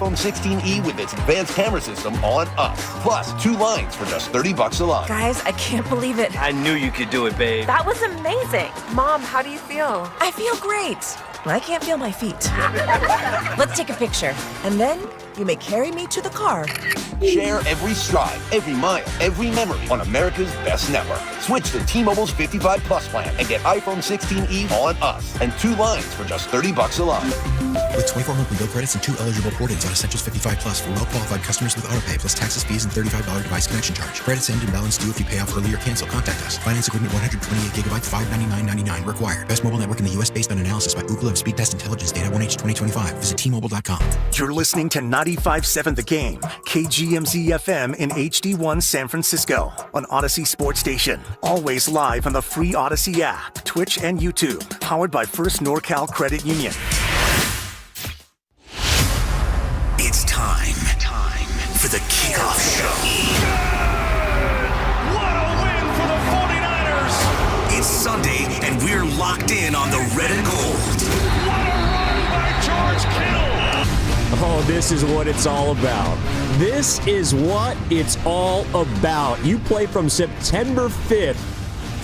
iPhone 16e with its advanced camera system on us. Plus, 2 lines for just $30 a line. Guys, I can't believe it. I knew you could do it, babe. That was amazing. Mom, how do you feel? I feel great. I can't feel my feet. Let's take a picture. And then you may carry me to the car. Share every stride, every mile, every memory on America's best network. Switch to T-Mobile's 55 Plus plan and get iPhone 16e on us and 2 lines for just $30 a line. With 24 monthly bill credits and 2 eligible port-ins on Essentials 55 Plus for well-qualified customers with autopay plus taxes, fees, and $35 device connection charge. Credits end and balance due if you pay off early or cancel. Contact us. Finance agreement 128 gigabytes, $599.99 required. Best mobile network in the U.S. based on analysis by Ookla of Speed Test Intelligence Data 1H 2025. Visit T-Mobile.com. You're listening to 95.7 The Game, KGMZ FM in HD1 San Francisco on Odyssey Sports Station. Always live on the free Odyssey app, Twitch, and YouTube. Powered by First NorCal Credit Union. It's time for the kickoff show. What a win for the 49ers! It's Sunday, and we're locked in on the red and gold. What a run by George Kittle! Oh, this is what it's all about. This is what it's all about. You play from September 5th,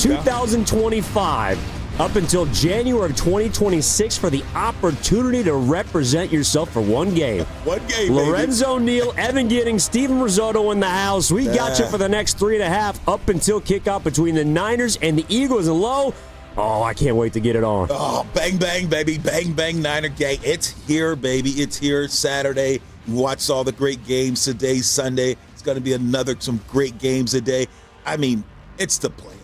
2025, up until January of 2026 for the opportunity to represent yourself for one game. One game, Lorenzo Neal, Evan Giddings, Steven Risotto in the house. We got you for the next 3.5 up until kickoff between the Niners and the Eagles. And Lo, oh, I can't wait to get it on. Oh, bang, bang, baby. Bang, bang, Niner gang. It's here, baby. It's here Saturday. You watched all the great games today, Sunday. It's going to be some great games today. I mean, it's the playoffs.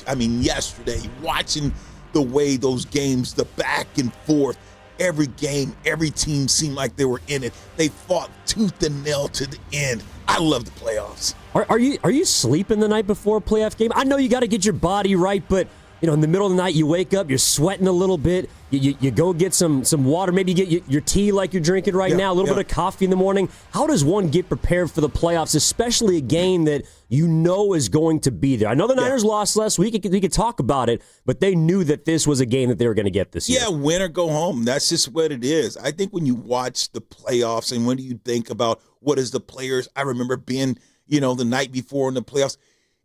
I mean, yesterday, watching the way those games, the back and forth, every game, every team seemed like they were in it. They fought tooth and nail to the end. I love the playoffs. Are you sleeping the night before a playoff game? I know you got to get your body right, but in the middle of the night, you wake up, you're sweating a little bit. You go get some water. Maybe you get your tea like you're drinking right now, a little bit of coffee in the morning. How does one get prepared for the playoffs, especially a game that you know is going to be there? I know the Niners lost last week. We could talk about it, but they knew that this was a game that they were going to get this year. Yeah, win or go home. That's just what it is. I think when you watch the playoffs and when you think about what is the players, I remember being, the night before in the playoffs,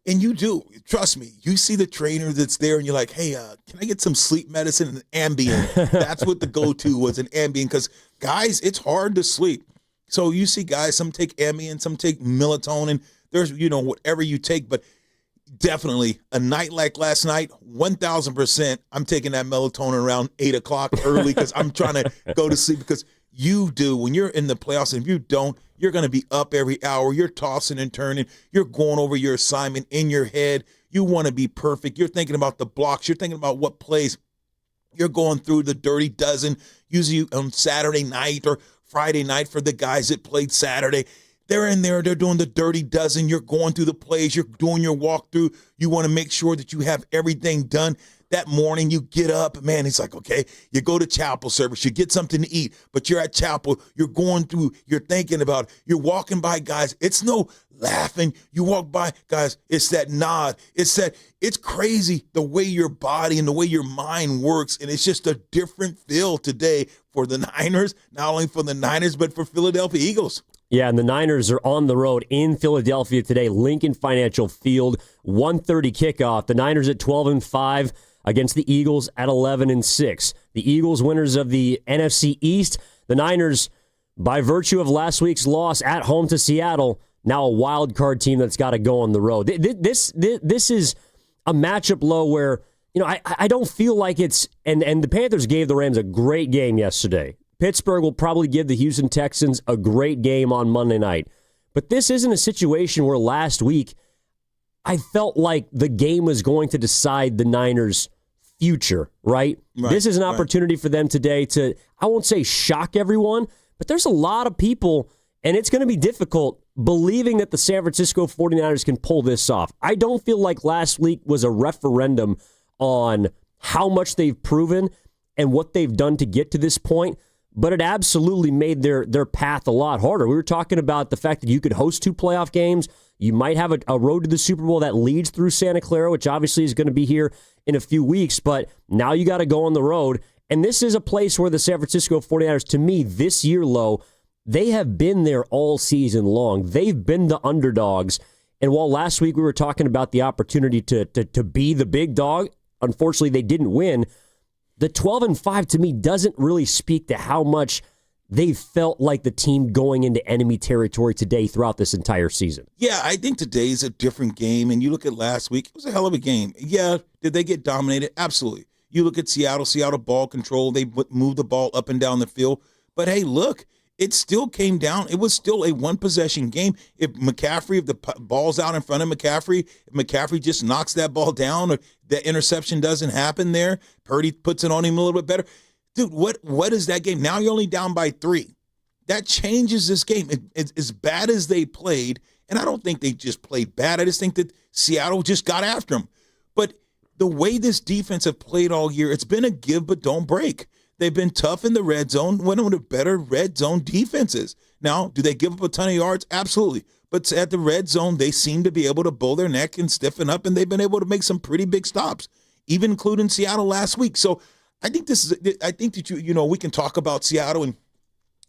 and you do. Trust me. You see the trainer that's there, and you're like, hey, can I get some sleep medicine and Ambien? That's what the go-to was, an Ambien, because, guys, it's hard to sleep. So you see guys, some take Ambien, some take melatonin. There's, whatever you take, but definitely a night like last night, 1,000%, I'm taking that melatonin around 8 o'clock early because I'm trying to go to sleep, because you do. When you're in the playoffs, and if you don't, you're going to be up every hour. You're tossing and turning. You're going over your assignment in your head. You want to be perfect. You're thinking about the blocks. You're thinking about what plays. You're going through the dirty dozen, usually on Saturday night or Friday night for the guys that played Saturday. They're in there. They're doing the dirty dozen. You're going through the plays. You're doing your walkthrough. You want to make sure that you have everything done. That morning, you get up, man, it's like, okay, you go to chapel service, you get something to eat, but you're at chapel, you're going through, you're thinking about, you're walking by guys. It's no laughing. You walk by guys, it's that nod. It's crazy the way your body and the way your mind works, and it's just a different feel today for the Niners, not only for the Niners, but for Philadelphia Eagles. Yeah, and the Niners are on the road in Philadelphia today, Lincoln Financial Field, 1:30 kickoff. The Niners at 12-5 against the Eagles at 11-6. The Eagles winners of the NFC East. The Niners, by virtue of last week's loss at home to Seattle, now a wild card team that's got to go on the road. This is a matchup low where, I don't feel like it's, and the Panthers gave the Rams a great game yesterday. Pittsburgh will probably give the Houston Texans a great game on Monday night. But this isn't a situation where last week I felt like the game was going to decide the Niners' future, right? This is an opportunity for them today to, I won't say shock everyone, but there's a lot of people, and it's going to be difficult, believing that the San Francisco 49ers can pull this off. I don't feel like last week was a referendum on how much they've proven and what they've done to get to this point, but it absolutely made their path a lot harder. We were talking about the fact that you could host 2 playoff games. You might have a road to the Super Bowl that leads through Santa Clara, which obviously is going to be here in a few weeks, but now you got to go on the road And this is a place where the San Francisco 49ers, to me, this year, Lo, they have been there all season long. They've been the underdogs. And while last week we were talking about the opportunity to be the big dog, unfortunately they didn't win. The 12-5 to me doesn't really speak to how much they felt like the team going into enemy territory today throughout this entire season. Yeah, I think today's a different game. And you look at last week, it was a hell of a game. Yeah, did they get dominated? Absolutely. You look at Seattle ball control. They moved the ball up and down the field. But, hey, look, it still came down. It was still a one-possession game. If the ball's out in front of McCaffrey, if McCaffrey just knocks that ball down or that interception doesn't happen there, Purdy puts it on him a little bit better. Dude, what is that game? Now you're only down by 3. That changes this game. As bad as they played, and I don't think they just played bad. I just think that Seattle just got after them. But the way this defense have played all year, it's been a give but don't break. They've been tough in the red zone, one of the better red zone defenses. Now, do they give up a ton of yards? Absolutely. But at the red zone, they seem to be able to bull their neck and stiffen up, and they've been able to make some pretty big stops, even including Seattle last week. So I think that we can talk about Seattle and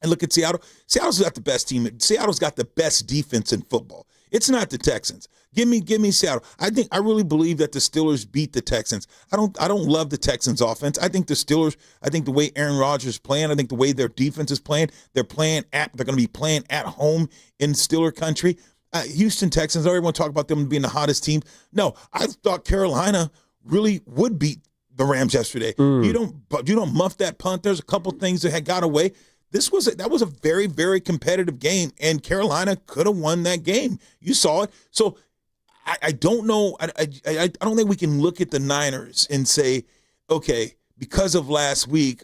look at Seattle. Seattle's got the best team. Seattle's got the best defense in football. It's not the Texans. Give me Seattle. I really believe that the Steelers beat the Texans. I don't love the Texans offense. I think the Steelers, the way Aaron Rodgers is playing, I think the way their defense is playing, they're going to be playing at home in Steeler country. Houston Texans, everyone talk about them being the hottest team. No, I thought Carolina really would beat the Rams yesterday. You don't muff that punt. There's a couple things that had got away. That was a very, very competitive game, and Carolina could have won that game. You saw it. So I don't know. I don't think we can look at the Niners and say, okay, because of last week,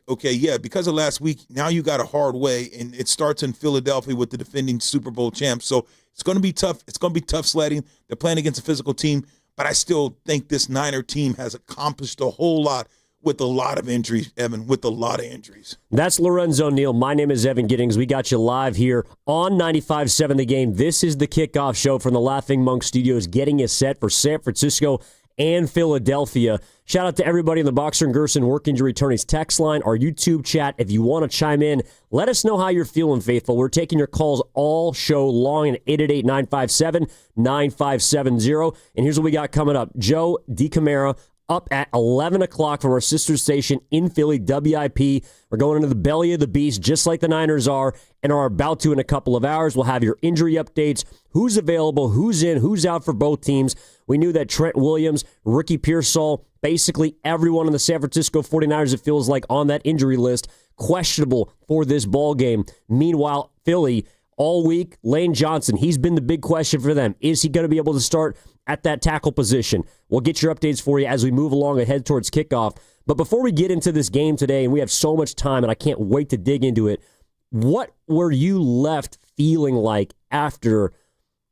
now you got a hard way, and it starts in Philadelphia with the defending Super Bowl champs. So it's going to be tough. It's going to be tough sledding. They're playing against a physical team, but I still think this Niner team has accomplished a whole lot with a lot of injuries, Evan, with a lot of injuries. That's Lorenzo Neal. My name is Evan Giddings. We got you live here on 95.7 The Game. This is the kickoff show from the Laughing Monk Studios, getting you set for San Francisco and Philadelphia. Shout out to everybody in the Boxer and Gerson Work Injury Attorneys text line, our YouTube chat. If you want to chime in, let us know how you're feeling, faithful. We're taking your calls all show long at 888-957-9570. And here's what we got coming up. Joe DeCamara up at 11 o'clock from our sister station in Philly, WIP. We're going into the belly of the beast, just like the Niners are, and are about to in a couple of hours. We'll have your injury updates, who's available, who's in, who's out for both teams. We knew that Trent Williams, Ricky Pearsall, basically everyone in the San Francisco 49ers, it feels like, on that injury list, questionable for this ball game. Meanwhile, Philly, all week, Lane Johnson, he's been the big question for them. Is he going to be able to start at that tackle position? We'll get your updates for you as we move along and head towards kickoff. But before we get into this game today, and we have so much time, and I can't wait to dig into it, what were you left feeling like after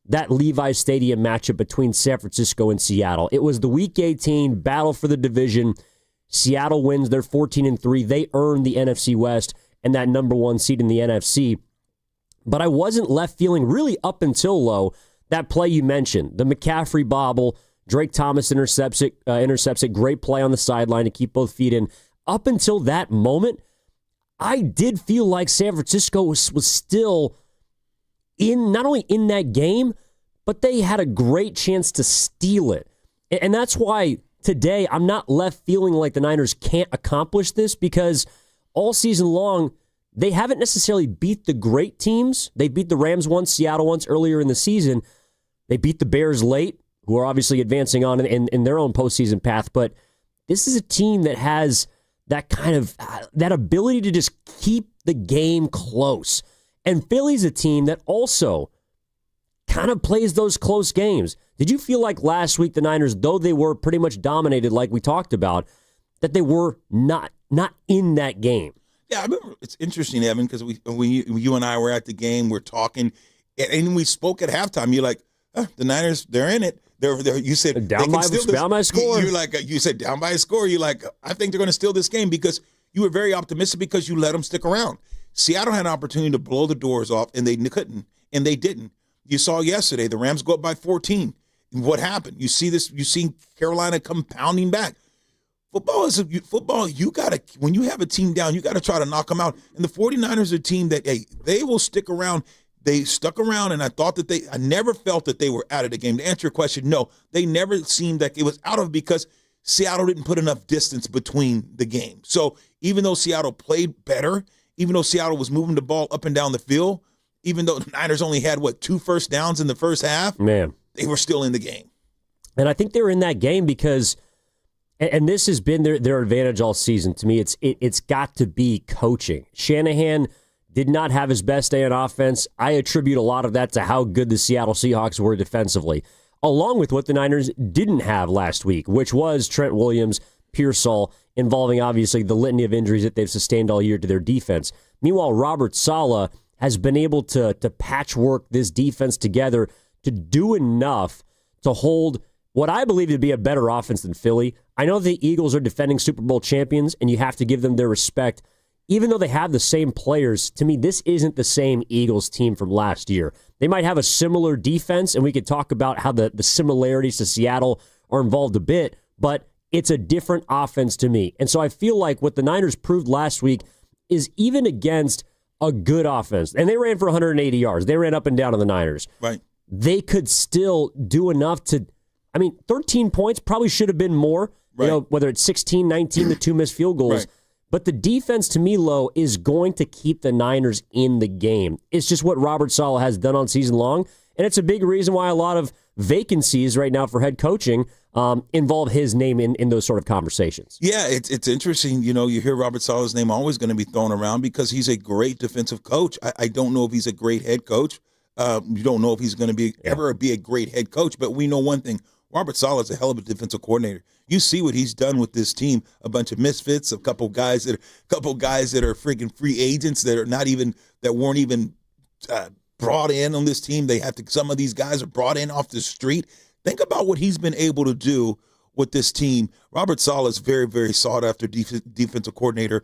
that Levi's Stadium matchup between San Francisco and Seattle? It was the Week 18 battle for the division. Seattle wins. They're 14-3. They earned the NFC West and that number one seed in the NFC. But I wasn't left feeling really up until low. That play you mentioned, the McCaffrey bobble, Drake Thomas intercepts it. Great play on the sideline to keep both feet in. Up until that moment, I did feel like San Francisco was still not only in that game, but they had a great chance to steal it. And that's why today I'm not left feeling like the Niners can't accomplish this, because all season long, they haven't necessarily beat the great teams. They beat the Rams once, Seattle once earlier in the season. They beat the Bears late, who are obviously advancing on in their own postseason path. But this is a team that has that kind of that ability to just keep the game close. And Philly's a team that also kind of plays those close games. Did you feel like last week the Niners, though they were pretty much dominated like we talked about, that they were not in that game? Yeah, I remember. It's interesting, Evan, because when you and I were at the game, we're talking, and we spoke at halftime. You're like, the Niners, they're in it. They're you said down by a score. You're like, you said down by a score. You're like, I think they're going to steal this game, because you were very optimistic because you let them stick around. Seattle had an opportunity to blow the doors off, and they couldn't, and they didn't. You saw yesterday the Rams go up by 14. And what happened? You see Carolina come pounding back. Football. You gotta, when you have a team down, you gotta try to knock them out. And the 49ers are a team that, hey, they will stick around. They stuck around, and I never felt that they were out of the game. To answer your question, no, they never seemed like it was out of, because Seattle didn't put enough distance between the game. So even though Seattle played better, even though Seattle was moving the ball up and down the field, even though the Niners only had, 2 first downs in the first half, man, they were still in the game. And I think they were in that game because, and this has been their advantage all season. To me, it's got to be coaching. Shanahan did not have his best day on offense. I attribute a lot of that to how good the Seattle Seahawks were defensively, along with what the Niners didn't have last week, which was Trent Williams, Pearsall, involving obviously the litany of injuries that they've sustained all year to their defense. Meanwhile, Robert Saleh has been able to patchwork this defense together to do enough to hold what I believe to be a better offense than Philly. I know the Eagles are defending Super Bowl champions, and you have to give them their respect. Even though they have the same players, to me, this isn't the same Eagles team from last year. They might have a similar defense, and we could talk about how the similarities to Seattle are involved a bit, but it's a different offense to me. And so I feel like what the Niners proved last week is even against a good offense, and they ran for 180 yards. They ran up and down on the Niners. Right. They could still do enough to, 13 points probably should have been more, right. Whether it's 16, 19, the 2 missed field goals. Right. But the defense, to me, Lo, is going to keep the Niners in the game. It's just what Robert Saleh has done on season long, and it's a big reason why a lot of vacancies right now for head coaching involve his name in those sort of conversations. Yeah, it's interesting. You hear Robert Saleh's name always going to be thrown around because he's a great defensive coach. I don't know if he's a great head coach. You don't know if he's going to ever be a great head coach, but we know one thing. Robert Saleh is a hell of a defensive coordinator. You see what he's done with this team, a bunch of misfits, a couple guys that are freaking free agents that weren't even brought in on this team. Some of these guys are brought in off the street. Think about what he's been able to do with this team. Robert Saleh is very, very sought after defensive coordinator.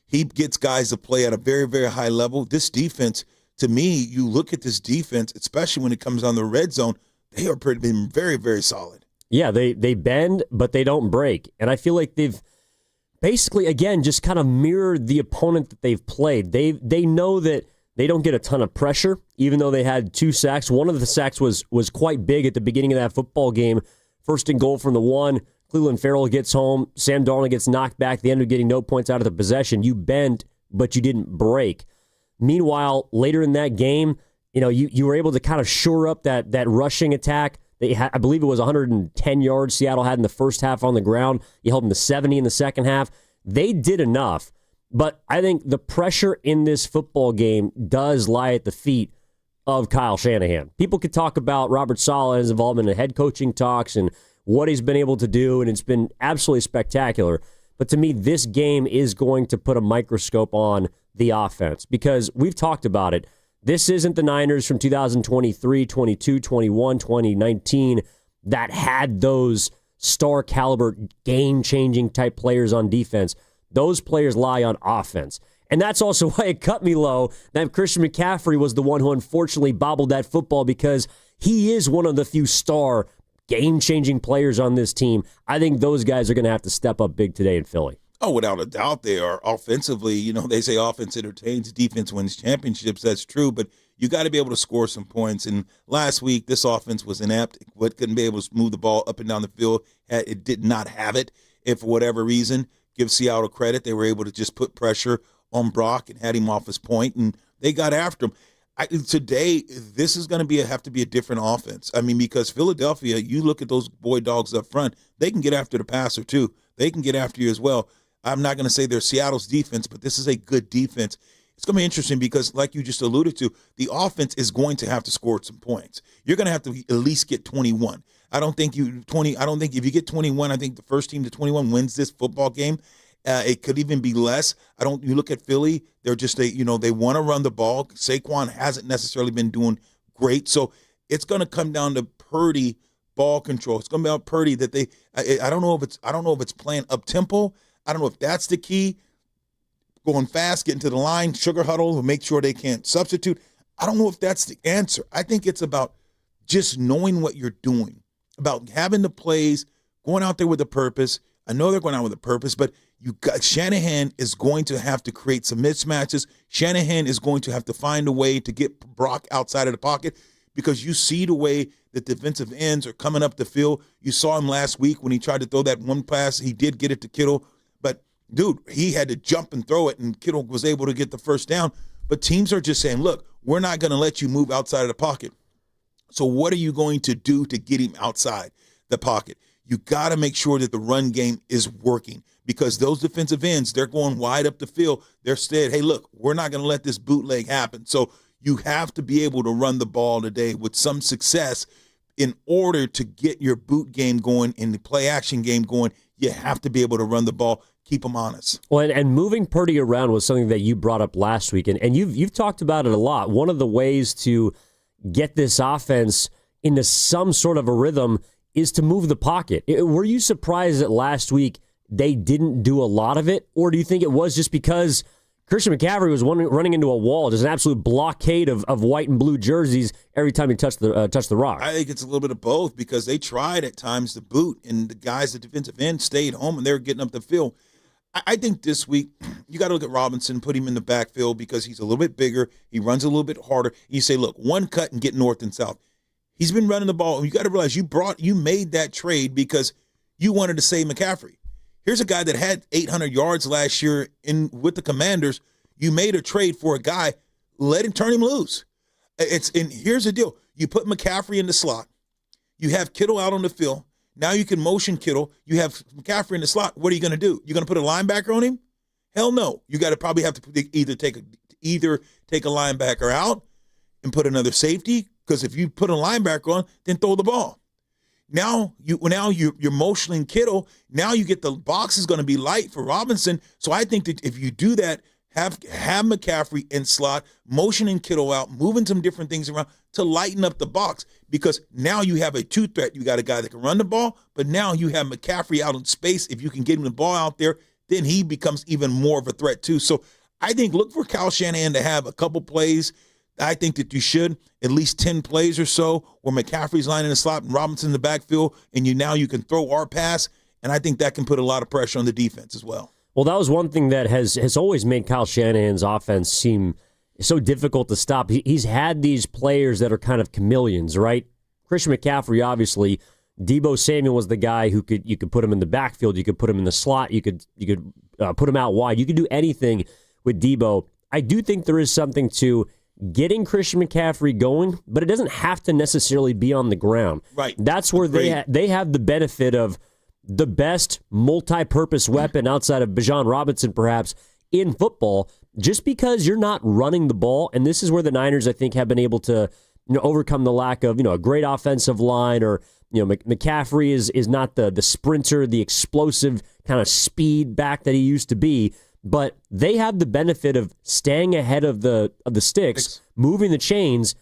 He gets guys to play at a very, very high level. This defense, to me, you look at this defense, especially when it comes on the red zone, they are been very, very solid. Yeah, they bend, but they don't break. And I feel like they've basically, again, just kind of mirrored the opponent that they've played. They know that they don't get a ton of pressure, even though they had 2 sacks. One of the sacks was quite big at the beginning of that football game. First and goal from the 1. Cleveland Farrell gets home. Sam Darnold gets knocked back. They end up getting no points out of the possession. You bent, but you didn't break. Meanwhile, later in that game, you were able to kind of shore up that rushing attack. I believe it was 110 yards Seattle had in the first half on the ground. You held them to 70 in the second half. They did enough, but I think the pressure in this football game does lie at the feet of Kyle Shanahan. People could talk about Robert Saleh's involvement in head coaching talks and what he's been able to do, and it's been absolutely spectacular. But to me, this game is going to put a microscope on the offense because we've talked about it. This isn't the Niners from 2023, 22, 21, 2019 that had those star caliber, game-changing type players on defense. Those players lie on offense. And that's also why it cut me low that Christian McCaffrey was the one who unfortunately bobbled that football because he is one of the few star game-changing players on this team. I think those guys are going to have to step up big today in Philly. Oh, without a doubt they are. Offensively, they say offense entertains, defense wins championships. That's true, but you got to be able to score some points. And last week, this offense was inept. Couldn't be able to move the ball up and down the field. It did not have it. If for whatever reason, give Seattle credit, they were able to just put pressure on Brock and had him off his point, and they got after him. Today, this is going to have to be a different offense. Because Philadelphia, you look at those boy dogs up front, they can get after the passer too. They can get after you as well. I'm not going to say they're Seattle's defense, but this is a good defense. It's going to be interesting because, like you just alluded to, the offense is going to have to score some points. You're going to have to at least get 21. I don't think if you get 21, I think the first team to 21 wins this football game. It could even be less. You look at Philly, they're just they want to run the ball. Saquon hasn't necessarily been doing great, so it's going to come down to Purdy ball control. It's going to be about Purdy that I don't know if it's playing up tempo. I don't know if that's the key. Going fast, getting to the line, sugar huddle, make sure they can't substitute. I don't know if that's the answer. I think it's about just knowing what you're doing, about having the plays, going out there with a purpose. I know they're going out with a purpose, but Shanahan is going to have to create some mismatches. Shanahan is going to have to find a way to get Brock outside of the pocket, because you see the way that defensive ends are coming up the field. You saw him last week when he tried to throw that one pass. He did get it to Kittle, but, dude, he had to jump and throw it, and Kittle was able to get the first down. But teams are just saying, look, we're not going to let you move outside of the pocket. So what are you going to do to get him outside the pocket? You got to make sure that the run game is working, because those defensive ends, they're going wide up the field. They're saying, hey, look, we're not going to let this bootleg happen. So you have to be able to run the ball today with some success in order to get your boot game going and the play action game going. You have to be able to run the ball, keep them honest. Well, and moving Purdy around was something that you brought up last week, and you've talked about it a lot. One of the ways to get this offense into some sort of a rhythm is to move the pocket. Were you surprised that last week they didn't do a lot of it, or do you think it was just because Christian McCaffrey was running into a wall, just an absolute blockade of white and blue jerseys every time he touched the rock? I think it's a little bit of both, because they tried at times to boot, and the guys at defensive end stayed home, and they were getting up the field. I think this week you got to look at Robinson, put him in the backfield, because he's a little bit bigger. He runs a little bit harder. You say, look, one cut and get north and south. He's been running the ball. You got to realize you made that trade because you wanted to save McCaffrey. Here's a guy that had 800 yards last year with the Commanders. You made a trade for a guy. Turn him loose. And here's the deal. You put McCaffrey in the slot. You have Kittle out on the field. Now you can motion Kittle. You have McCaffrey in the slot. What are you going to do? You're going to put a linebacker on him? Hell no. You got to probably have to either take a linebacker out and put another safety, because if you put a linebacker on, then throw the ball. Now you're motioning Kittle. Now you get the box is going to be light for Robinson. So I think that if you do that, have McCaffrey in slot, motioning Kittle out, moving some different things around to lighten up the box, because now you have a two threat. You got a guy that can run the ball, but now you have McCaffrey out in space. If you can get him the ball out there, then he becomes even more of a threat too. So I think look for Kyle Shanahan to have a couple plays. I think that you should at least 10 plays or so where McCaffrey's lining the slot and Robinson in the backfield, and you can throw our pass, and I think that can put a lot of pressure on the defense as well. Well, that was one thing that has always made Kyle Shanahan's offense seem so difficult to stop. He's had these players that are kind of chameleons, right? Christian McCaffrey, obviously. Deebo Samuel was the guy who you could put him in the backfield, you could put him in the slot, you could put him out wide. You could do anything with Deebo. I do think there is something to getting Christian McCaffrey going, but it doesn't have to necessarily be on the ground. Right. That's where they have the benefit of the best multi-purpose weapon outside of Bijan Robinson, perhaps, in football, just because you're not running the ball. And this is where the Niners, I think, have been able to overcome the lack of a great offensive line, or McCaffrey is not the sprinter, the explosive kind of speed back that he used to be. But they have the benefit of staying ahead of the sticks, moving the chains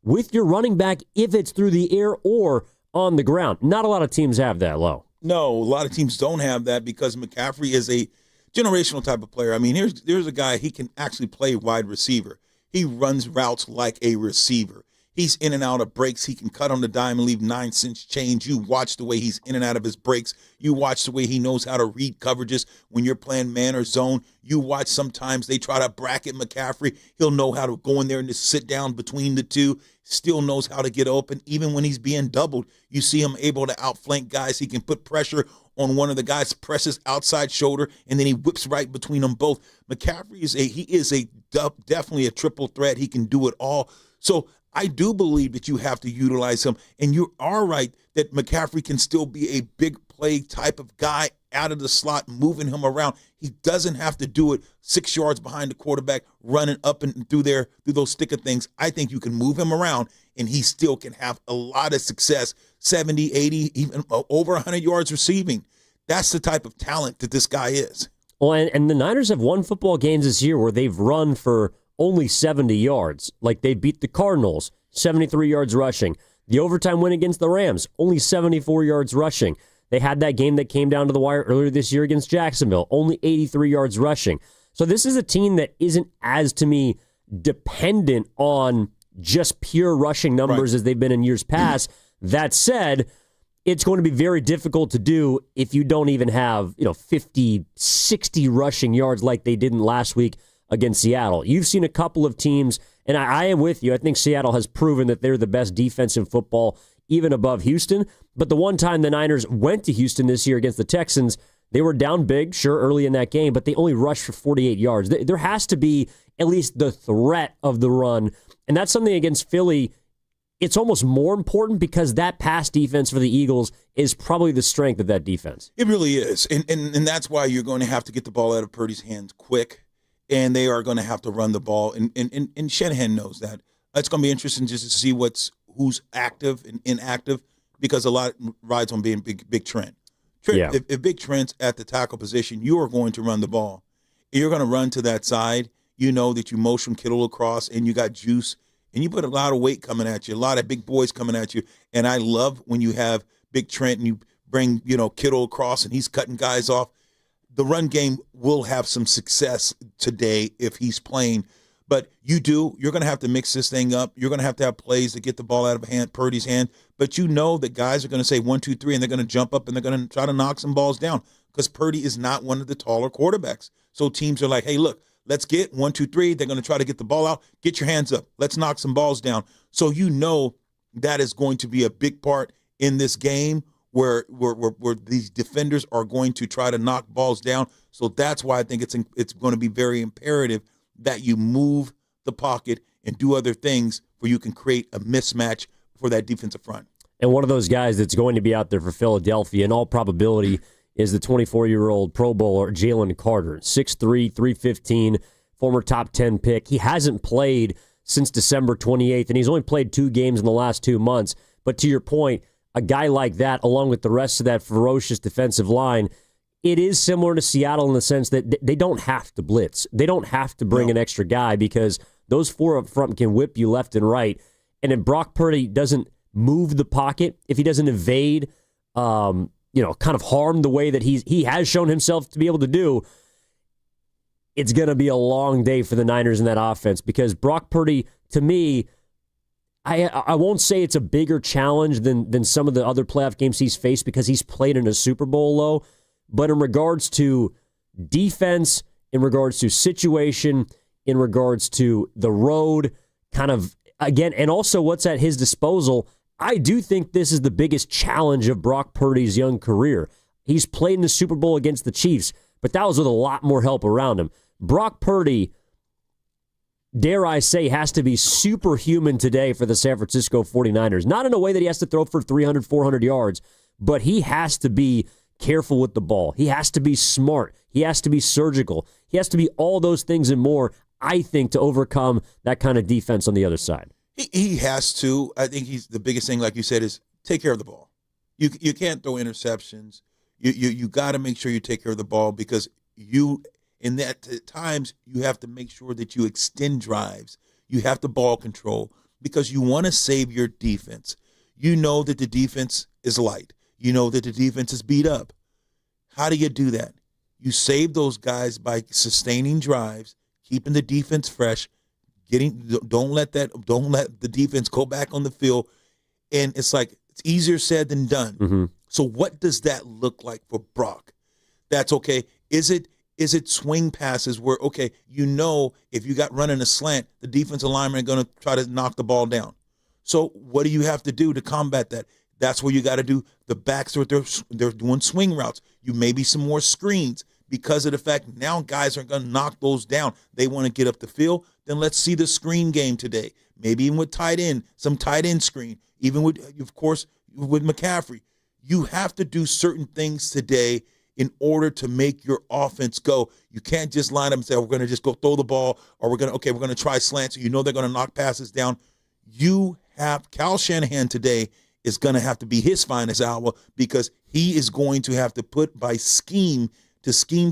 with your running back, if it's through the air or on the ground. Not a lot of teams have that, Low. No, a lot of teams don't have that, because McCaffrey is a generational type of player. I mean, there's a guy, he can actually play wide receiver. He runs routes like a receiver. He's in and out of breaks. He can cut on the dime and leave 9-cent change. You watch the way he's in and out of his breaks. You watch the way he knows how to read coverages when you're playing man or zone. You watch sometimes they try to bracket McCaffrey. He'll know how to go in there and just sit down between the two. Still knows how to get open. Even when he's being doubled, you see him able to outflank guys. He can put pressure on one of the guys, presses outside shoulder, and then he whips right between them both. McCaffrey is definitely a triple threat. He can do it all. So I do believe that you have to utilize him, and you are right that McCaffrey can still be a big play type of guy out of the slot, moving him around. He doesn't have to do it 6 yards behind the quarterback, running up and through those stick of things. I think you can move him around, and he still can have a lot of success, 70, 80, even over 100 yards receiving. That's the type of talent that this guy is. Well, and the Niners have won football games this year where they've run for only 70 yards. Like they beat the Cardinals, 73 yards rushing. The overtime win against the Rams, only 74 yards rushing. They had that game that came down to the wire earlier this year against Jacksonville, only 83 yards rushing. So this is a team that isn't, as to me, dependent on just pure rushing numbers as they've been in years past. That said, it's going to be very difficult to do if you don't even have 50, 60 rushing yards like they didn't last week against Seattle. You've seen a couple of teams, and I am with you. I think Seattle has proven that they're the best defense in football, even above Houston. But the one time the Niners went to Houston this year against the Texans, they were down big, sure, early in that game, but they only rushed for 48 yards. There has to be at least the threat of the run, and that's something against Philly. It's almost more important because that pass defense for the Eagles is probably the strength of that defense. It really is. And that's why you're going to have to get the ball out of Purdy's hands quick, and they are going to have to run the ball. And Shanahan knows that. It's going to be interesting just to see who's active and inactive, because a lot rides on being Big Trent. Yeah. If Big Trent's at the tackle position, you are going to run the ball. You're going to run to that side. You know that you motion Kittle across, and you got juice. And you put a lot of weight coming at you, a lot of big boys coming at you. And I love when you have Big Trent and you bring, Kittle across and he's cutting guys off. The run game will have some success today if he's playing. But you're going to have to mix this thing up. You're going to have plays to get the ball out of Purdy's hand. But you know that guys are going to say 1, 2, 3, and they're going to jump up and they're going to try to knock some balls down because Purdy is not one of the taller quarterbacks. So teams are like, hey, look, let's get 1, 2, 3. They're going to try to get the ball out. Get your hands up. Let's knock some balls down. So that is going to be a big part in this game where these defenders are going to try to knock balls down. So that's why I think it's going to be very imperative that you move the pocket and do other things where you can create a mismatch for that defensive front. And one of those guys that's going to be out there for Philadelphia, in all probability, is the 24-year-old Pro Bowler Jalen Carter, 6'3", 315, former top 10 pick. He hasn't played since December 28th, and he's only played 2 games in the last 2 months. But to your point, a guy like that, along with the rest of that ferocious defensive line, it is similar to Seattle in the sense that they don't have to blitz. They don't have to bring an extra guy because those 4 up front can whip you left and right. And if Brock Purdy doesn't move the pocket, if he doesn't evade, kind of harm the way that he has shown himself to be able to do, it's going to be a long day for the Niners in that offense because Brock Purdy, to me, I won't say it's a bigger challenge than some of the other playoff games he's faced because he's played in a Super Bowl low. But in regards to defense, in regards to situation, in regards to the road, kind of, again, and also what's at his disposal, I do think this is the biggest challenge of Brock Purdy's young career. He's played in the Super Bowl against the Chiefs, but that was with a lot more help around him. Brock Purdy, dare I say, has to be superhuman today for the San Francisco 49ers. Not in a way that he has to throw for 300, 400 yards, but he has to be careful with the ball. He has to be smart. He has to be surgical. He has to be all those things and more, I think, to overcome that kind of defense on the other side. He has to. I think the biggest thing, like you said, is take care of the ball. You can't throw interceptions. You got to make sure you take care of the ball because in that at times you have to make sure that you extend drives. You have the ball control because you want to save your defense. You know that the defense is light. You know that the defense is beat up. How do you do that? You save those guys by sustaining drives, keeping the defense fresh, don't let the defense go back on the field. And it's easier said than done. Mm-hmm. So what does that look like for Brock? That's okay. Is it swing passes where, okay, if you got running a slant, the defensive linemen are going to try to knock the ball down. So what do you have to do to combat that? That's where you got to do the backs. They're doing swing routes. You maybe some more screens because of the fact now guys are going to knock those down. They want to get up the field. Then let's see the screen game today. Maybe even with tight end, some tight end screen. Even with, of course, with McCaffrey. You have to do certain things today in order to make your offense go. You can't just line up and say, we're going to just go throw the ball, or we're going to try slants. So they're going to knock passes down. Kyle Shanahan today is going to have to be his finest hour because he is going to have to put by scheme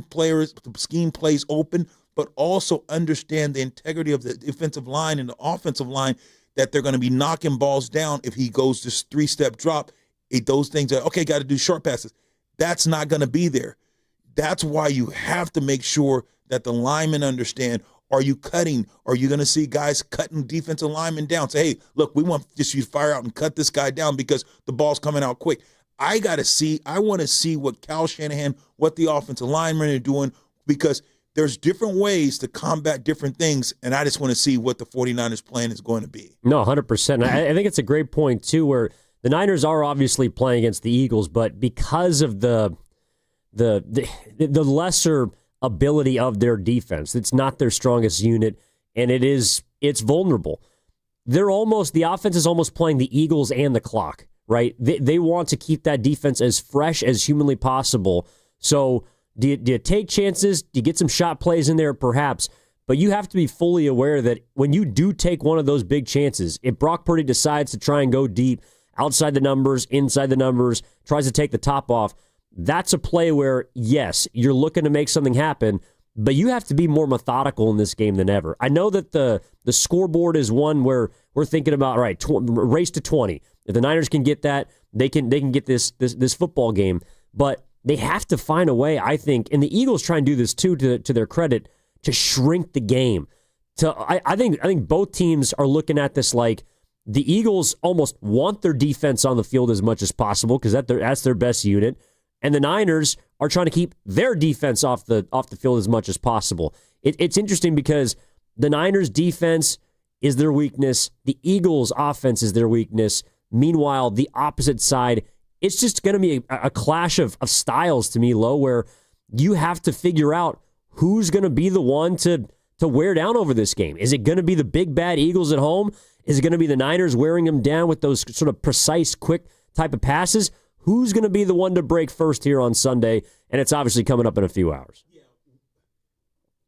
plays open, but also understand the integrity of the defensive line and the offensive line that they're going to be knocking balls down if he goes this 3-step drop. Those things are, okay, got to do short passes. That's not going to be there. That's why you have to make sure that the linemen understand, are you cutting? Are you going to see guys cutting defensive linemen down? Say, hey, look, we want just you to fire out and cut this guy down because the ball's coming out quick. I want to see what Kyle Shanahan, what the offensive linemen are doing, because there's different ways to combat different things, and I just want to see what the 49ers plan is going to be. No, 100%. I think it's a great point, too, where the Niners are obviously playing against the Eagles, but because of the lesser ability of their defense, it's not their strongest unit, and it's vulnerable. The offense is almost playing the Eagles and the clock, right? They want to keep that defense as fresh as humanly possible. So do you take chances? Do you get some shot plays in there? Perhaps. But you have to be fully aware that when you do take one of those big chances, if Brock Purdy decides to try and go deep, outside the numbers, inside the numbers, tries to take the top off, that's a play where, yes, you're looking to make something happen, but you have to be more methodical in this game than ever. I know that the scoreboard is one where we're thinking about, all right, race to 20. If the Niners can get that, they can get this football game. But they have to find a way, I think, and the Eagles try and do this too, to their credit, to shrink the game. I think both teams are looking at this like the Eagles almost want their defense on the field as much as possible because that's their best unit, and the Niners are trying to keep their defense off the field as much as possible. It's interesting because the Niners' defense is their weakness. The Eagles' offense is their weakness. Meanwhile, the opposite side, it's just going to be a clash of styles to me, Lo, where you have to figure out who's going to be the one to wear down over this game. Is it going to be the big, bad Eagles at home? Is it going to be the Niners wearing them down with those sort of precise, quick type of passes? Who's going to be the one to break first here on Sunday? And it's obviously coming up in a few hours.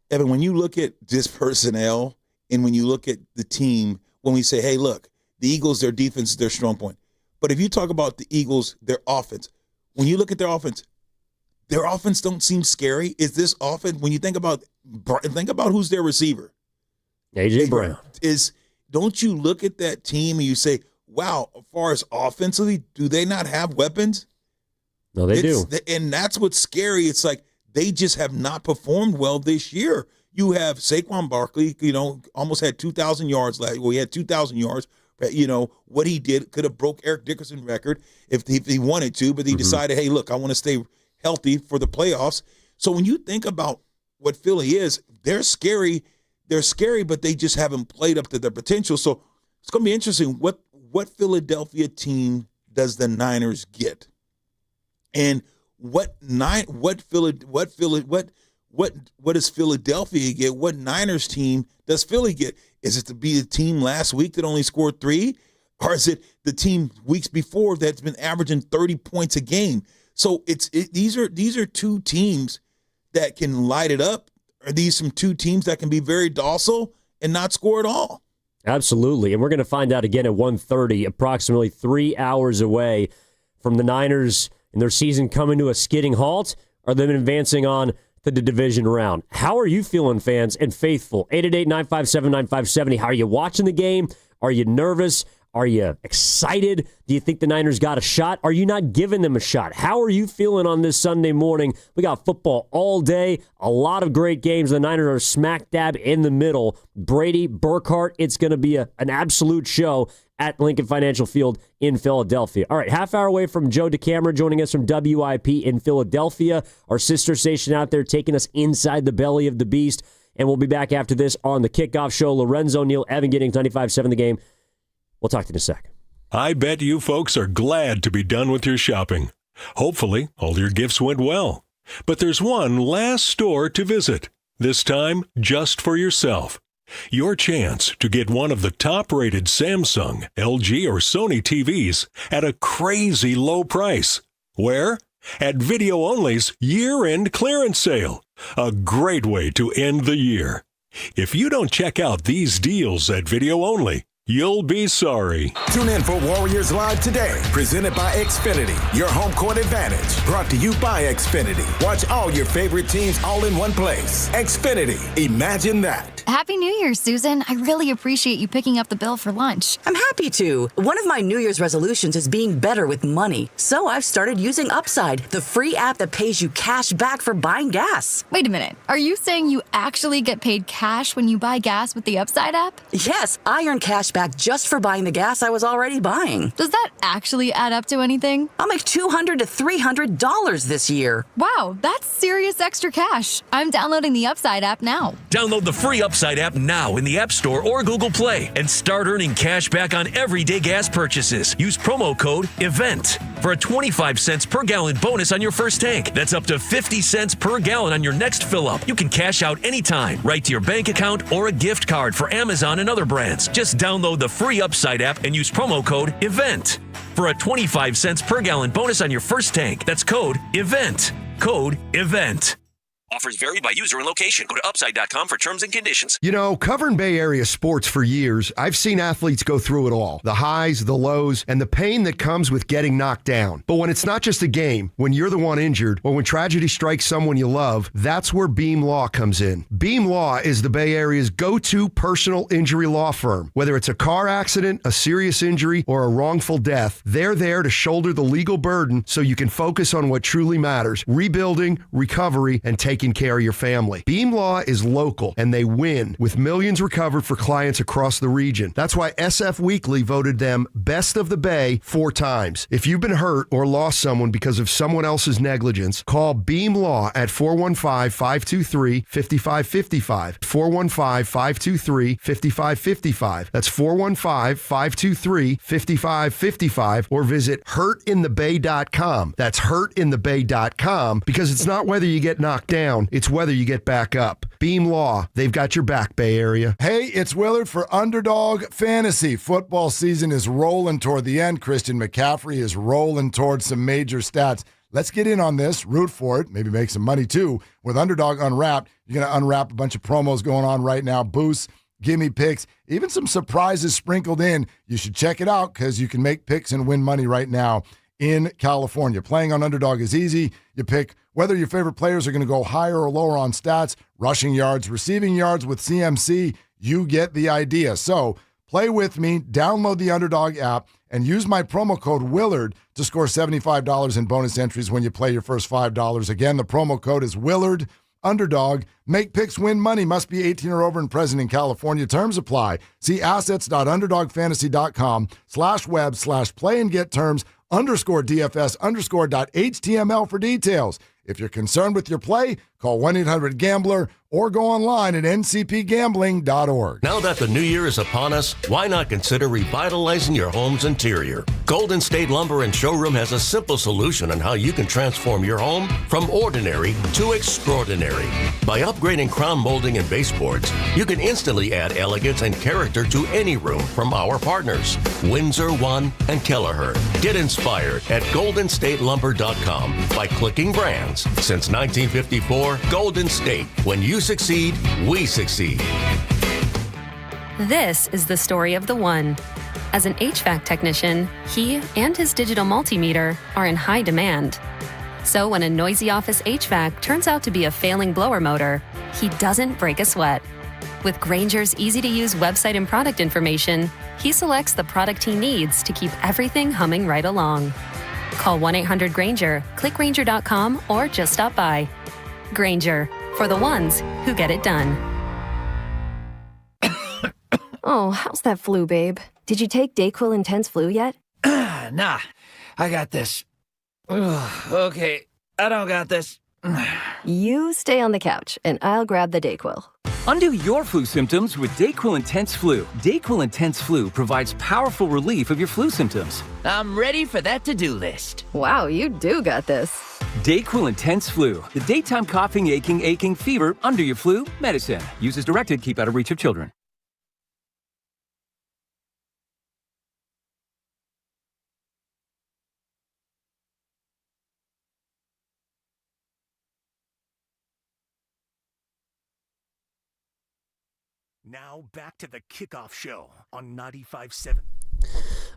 Evan, when you look at this personnel and when you look at the team, when we say, hey, look, the Eagles, their defense is their strong point. But if you talk about the Eagles, their offense, when you look at their offense don't seem scary. Is this offense, when you think about who's their receiver? A.J. Brown. Don't you look at that team and you say, wow, as far as offensively, do they not have weapons? No, they do. And that's what's scary. It's like they just have not performed well this year. You have Saquon Barkley, almost had 2,000 yards last. Well, he had 2,000 yards. What he did could have broke Eric Dickerson's record if he wanted to, but he decided, hey, look, I want to stay healthy for the playoffs. So when you think about what Philly is, they're scary. They're scary, but they just haven't played up to their potential. So it's going to be interesting. What Philadelphia team does the Niners get? And what does Philadelphia get? What Niners team does Philly get? Is it to be the team last week that only scored 3? Or is it the team weeks before that's been averaging 30 points a game? So these are two teams that can light it up. Are these some two teams that can be very docile and not score at all? Absolutely. And we're going to find out again at 1:30, approximately 3 hours away from the Niners and their season coming to a skidding halt, or them advancing on to the division round. How are you feeling, fans and faithful? 888-957-9570. How are you watching the game? Are you nervous? Are you excited? Do you think the Niners got a shot? Are you not giving them a shot? How are you feeling on this Sunday morning? We got football all day, a lot of great games. The Niners are smack dab in the middle. Brady, Burkhardt, it's going to be an absolute show at Lincoln Financial Field in Philadelphia. All right, half hour away from Joe DeCamera joining us from WIP in Philadelphia, our sister station out there taking us inside the belly of the beast. And we'll be back after this on the Kickoff Show. Lorenzo Neal, Evan Giddings, 95.7 The Game. We'll talk to you in a sec. I bet you folks are glad to be done with your shopping. Hopefully, all your gifts went well. But there's one last store to visit, this time just for yourself. Your chance to get one of the top-rated Samsung, LG, or Sony TVs at a crazy low price. Where? At Video Only's year-end clearance sale. A great way to end the year. If you don't check out these deals at Video Only, you'll be sorry. Tune in for Warriors Live today, presented by Xfinity, your home court advantage. Brought to you by Xfinity. Watch all your favorite teams all in one place. Xfinity, imagine that. Happy New Year, Susan. I really appreciate you picking up the bill for lunch. I'm happy to. One of my New Year's resolutions is being better with money. So I've started using Upside, the free app that pays you cash back for buying gas. Wait a minute. Are you saying you actually get paid cash when you buy gas with the Upside app? Yes, I earn cash back just for buying the gas I was already buying. Does that actually add up to anything? I'll make $200 to $300 this year. Wow, that's serious extra cash. I'm downloading the Upside app now. Download the free Upside app now in the App Store or Google Play and start earning cash back on everyday gas purchases. Use promo code EVENT for a 25 cents per gallon bonus on your first tank. That's up to 50 cents per gallon on your next fill up. You can cash out anytime, right to your bank account or a gift card for Amazon and other brands. Just download the free Upside app and use promo code EVENT for a 25 cents per gallon bonus on your first tank. That's code EVENT. Code EVENT. Offers vary by user and location. Go to upside.com for terms and conditions. You know, covering Bay Area sports for years, I've seen athletes go through it all. The highs, the lows, and the pain that comes with getting knocked down. But when it's not just a game, when you're the one injured, or when tragedy strikes someone you love, that's where Beam Law comes in. Beam Law is the Bay Area's go-to personal injury law firm. Whether it's a car accident, a serious injury, or a wrongful death, they're there to shoulder the legal burden so you can focus on what truly matters: rebuilding, recovery, and taking care of your family. Beam Law is local, and they win, with millions recovered for clients across the region. That's why SF Weekly voted them Best of the Bay 4 times. If you've been hurt or lost someone because of someone else's negligence, call Beam Law at 415-523-5555. 415-523-5555. That's 415-523-5555, or visit hurtinthebay.com. That's hurtinthebay.com, because it's not whether you get knocked down, it's whether you get back up. Beam Law, they've got your back, Bay Area. Hey, it's Willard for Underdog Fantasy. Football season is rolling toward the end. Christian McCaffrey is rolling towards some major stats. Let's get in on this, root for it, maybe make some money too. With Underdog Unwrapped, you're going to unwrap a bunch of promos going on right now, boosts, gimme picks, even some surprises sprinkled in. You should check it out because you can make picks and win money right now in California. Playing on Underdog is easy. You pick whether your favorite players are going to go higher or lower on stats, rushing yards, receiving yards with CMC. You get the idea. So play with me, download the Underdog app, and use my promo code Willard to score $75 in bonus entries when you play your first $5. Again, the promo code is Willard. Underdog. Make picks, win money. Must be 18 or over and present in California. Terms apply. See assets.underdogfantasy.com/web/play and get terms _DFS_.html for details. If you're concerned with your play, call 1-800-GAMBLER or go online at ncpgambling.org. Now that the new year is upon us, why not consider revitalizing your home's interior? Golden State Lumber and Showroom has a simple solution on how you can transform your home from ordinary to extraordinary. By upgrading crown molding and baseboards, you can instantly add elegance and character to any room from our partners, Windsor One and Kelleher. Get inspired at goldenstatelumber.com by clicking brands. Since 1954, Golden State. When you succeed, we succeed. This is the story of the one. As an HVAC technician, he and his digital multimeter are in high demand. So when a noisy office HVAC turns out to be a failing blower motor, he doesn't break a sweat. With Grainger's easy-to-use website and product information, he selects the product he needs to keep everything humming right along. Call 1-800-GRAINGER, click Grainger.com, or just stop by. Grainger, for the ones who get it done. Oh, how's that flu, babe? Did you take Dayquil Intense Flu yet? Nah, I got this. Ugh, okay, I don't got this. You stay on the couch, and I'll grab the Dayquil. Undo your flu symptoms with Dayquil Intense Flu. Dayquil Intense Flu provides powerful relief of your flu symptoms. I'm ready for that to-do list. Wow, you do got this. Dayquil Intense Flu. The daytime coughing, aching, fever, under your flu medicine. Use as directed, keep out of reach of children. Now back to the kickoff show on 95.7.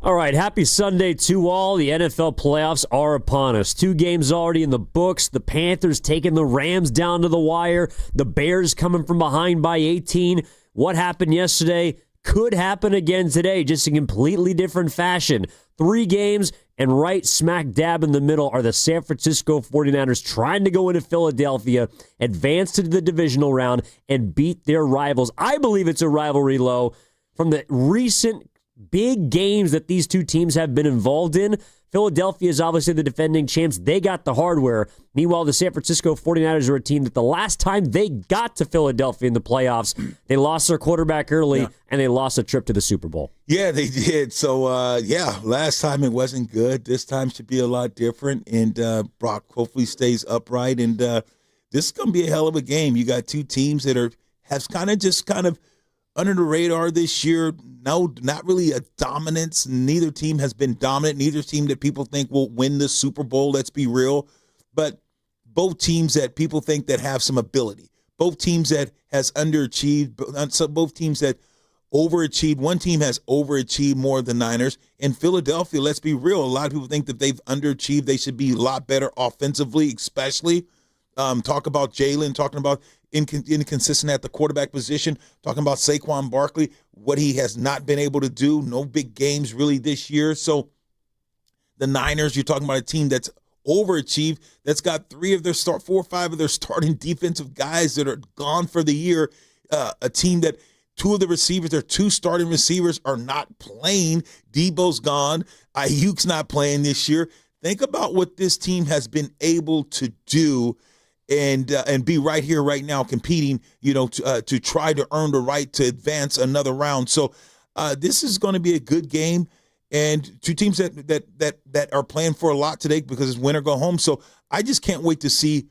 All right, happy Sunday to all. The NFL playoffs are upon us. 2 games already in the books. The Panthers taking the Rams down to the wire. The Bears coming from behind by 18. what happened yesterday could happen again today, just in completely different fashion. 3 games, and right smack dab in the middle are the San Francisco 49ers trying to go into Philadelphia, advance to the divisional round, and beat their rivals. I believe it's a rivalry low. From the recent big games that these two teams have been involved in, Philadelphia is obviously the defending champs. They got the hardware. Meanwhile, the San Francisco 49ers are a team that the last time they got to Philadelphia in the playoffs, they lost their quarterback early, and they lost a trip to the Super Bowl. Yeah, they did. So, last time it wasn't good. This time should be a lot different, and Brock hopefully stays upright. And this is going to be a hell of a game. You got two teams that have kind of under the radar this year. No, not really a dominance. Neither team has been dominant. Neither team that people think will win the Super Bowl. Let's be real. But both teams that people think that have some ability. Both teams that has underachieved. So both teams that overachieved. One team has overachieved more than Niners. In Philadelphia, let's be real. A lot of people think that they've underachieved. They should be a lot better offensively, especially. Talk about Jalen, talking about inconsistent at the quarterback position, talking about Saquon Barkley, what he has not been able to do, no big games really this year. So the Niners, you're talking about a team that's overachieved, that's got 4 or 5 of their starting defensive guys that are gone for the year, a team that 2 of the receivers, their 2 starting receivers are not playing. Debo's gone. Ayuk's not playing this year. Think about what this team has been able to do and be right here, right now, competing, to try to earn the right to advance another round. So this is going to be a good game, and two teams that are playing for a lot today because it's win or go home. So I just can't wait to see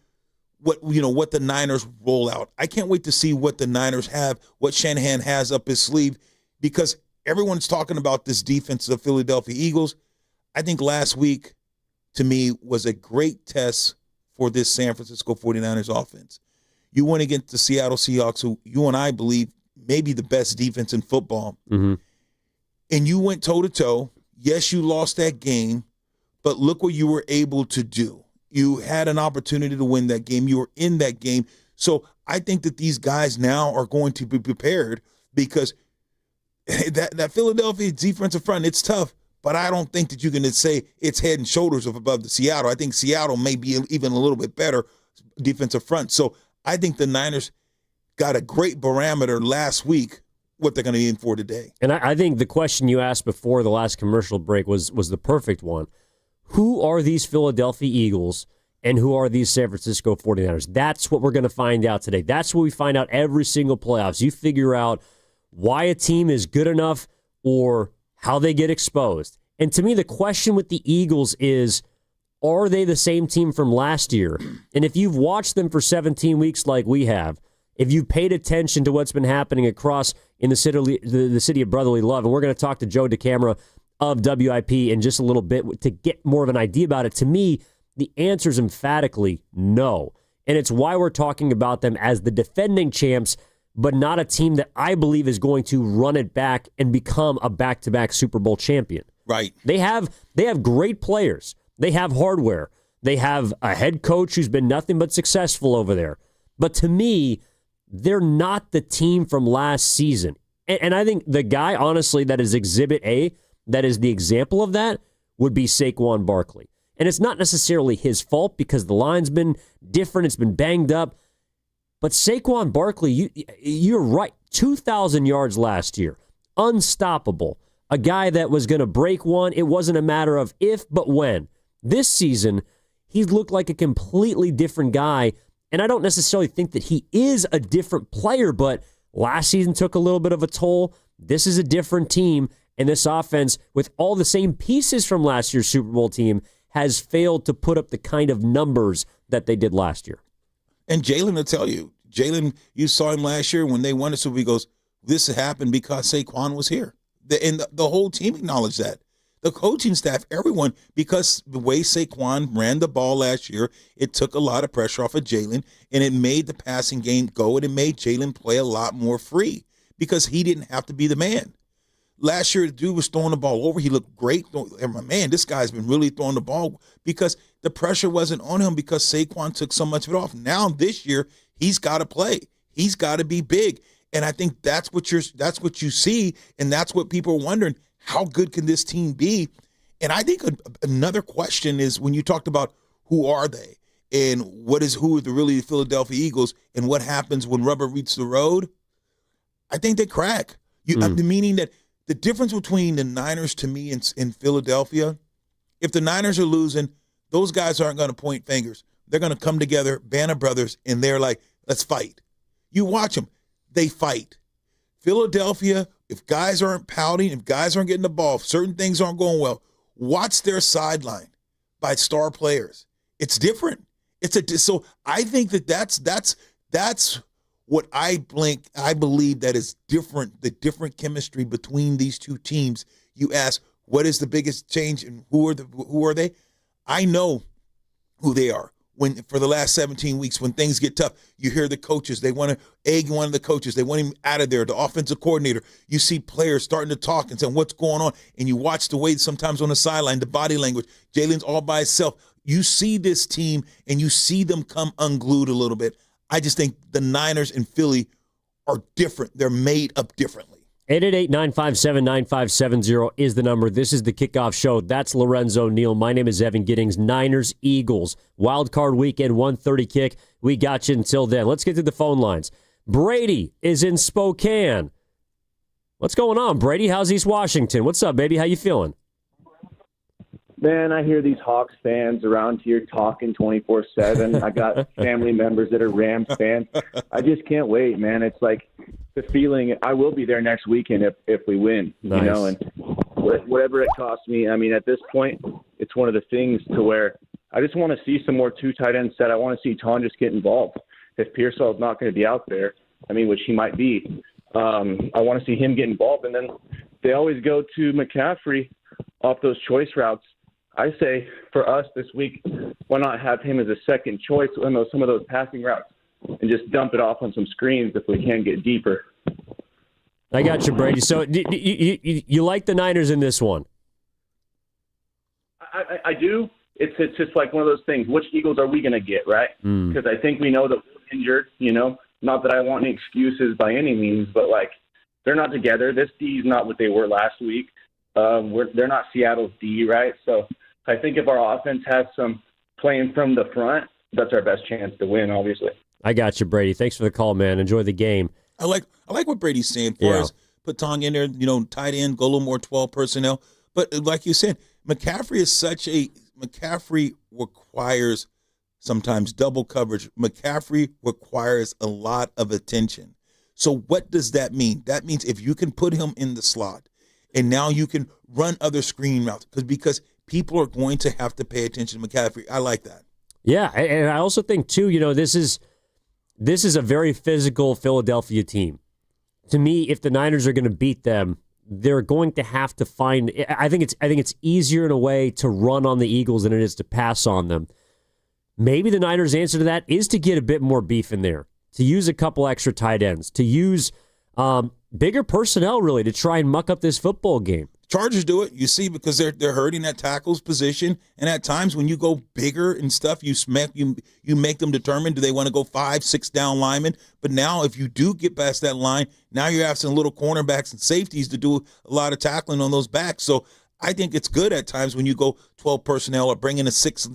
what the Niners roll out. I can't wait to see what the Niners have, what Shanahan has up his sleeve, because everyone's talking about this defense of the Philadelphia Eagles. I think last week, to me, was a great test for this San Francisco 49ers offense. You went against the Seattle Seahawks, who you and I believe may be the best defense in football. Mm-hmm. And you went toe-to-toe. Yes, you lost that game, but look what you were able to do. You had an opportunity to win that game. You were in that game. So I think that these guys now are going to be prepared, because that Philadelphia defensive front, it's tough. But I don't think that you can say it's head and shoulders above the Seattle. I think Seattle may be even a little bit better defensive front. So I think the Niners got a great barometer last week, what they're going to be in for today. And I think the question you asked before the last commercial break was the perfect one. Who are these Philadelphia Eagles and who are these San Francisco 49ers? That's what we're going to find out today. That's what we find out every single playoffs. You figure out why a team is good enough or how they get exposed. And to me, the question with the Eagles is, are they the same team from last year? And if you've watched them for 17 weeks like we have, if you've paid attention to what's been happening across in the city of brotherly love, and we're going to talk to Joe DeCamara of WIP in just a little bit to get more of an idea about it, to me, the answer is emphatically no. And it's why we're talking about them as the defending champs, but not a team that I believe is going to run it back and become a back-to-back Super Bowl champion. Right. They have great players. They have hardware. They have a head coach who's been nothing but successful over there. But to me, they're not the team from last season. And I think the guy, honestly, that is Exhibit A, that is the example of that, would be Saquon Barkley. And it's not necessarily his fault because the line's been different. It's been banged up. But Saquon Barkley, you're right, 2,000 yards last year. Unstoppable. A guy that was going to break one. It wasn't a matter of if, but when. This season, he's looked like a completely different guy. And I don't necessarily think that he is a different player, but last season took a little bit of a toll. This is a different team. And this offense, with all the same pieces from last year's Super Bowl team, has failed to put up the kind of numbers that they did last year. And Jalen will tell you. Jalen, you saw him last year when they won it, so he goes, this happened because Saquon was here. And the whole team acknowledged that. The coaching staff, everyone, because the way Saquon ran the ball last year, it took a lot of pressure off of Jalen, and it made the passing game go, and it made Jalen play a lot more free because he didn't have to be the man. Last year, the dude was throwing the ball over. He looked great. Man, this guy's been really throwing the ball because the pressure wasn't on him because Saquon took so much of it off. Now, this year, he's got to play. He's got to be big. And I think that's what you see, and that's what people are wondering, how good can this team be? And I think another question is when you talked about who are they and who are the really Philadelphia Eagles and what happens when rubber meets the road, I think they crack. Meaning that the difference between the Niners to me in Philadelphia, if the Niners are losing, those guys aren't going to point fingers. They're going to come together, band of brothers, and they're like, let's fight. You watch them. They fight. Philadelphia, if guys aren't pouting, if guys aren't getting the ball, if certain things aren't going well, watch their sideline by star players. It's different. So I think that's what I believe that is different, the different chemistry between these two teams. You ask, what is the biggest change and who are they? I know who they are. When for the last 17 weeks, when things get tough, you hear the coaches. They want to egg one of the coaches. They want him out of there, the offensive coordinator. You see players starting to talk and saying, what's going on? And you watch the way sometimes on the sideline, the body language. Jalen's all by himself. You see this team, and you see them come unglued a little bit. I just think the Niners and Philly are different. They're made up differently. 888-957-9570 is the number. This is the Kickoff Show. That's Lorenzo Neal. My name is Evan Giddings. Niners, Eagles. Wild Card Weekend, 1:30 kick. We got you until then. Let's get to the phone lines. Brady is in Spokane. What's going on, Brady? How's East Washington? What's up, baby? How you feeling? Man, I hear these Hawks fans around here talking 24/7. I got family members that are Rams fans. I just can't wait, man. It's like the feeling. I will be there next weekend if we win, nice. You know, and whatever it costs me. I mean, at this point, it's one of the things to where I just want to see some more two tight ends set. I want to see Ton just get involved. If Pearsall's not going to be out there, I mean, which he might be, I want to see him get involved. And then they always go to McCaffrey off those choice routes. I say for us this week, why not have him as a second choice on some of those passing routes and just dump it off on some screens if we can get deeper. I got you, Brady. So you like the Niners in this one? I do. It's just like one of those things. Which Eagles are we going to get, right? Because I think we know that we're injured, you know. Not that I want any excuses by any means, but, like, they're not together. This D is not what they were last week. They're not Seattle's D, right? So I think if our offense has some playing from the front, that's our best chance to win, obviously. I got you, Brady. Thanks for the call, man. Enjoy the game. I like what Brady's saying. For us, put Tong in there, you know, tight end, go a little more 12 personnel. But like you said, McCaffrey requires sometimes double coverage. McCaffrey requires a lot of attention. So what does that mean? That means if you can put him in the slot, and now you can run other screen routes because people are going to have to pay attention to McCaffrey. I like that. Yeah, and I also think, too, you know, this is a very physical Philadelphia team. To me, if the Niners are going to beat them, they're going to have to find – I think it's easier in a way to run on the Eagles than it is to pass on them. Maybe the Niners' answer to that is to get a bit more beef in there, to use a couple extra tight ends, to use bigger personnel, really, to try and muck up this football game. Chargers do it, you see, because they're hurting at tackles position, and at times when you go bigger and stuff, you make them determine, do they want to go 5-6 down linemen? But now if you do get past that line, now you're asking little cornerbacks and safeties to do a lot of tackling on those backs. So I think it's good at times when you go 12 personnel or bring in a six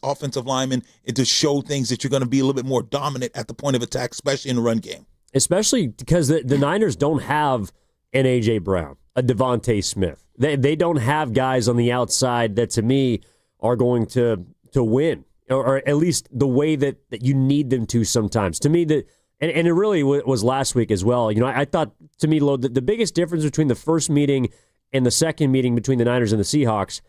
offensive lineman and to show things that you're going to be a little bit more dominant at the point of attack, especially in the run game. Especially because the Niners don't have an A.J. Brown, a Devontae Smith. They don't have guys on the outside that, to me, are going to win, or at least the way that you need them to sometimes. To me, and it really was last week as well. You know, I thought, to me, Lo, the biggest difference between the first meeting and the second meeting between the Niners and the Seahawks,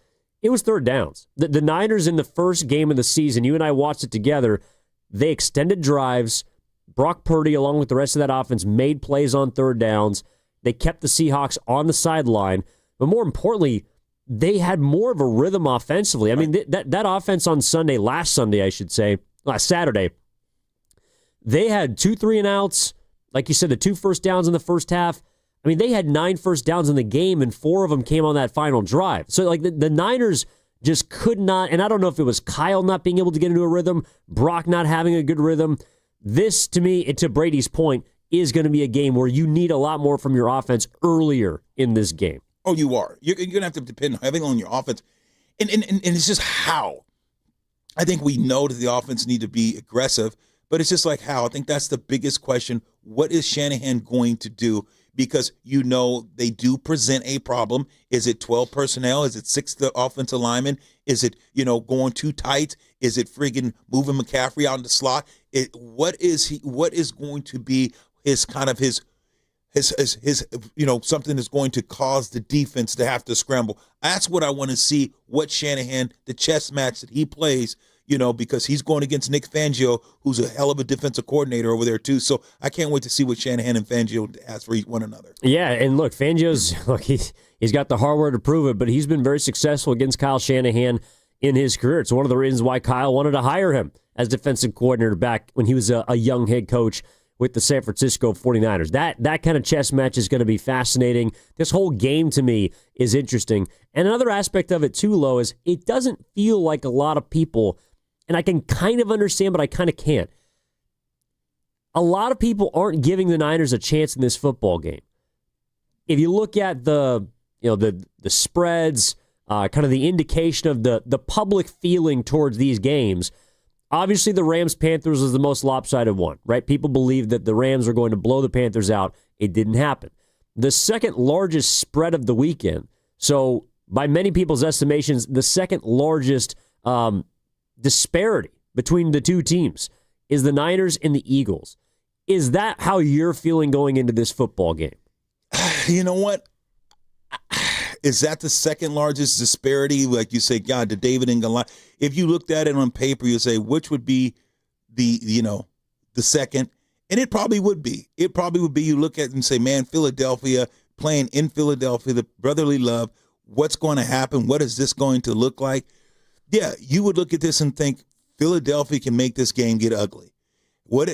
it was third downs. The Niners in the first game of the season, you and I watched it together, they extended drives. Brock Purdy, along with the rest of that offense, made plays on third downs. They kept the Seahawks on the sideline. But more importantly, they had more of a rhythm offensively. I mean, that offense on last Saturday, they had 2 3-and-outs. Like you said, the 2 first downs in the first half. I mean, they had 9 first downs in the game, and 4 of them came on that final drive. So, like, the Niners just could not, and I don't know if it was Kyle not being able to get into a rhythm, Brock not having a good rhythm. This, to me, to Brady's point, is going to be a game where you need a lot more from your offense earlier in this game. Oh, you are. You're going to have to depend heavily on your offense. And it's just how. I think we know that the offense need to be aggressive, but it's just like how. I think that's the biggest question. What is Shanahan going to do? Because they do present a problem. Is it 12 personnel? Is it 6 offensive linemen? Is it, going too tight? Is it friggin' moving McCaffrey out in the slot? What is going to be his kind of his something that's going to cause the defense to have to scramble? That's what I want to see, what Shanahan, the chess match that he plays, because he's going against Nick Fangio, who's a hell of a defensive coordinator over there too. So I can't wait to see what Shanahan and Fangio has for one another. Yeah, and look, Fangio's he's got the hardware to prove it, but he's been very successful against Kyle Shanahan in his career. It's one of the reasons why Kyle wanted to hire him as defensive coordinator back when he was a young head coach with the San Francisco 49ers. That kind of chess match is going to be fascinating. This whole game to me is interesting. And another aspect of it too, Lo, is it doesn't feel like a lot of people, and I can kind of understand, but I kind of can't. A lot of people aren't giving the Niners a chance in this football game. If you look at the spreads, kind of the indication of the public feeling towards these games, obviously the Rams-Panthers was the most lopsided one, right? People believe that the Rams are going to blow the Panthers out. It didn't happen. The second largest spread of the weekend, so by many people's estimations, the second largest disparity between the two teams is the Niners and the Eagles. Is that how you're feeling going into this football game? You know what? Is that the second largest disparity? Like you say, God, the David and Goliath. If you looked at it on paper, you say, which would be the second? And it probably would be. It probably would be, you look at it and say, man, Philadelphia, playing in Philadelphia, the brotherly love, what's going to happen? What is this going to look like? Yeah, you would look at this and think Philadelphia can make this game get ugly.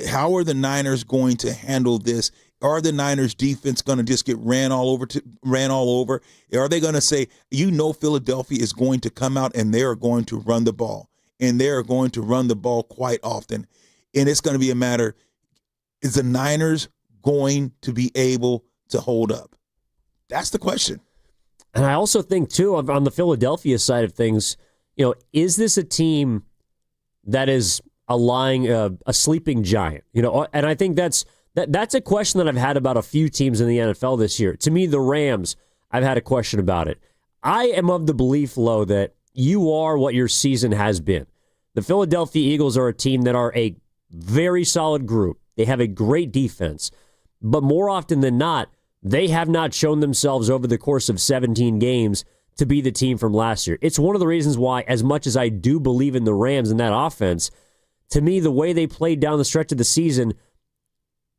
How are the Niners going to handle this? Are the Niners defense going to just get ran all over? Are they going to say, Philadelphia is going to come out and they are going to run the ball, and they are going to run the ball quite often. And it's going to be a matter, is the Niners going to be able to hold up? That's the question. And I also think, too, on the Philadelphia side of things, is this a team that is a sleeping giant? And I think that's a question that I've had about a few teams in the NFL this year. To me, the Rams, I've had a question about it. I am of the belief, Lo, that you are what your season has been. The Philadelphia Eagles are a team that are a very solid group. They have a great defense. But more often than not, they have not shown themselves over the course of 17 games to be the team from last year. It's one of the reasons why, as much as I do believe in the Rams and that offense, to me, the way they played down the stretch of the season,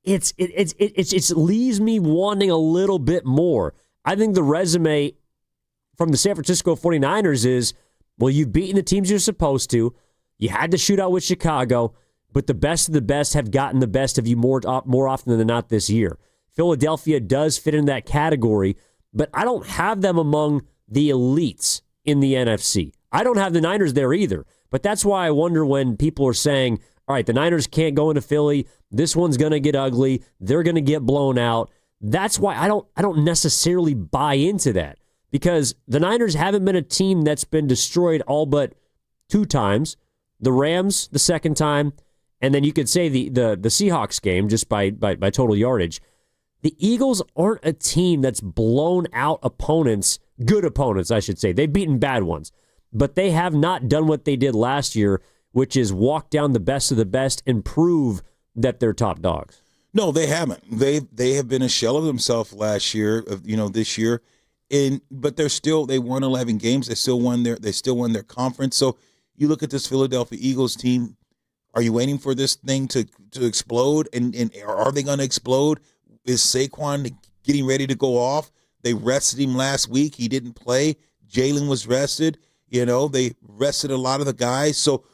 it leaves me wanting a little bit more. I think the resume from the San Francisco 49ers is, well, you've beaten the teams you're supposed to. You had to shoot out with Chicago, but the best of the best have gotten the best of you more often than not this year. Philadelphia does fit in that category, but I don't have them among the elites in the NFC. I don't have the Niners there either, but that's why I wonder when people are saying, all right, the Niners can't go into Philly. This one's going to get ugly. They're going to get blown out. That's why I don't necessarily buy into that, because the Niners haven't been a team that's been destroyed all but 2 times. The Rams the second time, and then you could say the Seahawks game just by total yardage. The Eagles aren't a team that's blown out opponents, good opponents, I should say. They've beaten bad ones, but they have not done what they did last year, which is walk down the best of the best and prove that they're top dogs. No, they haven't. They have been a shell of themselves last year, this year, but they won 11 games. They still won their conference. So you look at this Philadelphia Eagles team. Are you waiting for this thing to explode? And are they going to explode? Is Saquon getting ready to go off? They rested him last week. He didn't play. Jalen was rested. They rested a lot of the guys. So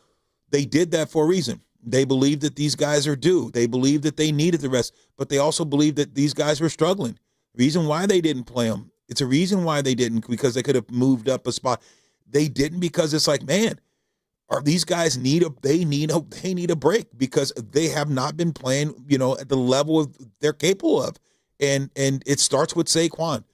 they did that for a reason. They believe that these guys are due. They believe that they needed the rest, but they also believe that these guys were struggling. Reason why they didn't play them. It's a reason why they didn't, because they could have moved up a spot. They didn't because it's like, man, these guys need a break because they have not been playing, at the level they're capable of. And it starts with Saquon.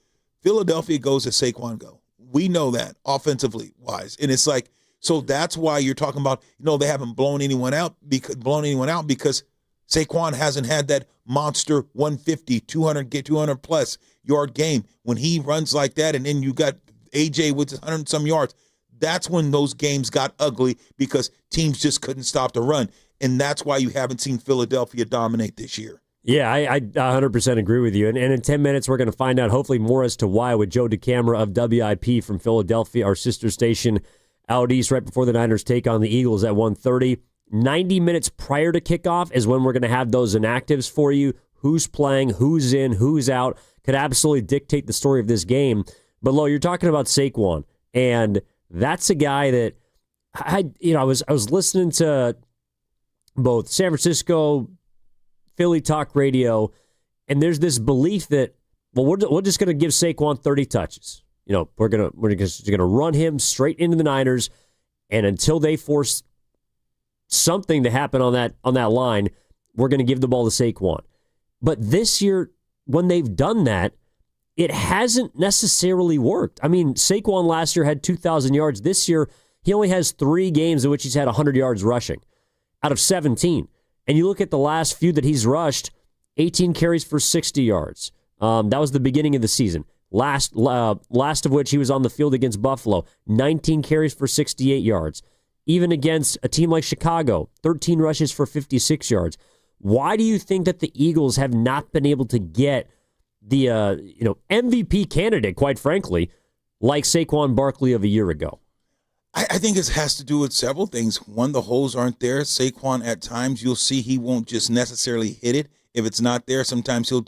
Philadelphia goes as Saquon go. We know that offensively wise. And it's like, so that's why you're talking about, they haven't blown anyone out because Saquon hasn't had that monster 150, 200 plus yard game. When he runs like that, and then you got AJ with 100 some yards, that's when those games got ugly because teams just couldn't stop the run. And that's why you haven't seen Philadelphia dominate this year. Yeah, I 100% agree with you. And in 10 minutes, we're going to find out hopefully more as to why with Joe Damera of WIP from Philadelphia, our sister station out east, right before the Niners take on the Eagles at 1:30. 90 minutes prior to kickoff is when we're going to have those inactives for you. Who's playing, who's in, who's out, could absolutely dictate the story of this game. But, Lo, you're talking about Saquon, and that's a guy that I was listening to both San Francisco, Philly talk radio, and there's this belief that, well, we're just going to give Saquon 30 touches. We're gonna run him straight into the Niners, and until they force something to happen on that line, we're going to give the ball to Saquon. But this year, when they've done that, it hasn't necessarily worked. I mean, Saquon last year had 2,000 yards. This year, he only has 3 games in which he's had 100 yards rushing out of 17. And you look at the last few that he's rushed, 18 carries for 60 yards. That was the beginning of the season. Last of which he was on the field against Buffalo, 19 carries for 68 yards. Even against a team like Chicago, 13 rushes for 56 yards. Why do you think that the Eagles have not been able to get the MVP candidate, quite frankly, like Saquon Barkley of a year ago? I think it has to do with several things. One, the holes aren't there. Saquon, at times, you'll see he won't just necessarily hit it. If it's not there, sometimes he'll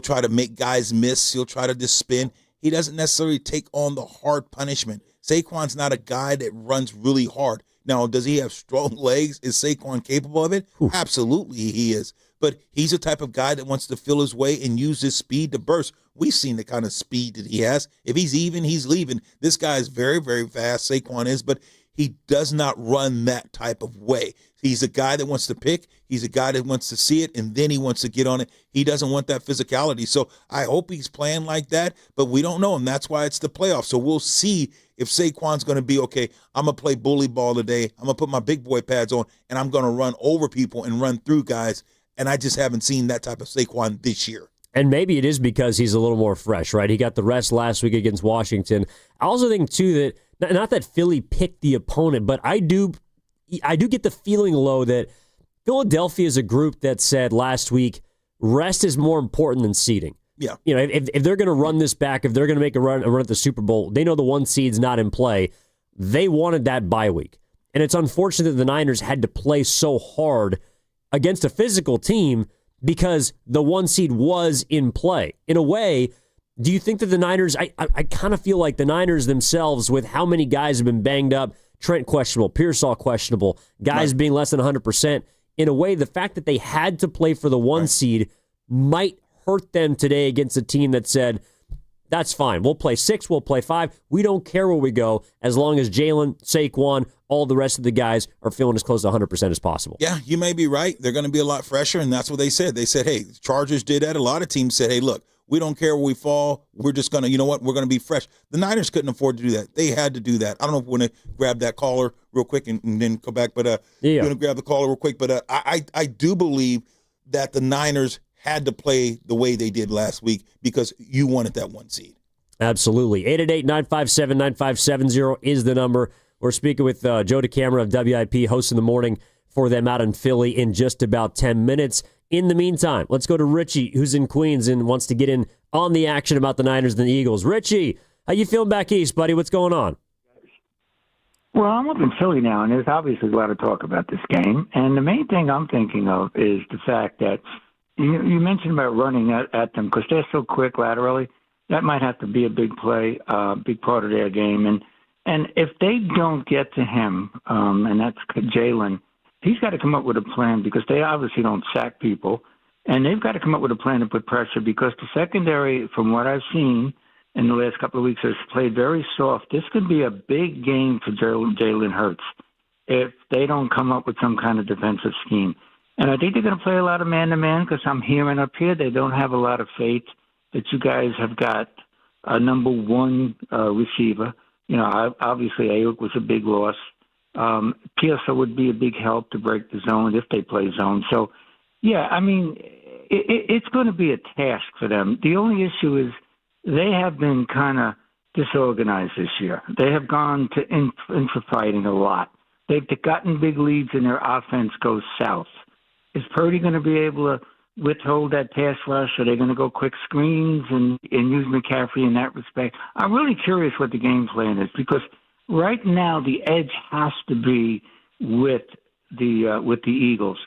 try to make guys miss. He'll try to just spin. He doesn't necessarily take on the hard punishment. Saquon's not a guy that runs really hard. Now, does he have strong legs? Is Saquon capable of it? Oof. Absolutely he is. But he's the type of guy that wants to feel his way and use his speed to burst. We've seen the kind of speed that he has. If he's even, he's leaving. This guy is very, very fast, Saquon is, but he does not run that type of way. He's a guy that wants to pick. He's a guy that wants to see it, and then he wants to get on it. He doesn't want that physicality. So I hope he's playing like that, but we don't know, and that's why it's the playoffs. So we'll see if Saquon's going to be, okay, I'm going to play bully ball today. I'm going to put my big boy pads on, and I'm going to run over people and run through guys, and I just haven't seen that type of Saquon this year. And maybe it is because he's a little more fresh, right? He got the rest last week against Washington. I also think, too, that not that Philly picked the opponent, but I do get the feeling, Lo, that Philadelphia is a group that said last week, rest is more important than seeding. Yeah. If they're going to run this back, if they're going to make a run at the Super Bowl, they know the 1 seed's not in play. They wanted that bye week. And it's unfortunate that the Niners had to play so hard against a physical team because the 1 seed was in play. In a way, do you think that the Niners, I kind of feel like the Niners themselves, with how many guys have been banged up, Trent questionable, Pearsall questionable, guys being less than 100%, in a way, the fact that they had to play for the 1 seed might hurt them today against a team that said, that's fine. We'll play 6, we'll play 5. We don't care where we go as long as Jalen, Saquon, all the rest of the guys are feeling as close to 100% as possible. Yeah, you may be right. They're going to be a lot fresher, and that's what they said. They said, hey, the Chargers did that. A lot of teams said, hey, look, we don't care where we fall. We're just going to, you know what, we're going to be fresh. The Niners couldn't afford to do that. They had to do that. I don't know if we want to grab that caller real quick and then go back, but we're going to grab the caller real quick. But I do believe that the Niners had to play the way they did last week because you wanted that 1 seed. Absolutely. 888-957-9570 is the number. We're speaking with Joe Damera of WIP, hosting the morning for them out in Philly in just about 10 minutes. In the meantime, let's go to Richie, who's in Queens and wants to get in on the action about the Niners and the Eagles. Richie, how you feeling back east, buddy? What's going on? Well, I'm up in Philly now, and there's obviously a lot of talk about this game. And the main thing I'm thinking of is the fact that you mentioned about running at them because they're so quick laterally. That might have to be a big play, big part of their game. And if they don't get to him, and that's Jalen, he's got to come up with a plan because they obviously don't sack people. And they've got to come up with a plan to put pressure because the secondary, from what I've seen, in the last couple of weeks has played very soft. This could be a big game for Jalen Hurts if they don't come up with some kind of defensive scheme. And I think they're going to play a lot of man-to-man because I'm hearing up here they don't have a lot of faith that you guys have got a number one receiver. You know, obviously Ayuk was a big loss. Pearson would be a big help to break the zone if they play zone. So, yeah, I mean, it's going to be a task for them. The only issue is they have been kind of disorganized this year. They have gone to infighting a lot. They've gotten big leads and their offense goes south. Is Purdy going to be able to withhold that pass rush? Are they going to go quick screens and use McCaffrey in that respect? I'm really curious what the game plan is because right now the edge has to be with the Eagles.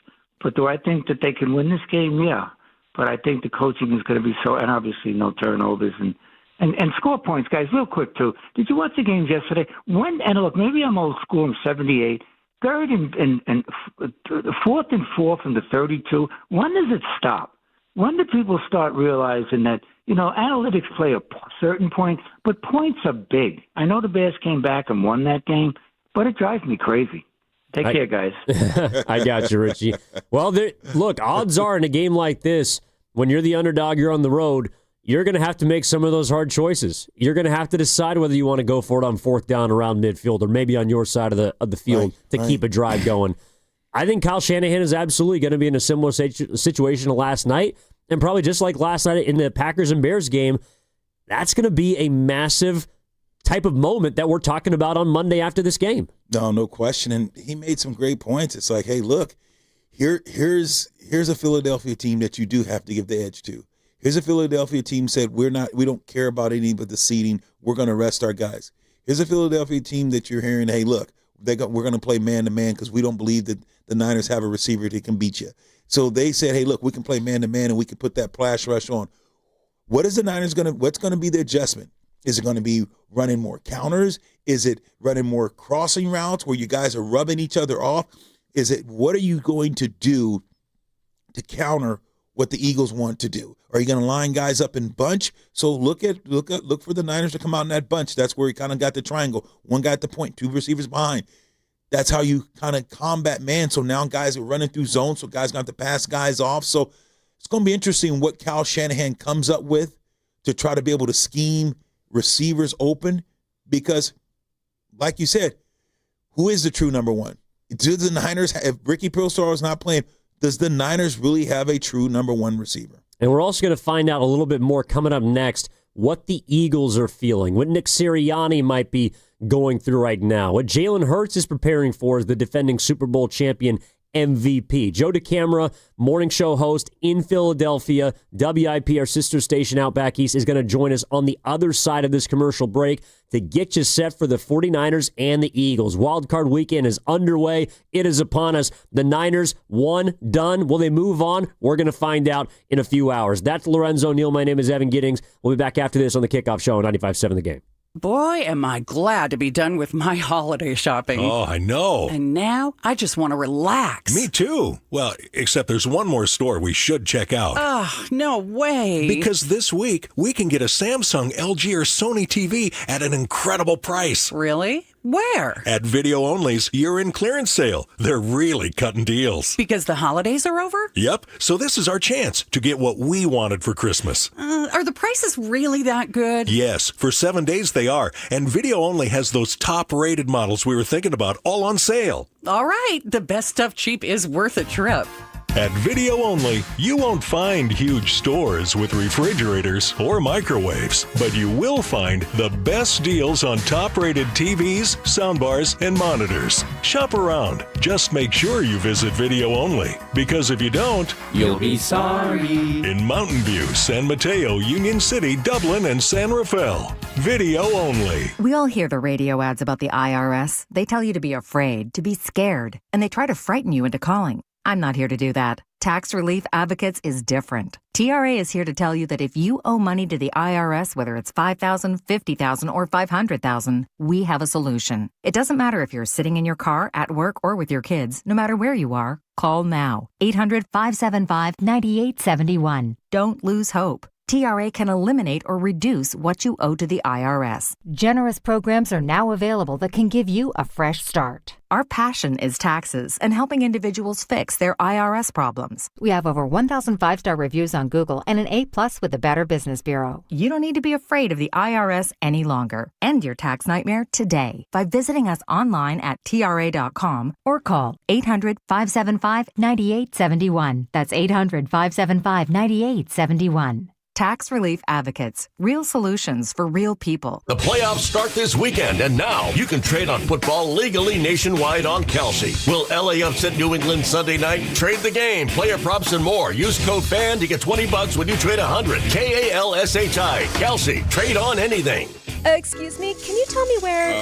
But do I think that they can win this game? Yeah. But I think the coaching is going to be so, and obviously no turnovers and score points, guys. Real quick too. Did you watch the games yesterday? And look, maybe I'm old school in '78. Third and fourth and four from the 32. When does it stop? When do people start realizing that, you know, analytics play a certain point, but points are big? I know the Bears came back and won that game, but it drives me crazy. Take care, guys. I got you, Richie. Well, look, odds are in a game like this, when you're the underdog, you're on the road, you're going to have to make some of those hard choices. You're going to have to decide whether you want to go for it on fourth down around midfield or maybe on your side of the field to keep a drive going. I think Kyle Shanahan is absolutely going to be in a similar situation to last night, and probably just like last night in the Packers and Bears game, that's going to be a massive type of moment that we're talking about on Monday after this game. No question. And he made some great points. It's like, hey, look, here's a Philadelphia team that you do have to give the edge to. Here's a Philadelphia team said we don't care about any but the seeding. We're going to rest our guys. Here's a Philadelphia team that you're hearing, hey, look, we're going to play man-to-man because we don't believe that the Niners have a receiver that can beat you. So they said, hey, look, we can play man-to-man and we can put that flash rush on. What's going to be the adjustment? Is it going to be running more counters? Is it running more crossing routes where you guys are rubbing each other off? What are you going to do to counter what the Eagles want to do? Are you going to line guys up in bunch? So look for the Niners to come out in that bunch. That's where he kind of got the triangle. One guy at the point, two receivers behind. That's how you kind of combat man. So now guys are running through zones, so guys got to pass guys off. So it's going to be interesting what Kyle Shanahan comes up with to try to be able to scheme receivers open because, like you said, who is the true number one? Do the Niners, if Ricky Pearsall is not playing, does the Niners really have a true number one receiver? And we're also going to find out a little bit more coming up next what the Eagles are feeling, what Nick Sirianni might be going through right now, what Jalen Hurts is preparing for as the defending Super Bowl champion MVP. Joe DeCamara, morning show host in Philadelphia, WIP, our sister station out back east, is going to join us on the other side of this commercial break to get you set for the 49ers and the Eagles. Wildcard weekend is underway. It is upon us. The Niners, one, done. Will they move on? We're going to find out in a few hours. That's Lorenzo Neal. My name is Evan Giddings. We'll be back after this on the Kickoff Show on 95.7 The Game. Boy, am I glad to be done with my holiday shopping. Oh, I know. And now I just want to relax. Me too. Well, except there's one more store we should check out. Oh, no way. Because this week, we can get a Samsung, LG, or Sony TV at an incredible price. Really? Where? At Video Only's year-end clearance sale. They're really cutting deals. Because the holidays are over? Yep. So this is our chance to get what we wanted for Christmas. Are the prices really that good? Yes. For 7 days they are. And Video Only has those top-rated models we were thinking about all on sale. All right. The best stuff cheap is worth a trip. At Video Only, you won't find huge stores with refrigerators or microwaves, but you will find the best deals on top-rated TVs, soundbars, and monitors. Shop around. Just make sure you visit Video Only, because if you don't, you'll be sorry. In Mountain View, San Mateo, Union City, Dublin, and San Rafael. Video Only. We all hear the radio ads about the IRS. They tell you to be afraid, to be scared, and they try to frighten you into calling. I'm not here to do that. Tax Relief Advocates is different. TRA is here to tell you that if you owe money to the IRS, whether it's $5,000, $50,000, or $500,000, we have a solution. It doesn't matter if you're sitting in your car, at work, or with your kids. No matter where you are, call now. 800-575-9871. Don't lose hope. TRA can eliminate or reduce what you owe to the IRS. Generous programs are now available that can give you a fresh start. Our passion is taxes and helping individuals fix their IRS problems. We have over 1,000 5-star reviews on Google and an A+ with the Better Business Bureau. You don't need to be afraid of the IRS any longer. End your tax nightmare today by visiting us online at TRA.com or call 800-575-9871. That's 800-575-9871. Tax Relief Advocates. Real solutions for real people. The playoffs start this weekend, and now you can trade on football legally nationwide on Kelsey. Will LA upset New England Sunday night? Trade the game, player props, and more. Use code FAN to get $20 when you trade 100. KALSHI. Kelsey. Trade on anything. Excuse me, can you tell me where?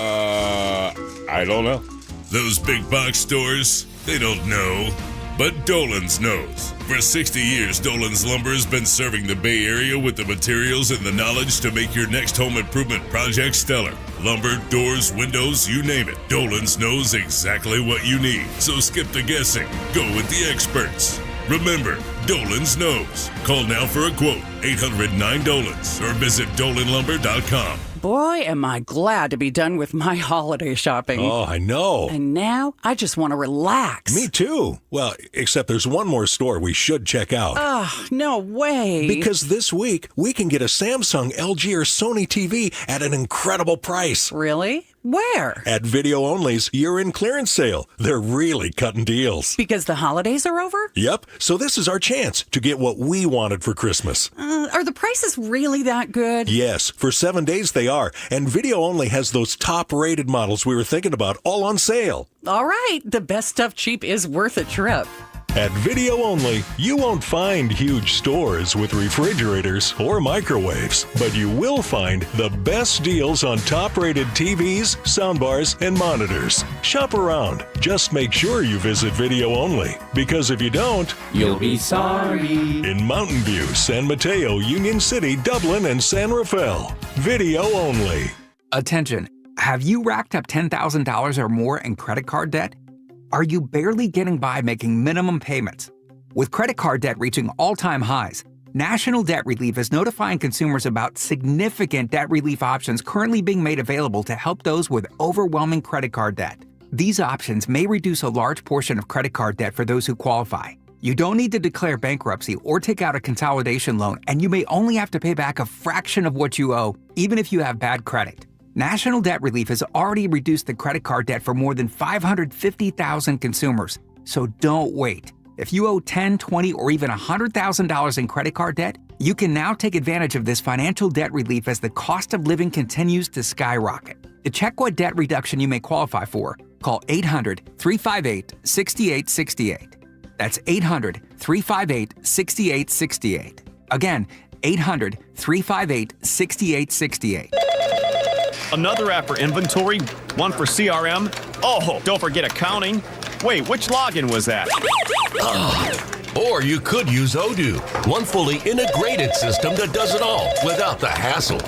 I don't know. Those big box stores, they don't know. But Dolan's knows. For 60 years, Dolan's Lumber has been serving the Bay Area with the materials and the knowledge to make your next home improvement project stellar. Lumber, doors, windows, you name it. Dolan's knows exactly what you need. So skip the guessing. Go with the experts. Remember, Dolan's knows. Call now for a quote. 800-9-DOLANS or visit DolanLumber.com. Boy, am I glad to be done with my holiday shopping. Oh, I know. And now I just want to relax. Me too. Well, except there's one more store we should check out. Oh, no way. Because this week, we can get a Samsung, LG, or Sony TV at an incredible price. Really? Where? At Video Only's year-end clearance sale. They're really cutting deals. Because the holidays are over? Yep. So this is our chance to get what we wanted for Christmas. Are the prices really that good? Yes. For 7 days they are. And Video Only has those top-rated models we were thinking about all on sale. All right. The best stuff cheap is worth a trip. At Video Only, you won't find huge stores with refrigerators or microwaves, but you will find the best deals on top-rated TVs, soundbars, and monitors. Shop around. Just make sure you visit Video Only, because if you don't, you'll be sorry. In Mountain View, San Mateo, Union City, Dublin, and San Rafael. Video Only. Attention. Have you racked up $10,000 or more in credit card debt? Are you barely getting by making minimum payments? With credit card debt reaching all-time highs, National Debt Relief is notifying consumers about significant debt relief options currently being made available to help those with overwhelming credit card debt. These options may reduce a large portion of credit card debt for those who qualify. You don't need to declare bankruptcy or take out a consolidation loan, and you may only have to pay back a fraction of what you owe, even if you have bad credit. National Debt Relief has already reduced the credit card debt for more than 550,000 consumers. So don't wait. If you owe $10,000, $20,000, or even $100,000 in credit card debt, you can now take advantage of this financial debt relief as the cost of living continues to skyrocket. To check what debt reduction you may qualify for, call 800-358-6868. That's 800-358-6868. Again, 800-358-6868. Another app for inventory, one for CRM. Oh, don't forget accounting. Wait, which login was that? Or you could use Odoo, one fully integrated system that does it all without the hassle.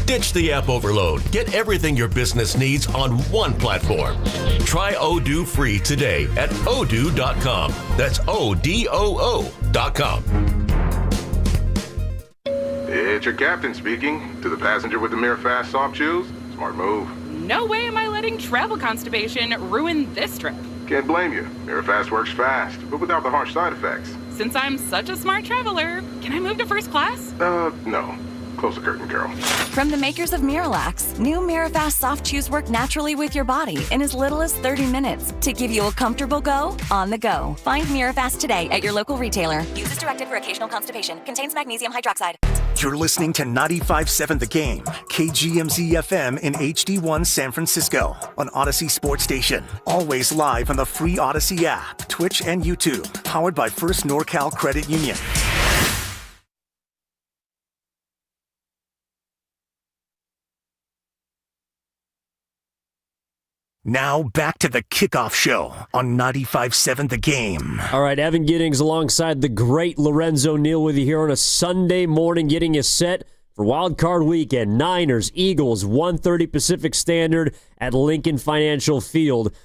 Ditch the app overload. Get everything your business needs on one platform. Try Odoo free today at odoo.com. That's ODOO.com. It's your captain speaking. To the passenger with the Mirror Fast soft shoes, smart move. No way am I letting travel constipation ruin this trip. Can't blame you. Mirror Fast works fast, but without the harsh side effects. Since I'm such a smart traveler, can I move to first class? No. Close the curtain, Carol. From the makers of Miralax, new MiraFast soft chews work naturally with your body in as little as 30 minutes to give you a comfortable go on the go. Find Mirafast today at your local retailer. Use as directed for occasional constipation. Contains magnesium hydroxide. You're listening to 95.7 The Game, KGMZ FM in HD1 San Francisco on Odyssey Sports Station. Always live on the free Odyssey app, Twitch, and YouTube. Powered by First NorCal Credit Union. Now back to the kickoff show on 95.7 The Game. All right, Evan Giddings alongside the great Lorenzo Neal with you here on a Sunday morning, getting you set for Wild Card Weekend. Niners, Eagles, 1:30 Pacific Standard at Lincoln Financial Field.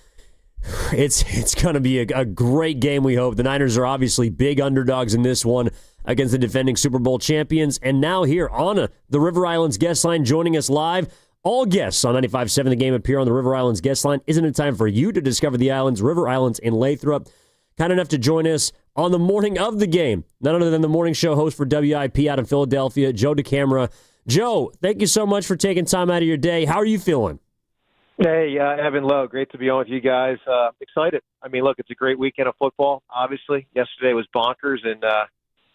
It's going to be a great game, we hope. The Niners are obviously big underdogs in this one against the defending Super Bowl champions. And now here on the River Islands guest line, joining us live, all guests on 95.7 The Game appear on the River Islands guest line. Isn't it time for you to discover the islands, River Islands in Lathrop? Kind enough to join us on the morning of the game, none other than the morning show host for WIP out in Philadelphia, Joe Damera. Joe, thank you so much for taking time out of your day. How are you feeling? Hey, Evan Lowe, great to be on with you guys. Excited. I mean, look, it's a great weekend of football, obviously. Yesterday was bonkers, and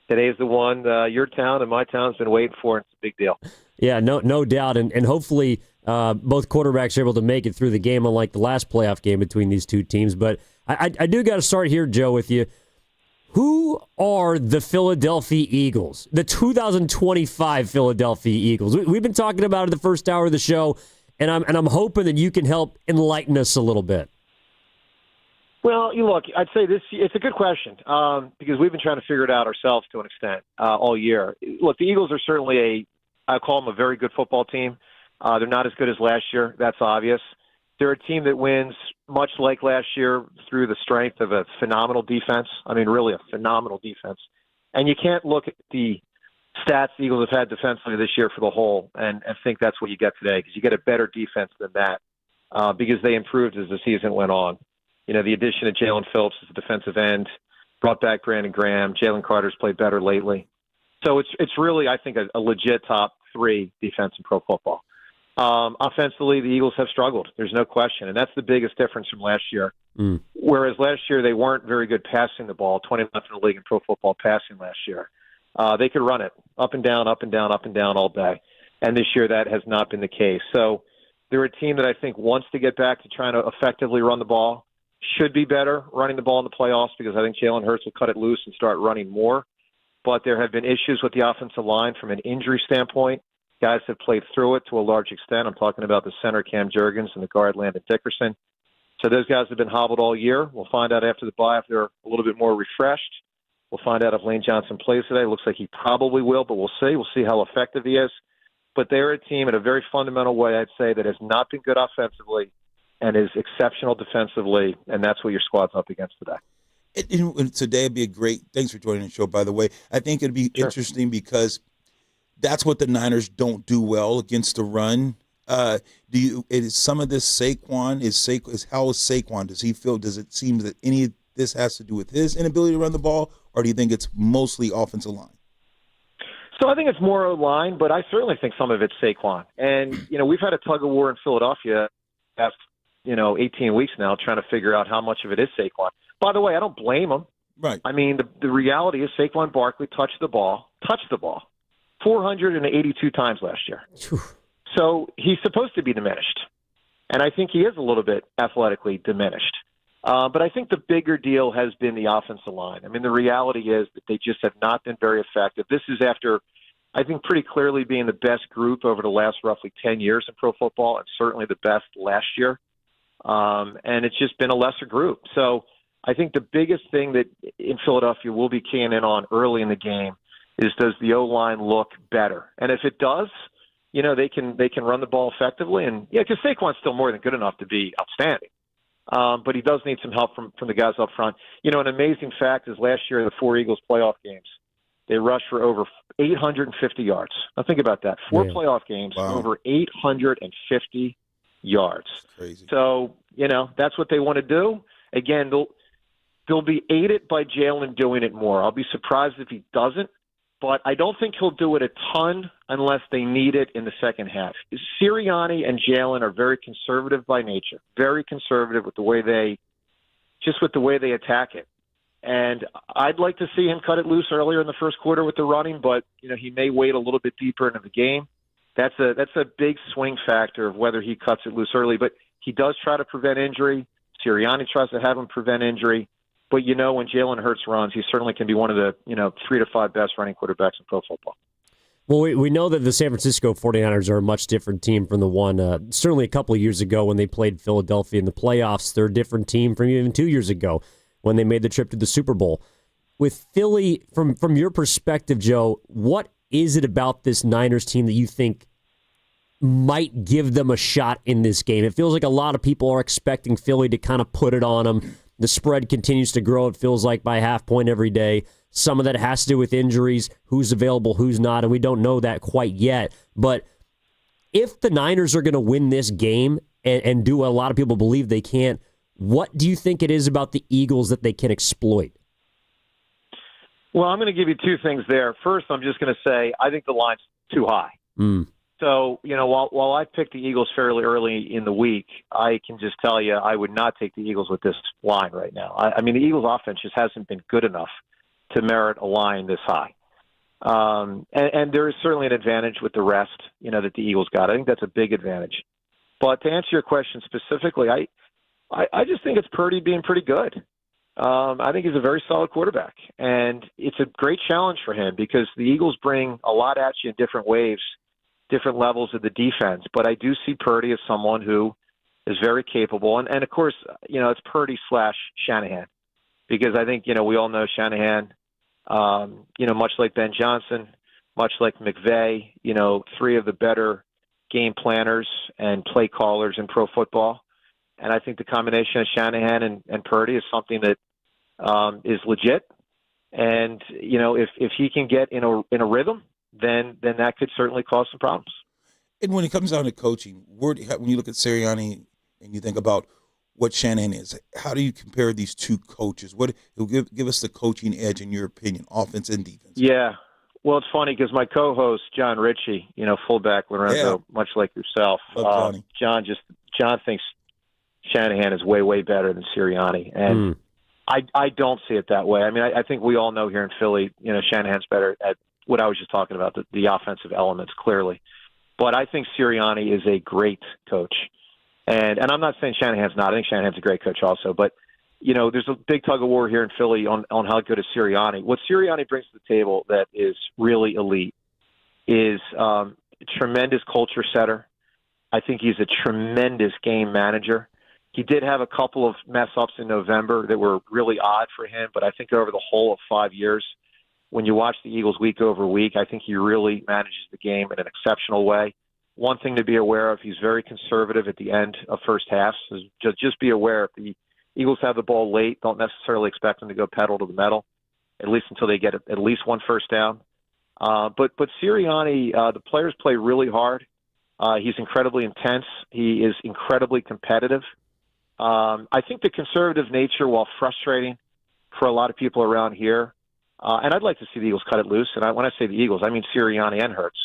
today's the one your town and my town's been waiting for, and it's a big deal. Yeah, no doubt, and hopefully both quarterbacks are able to make it through the game, unlike the last playoff game between these two teams. But I do got to start here, Joe, with you. Who are the Philadelphia Eagles, the 2025 Philadelphia Eagles? We've been talking about it the first hour of the show, and I'm hoping that you can help enlighten us a little bit. Well, look, I'd say it's a good question because we've been trying to figure it out ourselves to an extent all year. Look, the Eagles are certainly I call them a very good football team. They're not as good as last year. That's obvious. They're a team that wins much like last year through the strength of a phenomenal defense. I mean, really a phenomenal defense. And you can't look at the stats the Eagles have had defensively this year for the whole and think that's what you get today, because you get a better defense than that because they improved as the season went on. You know, the addition of Jalen Phillips as a defensive end, brought back Brandon Graham. Jalen Carter's played better lately. So it's really, I think, a legit top three defense in pro football. Offensively, the Eagles have struggled. There's no question. And that's the biggest difference from last year. Whereas last year they weren't very good passing the ball, 29th in the league in pro football passing last year. They could run it up and down, up and down, up and down all day. And this year that has not been the case. So they're a team that I think wants to get back to trying to effectively run the ball, should be better running the ball in the playoffs because I think Jalen Hurts will cut it loose and start running more. But there have been issues with the offensive line from an injury standpoint. Guys have played through it to a large extent. I'm talking about the center, Cam Jurgens, and the guard, Landon Dickerson. So those guys have been hobbled all year. We'll find out after the bye if they're a little bit more refreshed. We'll find out if Lane Johnson plays today. Looks like he probably will, but we'll see. We'll see how effective he is. But they're a team in a very fundamental way, I'd say, that has not been good offensively and is exceptional defensively, and that's what your squad's up against today. Today would be a great – thanks for joining the show, by the way. I think it would be interesting because that's what the Niners don't do well against the run. Is some of this Saquon? How is Saquon? Does he feel – does it seem that any of this has to do with his inability to run the ball, or do you think it's mostly offensive line? So I think it's more line, but I certainly think some of it's Saquon. And, we've had a tug-of-war in Philadelphia past, 18 weeks now trying to figure out how much of it is Saquon. By the way, I don't blame him. Right. I mean, the reality is Saquon Barkley touched the ball 482 times last year. So he's supposed to be diminished. And I think he is a little bit athletically diminished. But I think the bigger deal has been the offensive line. I mean, the reality is that they just have not been very effective. This is after, I think, pretty clearly being the best group over the last roughly 10 years in pro football, and certainly the best last year. And it's just been a lesser group. So I think the biggest thing that in Philadelphia we'll be keying in on early in the game is, does the O-line look better? And if it does, they can run the ball effectively. And, because Saquon's still more than good enough to be outstanding. But he does need some help from the guys up front. An amazing fact is last year, the 4 Eagles playoff games, they rushed for over 850 yards. Now think about that. 4 playoff games, over 850 yards. That's crazy. So, that's what they want to do. Again, they'll be aided by Jalen doing it more. I'll be surprised if he doesn't, but I don't think he'll do it a ton unless they need it in the second half. Sirianni and Jalen are very conservative by nature, very conservative with the way they attack it. And I'd like to see him cut it loose earlier in the first quarter with the running, but he may wait a little bit deeper into the game. That's a big swing factor of whether he cuts it loose early, but he does try to prevent injury. Sirianni tries to have him prevent injury. But, when Jalen Hurts runs, he certainly can be one of the, 3 to 5 best running quarterbacks in pro football. Well, we know that the San Francisco 49ers are a much different team from the one, certainly a couple of years ago when they played Philadelphia in the playoffs. They're a different team from even 2 years ago when they made the trip to the Super Bowl. With Philly, from your perspective, Joe, what is it about this Niners team that you think might give them a shot in this game? It feels like a lot of people are expecting Philly to kind of put it on them. The spread continues to grow, it feels like, by half point every day. Some of that has to do with injuries, who's available, who's not, and we don't know that quite yet. But if the Niners are going to win this game and do what a lot of people believe they can't, what do you think it is about the Eagles that they can exploit? Well, I'm going to give you two things there. First, I'm just going to say I think the line's too high. So, while I picked the Eagles fairly early in the week, I can just tell you I would not take the Eagles with this line right now. I mean, the Eagles' offense just hasn't been good enough to merit a line this high. And there is certainly an advantage with the rest, that the Eagles got. I think that's a big advantage. But to answer your question specifically, I just think it's Purdy being pretty good. I think he's a very solid quarterback, and it's a great challenge for him because the Eagles bring a lot at you in different waves, different levels of the defense. But I do see Purdy as someone who is very capable. And of course, it's Purdy / Shanahan because I think, we all know Shanahan, much like Ben Johnson, much like McVay, three of the better game planners and play callers in pro football. And I think the combination of Shanahan and Purdy is something that is legit. And, if he can get in a rhythm, then that could certainly cause some problems. And when it comes down to coaching, when you look at Sirianni and you think about what Shanahan is, how do you compare these two coaches? Give us the coaching edge in your opinion, offense and defense? Yeah. Well, it's funny because my co-host, John Ritchie, fullback, Lorenzo, much like yourself, John thinks Shanahan is way, way better than Sirianni. And I don't see it that way. I mean, I think we all know here in Philly, Shanahan's better at what I was just talking about, the offensive elements, clearly. But I think Sirianni is a great coach. And I'm not saying Shanahan's not. I think Shanahan's a great coach also. But, there's a big tug-of-war here in Philly on how good is Sirianni. What Sirianni brings to the table that is really elite is a tremendous culture setter. I think he's a tremendous game manager. He did have a couple of mess-ups in November that were really odd for him, but I think over the whole of 5 years, when you watch the Eagles week over week, I think he really manages the game in an exceptional way. One thing to be aware of, he's very conservative at the end of first halves. So just be aware if the Eagles have the ball late, don't necessarily expect them to go pedal to the metal, at least until they get at least one first down. But Sirianni, the players play really hard. He's incredibly intense. He is incredibly competitive. I think the conservative nature, while frustrating for a lot of people around here, and I'd like to see the Eagles cut it loose. And when I say the Eagles, I mean Sirianni and Hurts.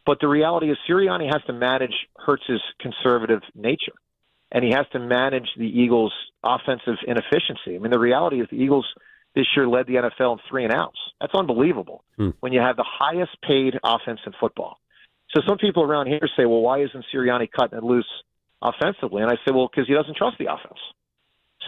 But the reality is Sirianni has to manage Hurts's conservative nature, and he has to manage the Eagles' offensive inefficiency. I mean, the reality is the Eagles this year led the NFL in 3 and outs. That's unbelievable when you have the highest paid offense in football. So some people around here say, well, why isn't Sirianni cutting it loose offensively? And I say, well, because he doesn't trust the offense.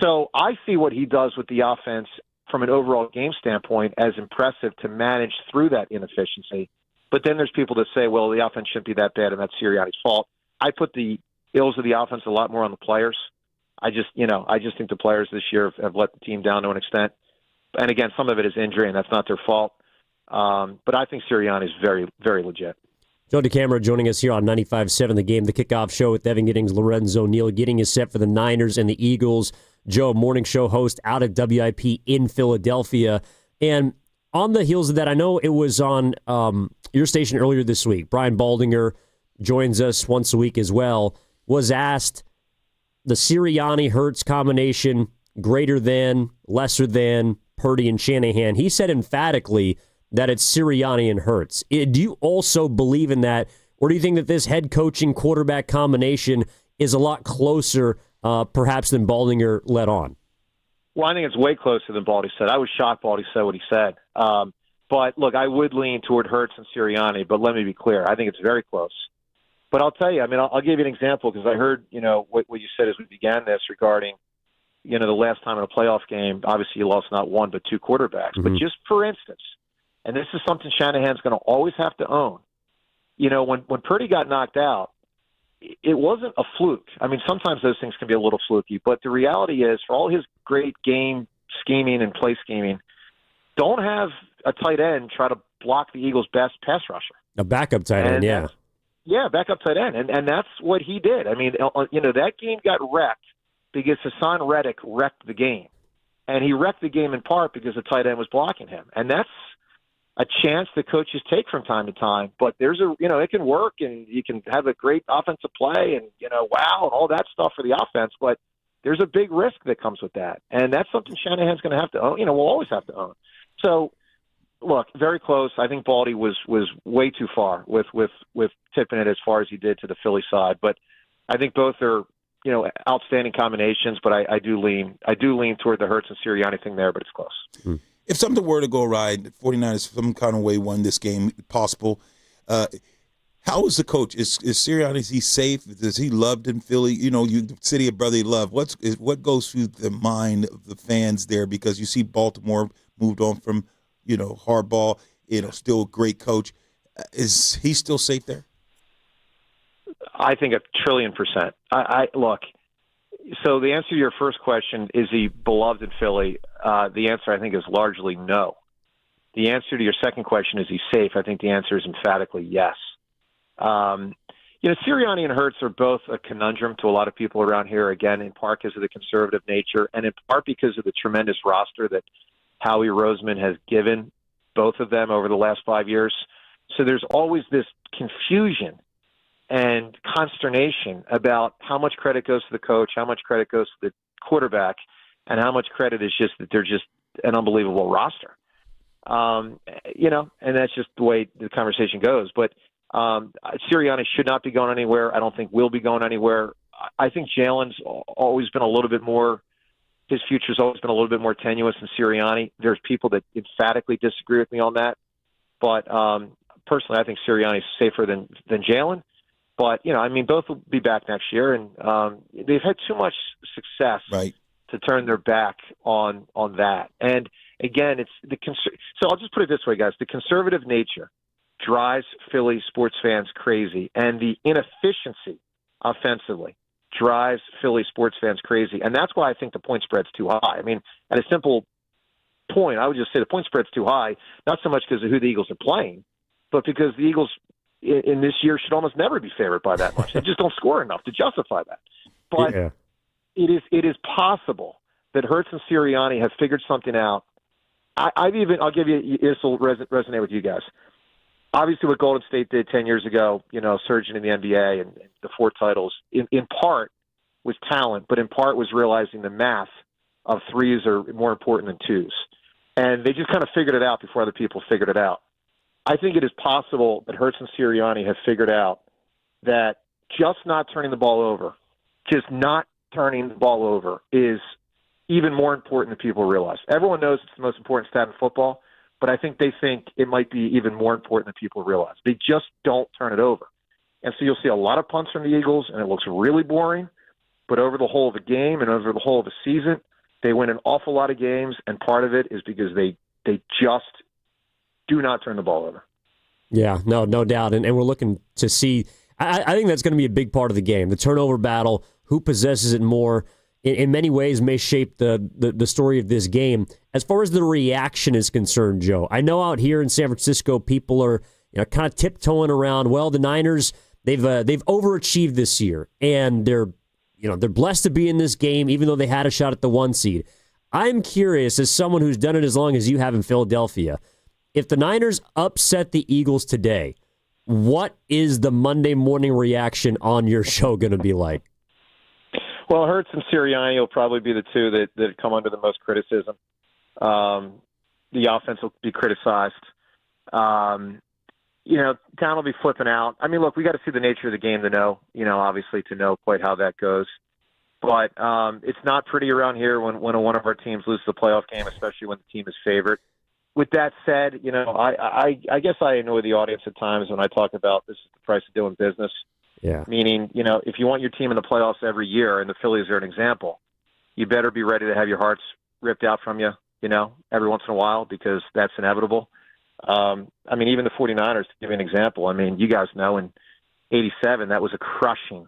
So I see what he does with the offense from an overall game standpoint as impressive to manage through that inefficiency. But then there's people that say, well, the offense shouldn't be that bad, and that's Sirianni's fault. I put the ills of the offense a lot more on the players. I just think the players this year have let the team down to an extent. And again, some of it is injury, and that's not their fault. But I think Sirianni is very, very legit. Joe DeCamara joining us here on 95.7 The Game, the kickoff show with Evan Giddings, Lorenzo Neal, getting us set for the Niners and the Eagles. Joe, morning show host out at WIP in Philadelphia. And on the heels of that, I know it was on your station earlier this week. Brian Baldinger joins us once a week as well, was asked the Sirianni-Hurts combination greater than, lesser than Purdy and Shanahan. He said emphatically that it's Sirianni and Hurts. Do you also believe in that, or do you think that this head coaching quarterback combination is a lot closer perhaps than Baldinger let on? Well, I think it's way closer than Baldy said. I was shocked Baldy said what he said. But, look, I would lean toward Hurts and Sirianni, but let me be clear. I think it's very close. But I'll tell you, I mean, I'll give you an example because I heard, what you said as we began this regarding, the last time in a playoff game, obviously you lost not one but 2 quarterbacks. Mm-hmm. But just for instance, and this is something Shanahan's going to always have to own, when Purdy got knocked out, it wasn't a fluke. I mean, sometimes those things can be a little fluky, but the reality is, for all his great game scheming and play scheming, don't have a tight end try to block the Eagles' best pass rusher. A backup tight end, yeah. backup tight end, and that's what he did. I mean, that game got wrecked because Hassan Reddick wrecked the game, and he wrecked the game in part because the tight end was blocking him, and that's a chance that coaches take from time to time. But there's it can work, and you can have a great offensive play, and and all that stuff for the offense, but there's a big risk that comes with that, and that's something Shanahan's going to have to own. We'll always have to own. So. Look, very close. I think Baldy was way too far with tipping it as far as he did to the Philly side. But I think both are outstanding combinations. But I do lean toward the Hurts and Sirianni thing there. But it's close. If something were to go right, the 49ers some kind of way won this game, possible. How is the coach? Is Sirianni, is he safe? Does he loved in Philly? The city of brotherly love. What goes through the mind of the fans there? Because you see Baltimore moved on from Harbaugh, still a great coach. Is he still safe there? I think 1,000,000,000%. I look. So the answer to your first question, is he beloved in Philly? The answer, I think, is largely no. The answer to your second question, is he safe? I think the answer is emphatically yes. Sirianni and Hurts are both a conundrum to a lot of people around here, again, in part because of the conservative nature and in part because of the tremendous roster that Howie Roseman has given both of them over the last 5 years. So there's always this confusion and consternation about how much credit goes to the coach, how much credit goes to the quarterback, and how much credit is just that they're just an unbelievable roster. And that's just the way the conversation goes. But Sirianni should not be going anywhere. I don't think will be going anywhere. I think Jalen's always been a little bit more – his future's always been a little bit more tenuous than Sirianni. There's people that emphatically disagree with me on that. But personally, I think Sirianni's safer than Jalen. But, both will be back next year. And they've had too much success to turn their back on that. And, again, it's so I'll just put it this way, guys. The conservative nature drives Philly sports fans crazy. And the inefficiency offensively drives Philly sports fans crazy. And that's why I think the point spread's too high. I mean, at a simple point, I would just say the point spread's too high, not so much because of who the Eagles are playing, but because the Eagles in this year should almost never be favored by that much. They just don't score enough to justify that. But it is possible that Hurts and Sirianni have figured something out. I'll give you, this will resonate with you guys. Obviously, what Golden State did 10 years ago, surging in the NBA and the 4 titles, in part was talent, but in part was realizing the math of threes are more important than twos. And they just kind of figured it out before other people figured it out. I think it is possible that Hurts and Sirianni have figured out that just not turning the ball over, is even more important than people realize. Everyone knows it's the most important stat in football, but I think they think it might be even more important than people realize. They just don't turn it over. And so you'll see a lot of punts from the Eagles, and it looks really boring. But over the whole of a game and over the whole of a season, they win an awful lot of games, and part of it is because they just do not turn the ball over. Yeah, no doubt. And we're looking to see – I think that's going to be a big part of the game, the turnover battle, who possesses it more. In many ways may shape the story of this game. As far as the reaction is concerned, Joe, I know out here in San Francisco, people are kind of tiptoeing around. Well, the Niners, they've overachieved this year, and they're blessed to be in this game, even though they had a shot at the 1 seed. I'm curious, as someone who's done it as long as you have in Philadelphia, if the Niners upset the Eagles today, what is the Monday morning reaction on your show going to be like? Well, Hurts and Sirianni will probably be the two that come under the most criticism. The offense will be criticized. Town will be flipping out. I mean, look, we got to see the nature of the game to know, obviously to know quite how that goes. But it's not pretty around here when one of our teams loses the playoff game, especially when the team is favored. With that said, I guess I annoy the audience at times when I talk about this is the price of doing business. Yeah. Meaning, if you want your team in the playoffs every year, and the Phillies are an example, you better be ready to have your hearts ripped out from you, every once in a while, because that's inevitable. Even the 49ers, to give you an example, you guys know in 87, that was a crushing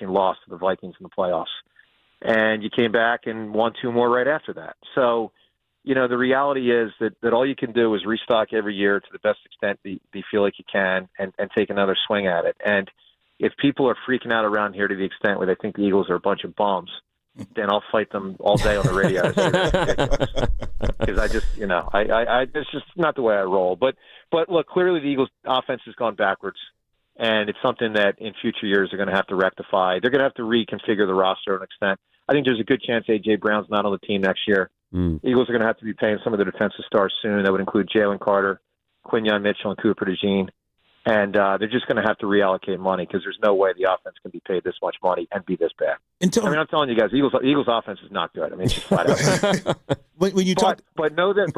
loss to the Vikings in the playoffs. And you came back and won 2 more right after that. So the reality is that all you can do is restock every year to the best extent that you feel like you can and take another swing at it. And if people are freaking out around here to the extent where they think the Eagles are a bunch of bums, then I'll fight them all day on the radio. Because I just, it's just not the way I roll. But look, clearly the Eagles' offense has gone backwards, and it's something that in future years they're going to have to rectify. They're going to have to reconfigure the roster to an extent. I think there's a good chance A.J. Brown's not on the team next year. Eagles are going to have to be paying some of their defensive stars soon. That would include Jalen Carter, Quinyon Mitchell, and Cooper DeJean. And they're just going to have to reallocate money because there's no way the offense can be paid this much money and be this bad. I'm telling you guys, Eagles offense is not good. I mean, it's just flat out. But know this: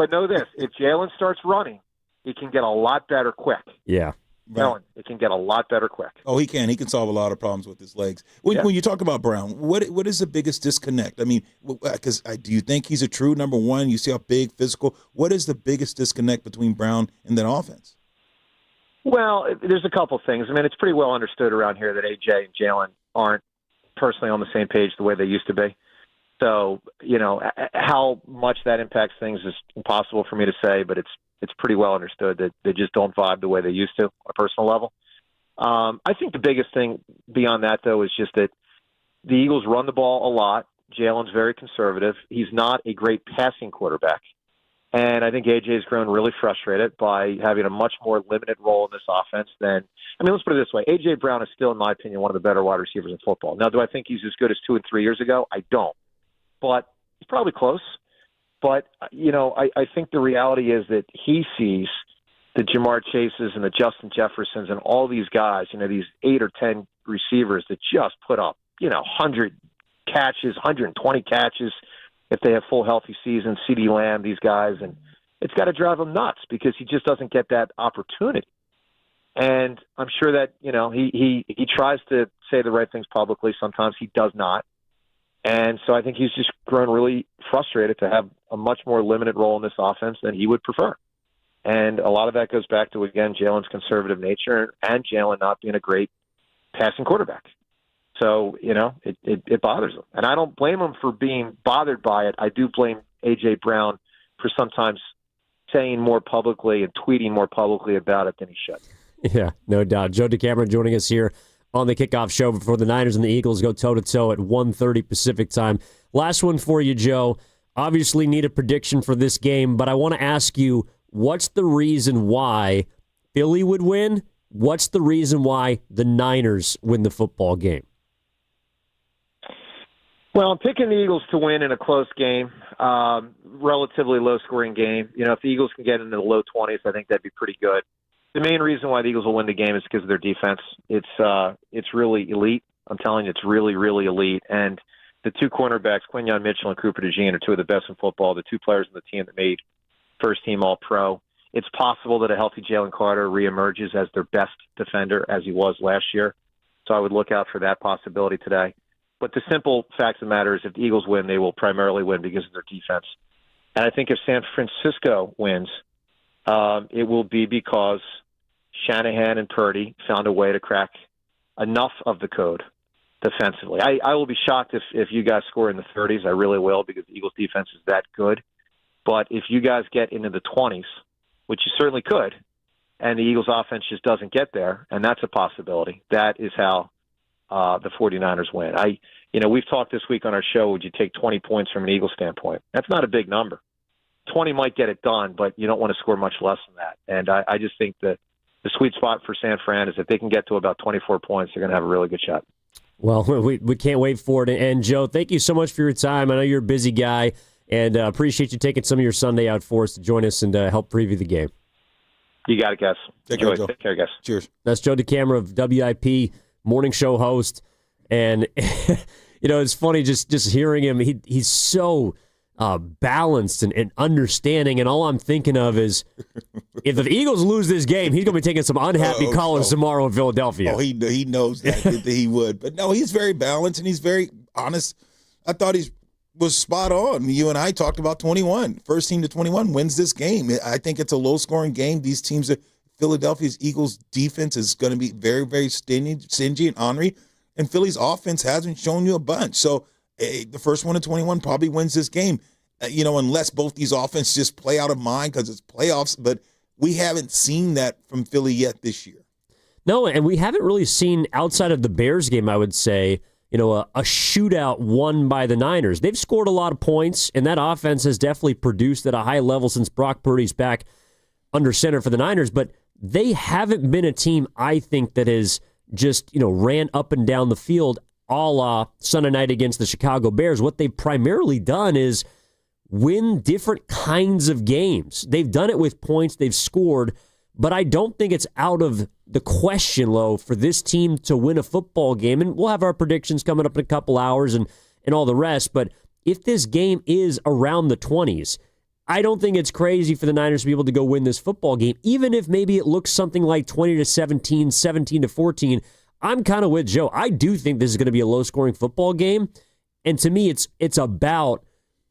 if Jalen starts running, he can get a lot better quick. Yeah. Right. It can get a lot better quick. Oh, he can. He can solve a lot of problems with his legs. When you talk about Brown, what is the biggest disconnect? I mean, because do you think he's a true number one? You see how big, physical. What is the biggest disconnect between Brown and that offense? Well, there's a couple things. I mean, it's pretty well understood around here that A.J. and Jalen aren't personally on the same page the way they used to be. So, how much that impacts things is impossible for me to say, but it's pretty well understood that they just don't vibe the way they used to on a personal level. I think the biggest thing beyond that, though, is just that the Eagles run the ball a lot. Jalen's very conservative. He's not a great passing quarterback. And I think A.J.'s grown really frustrated by having a much more limited role in this offense than – let's put it this way. A.J. Brown is still, in my opinion, one of the better wide receivers in football. Now, do I think he's as good as 2 and 3 years ago? I don't. But he's probably close. But, I think the reality is that he sees the Jamar Chases and the Justin Jeffersons and all these guys, these 8 or 10 receivers that just put up, 100 catches, 120 catches if they have full healthy seasons, CeeDee Lamb, these guys. And it's got to drive him nuts because he just doesn't get that opportunity. And I'm sure that, he tries to say the right things publicly. Sometimes he does not. And so I think he's just grown really frustrated to have a much more limited role in this offense than he would prefer. And a lot of that goes back to, again, Jalen's conservative nature and Jalen not being a great passing quarterback. So, it bothers him. And I don't blame him for being bothered by it. I do blame A.J. Brown for sometimes saying more publicly and tweeting more publicly about it than he should. Yeah, no doubt. Joe DeCamera joining us here on the kickoff show before the Niners and the Eagles go toe-to-toe at 1:30 Pacific time. Last one for you, Joe. Obviously need a prediction for this game, but I want to ask you, what's the reason why Philly would win? What's the reason why the Niners win the football game? Well, I'm picking the Eagles to win in a close game, relatively low-scoring game. If the Eagles can get into the low 20s, I think that'd be pretty good. The main reason why the Eagles will win the game is because of their defense. It's really elite. I'm telling you, it's really, really elite. And the two cornerbacks, Quinyon Mitchell and Cooper DeJean, are two of the best in football, the two players on the team that made first-team All-Pro. It's possible that a healthy Jalen Carter reemerges as their best defender, as he was last year. So I would look out for that possibility today. But the simple fact of the matter is if the Eagles win, they will primarily win because of their defense. And I think if San Francisco wins, it will be because Shanahan and Purdy found a way to crack enough of the code defensively. I will be shocked if you guys score in the 30s. I really will, because the Eagles' defense is that good. But if you guys get into the 20s, which you certainly could, and the Eagles' offense just doesn't get there, and that's a possibility, that is how the 49ers win. We've talked this week on our show, would you take 20 points from an Eagles standpoint? That's not a big number. 20 might get it done, but you don't want to score much less than that. And I just think that the sweet spot for San Fran is if they can get to about 24 points, they're going to have a really good shot. Well, we can't wait for it. And, Joe, thank you so much for your time. I know you're a busy guy, and appreciate you taking some of your Sunday out for us to join us and help preview the game. You got it, guys. Take care, Joe. Take care, guys. Cheers. That's Joe DeCamera of WIP, morning show host. And, it's funny just hearing him. He's so balanced and understanding, and all I'm thinking of is if the Eagles lose this game, he's going to be taking some unhappy callers tomorrow in Philadelphia. Oh, he knows that he would. But no, he's very balanced and he's very honest. I thought he was spot on. You and I talked about 21. First team to 21 wins this game. I think it's a low-scoring game. These teams, Philadelphia's Eagles defense is going to be very, very stingy and ornery, and Philly's offense hasn't shown you a bunch. So the first one to 21 probably wins this game. unless both these offenses just play out of mind because it's playoffs. But we haven't seen that from Philly yet this year. No, and we haven't really seen, outside of the Bears game, I would say, a shootout won by the Niners. They've scored a lot of points, and that offense has definitely produced at a high level since Brock Purdy's back under center for the Niners. But they haven't been a team, I think, that has just, ran up and down the field a la Sunday night against the Chicago Bears. What they've primarily done is win different kinds of games. They've done it with points. They've scored. But I don't think it's out of the question, Lo, for this team to win a football game. And we'll have our predictions coming up in a couple hours and all the rest. But if this game is around the 20s, I don't think it's crazy for the Niners to be able to go win this football game. Even if maybe it looks something like 20-17, 17-14, I'm kind of with Joe. I do think this is going to be a low-scoring football game. And to me, it's about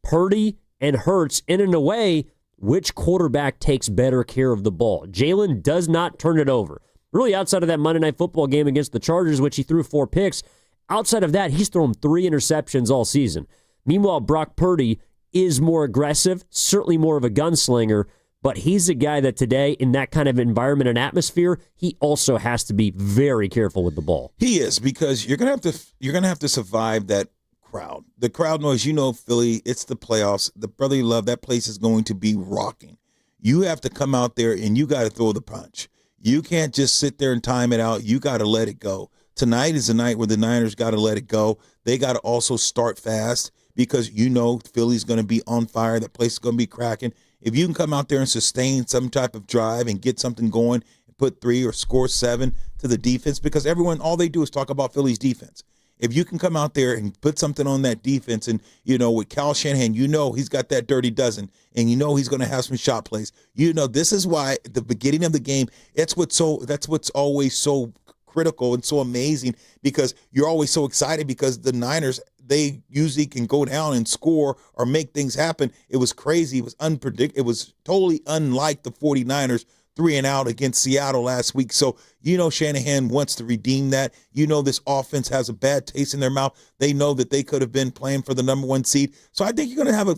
Purdy and Hurts, and in a way, which quarterback takes better care of the ball. Jalen does not turn it over. Really, outside of that Monday Night Football game against the Chargers, which he threw 4 picks, outside of that, he's thrown 3 interceptions all season. Meanwhile, Brock Purdy is more aggressive, certainly more of a gunslinger, but he's a guy that today, in that kind of environment and atmosphere, he also has to be very careful with the ball. He is, because you're gonna have to survive that crowd. The crowd noise, Philly, it's the playoffs. The brotherly love, that place is going to be rocking. You have to come out there and you got to throw the punch. You can't just sit there and time it out. You got to let it go. Tonight is the night where the Niners got to let it go. They got to also start fast because Philly's going to be on fire. That place is going to be cracking. If you can come out there and sustain some type of drive and get something going and put 3 or score 7 to the defense, because all they do is talk about Philly's defense. If you can come out there and put something on that defense and, with Kyle Shanahan, he's got that dirty dozen and he's going to have some shot plays. This is why at the beginning of the game, that's what's always so critical and so amazing, because you're always so excited because the Niners, they usually can go down and score or make things happen. It was crazy. It was unpredictable. It was totally unlike the 49ers 3-and-out against Seattle last week. So, Shanahan wants to redeem that. This offense has a bad taste in their mouth. They know that they could have been playing for the number 1 seed. So I think you're going to have a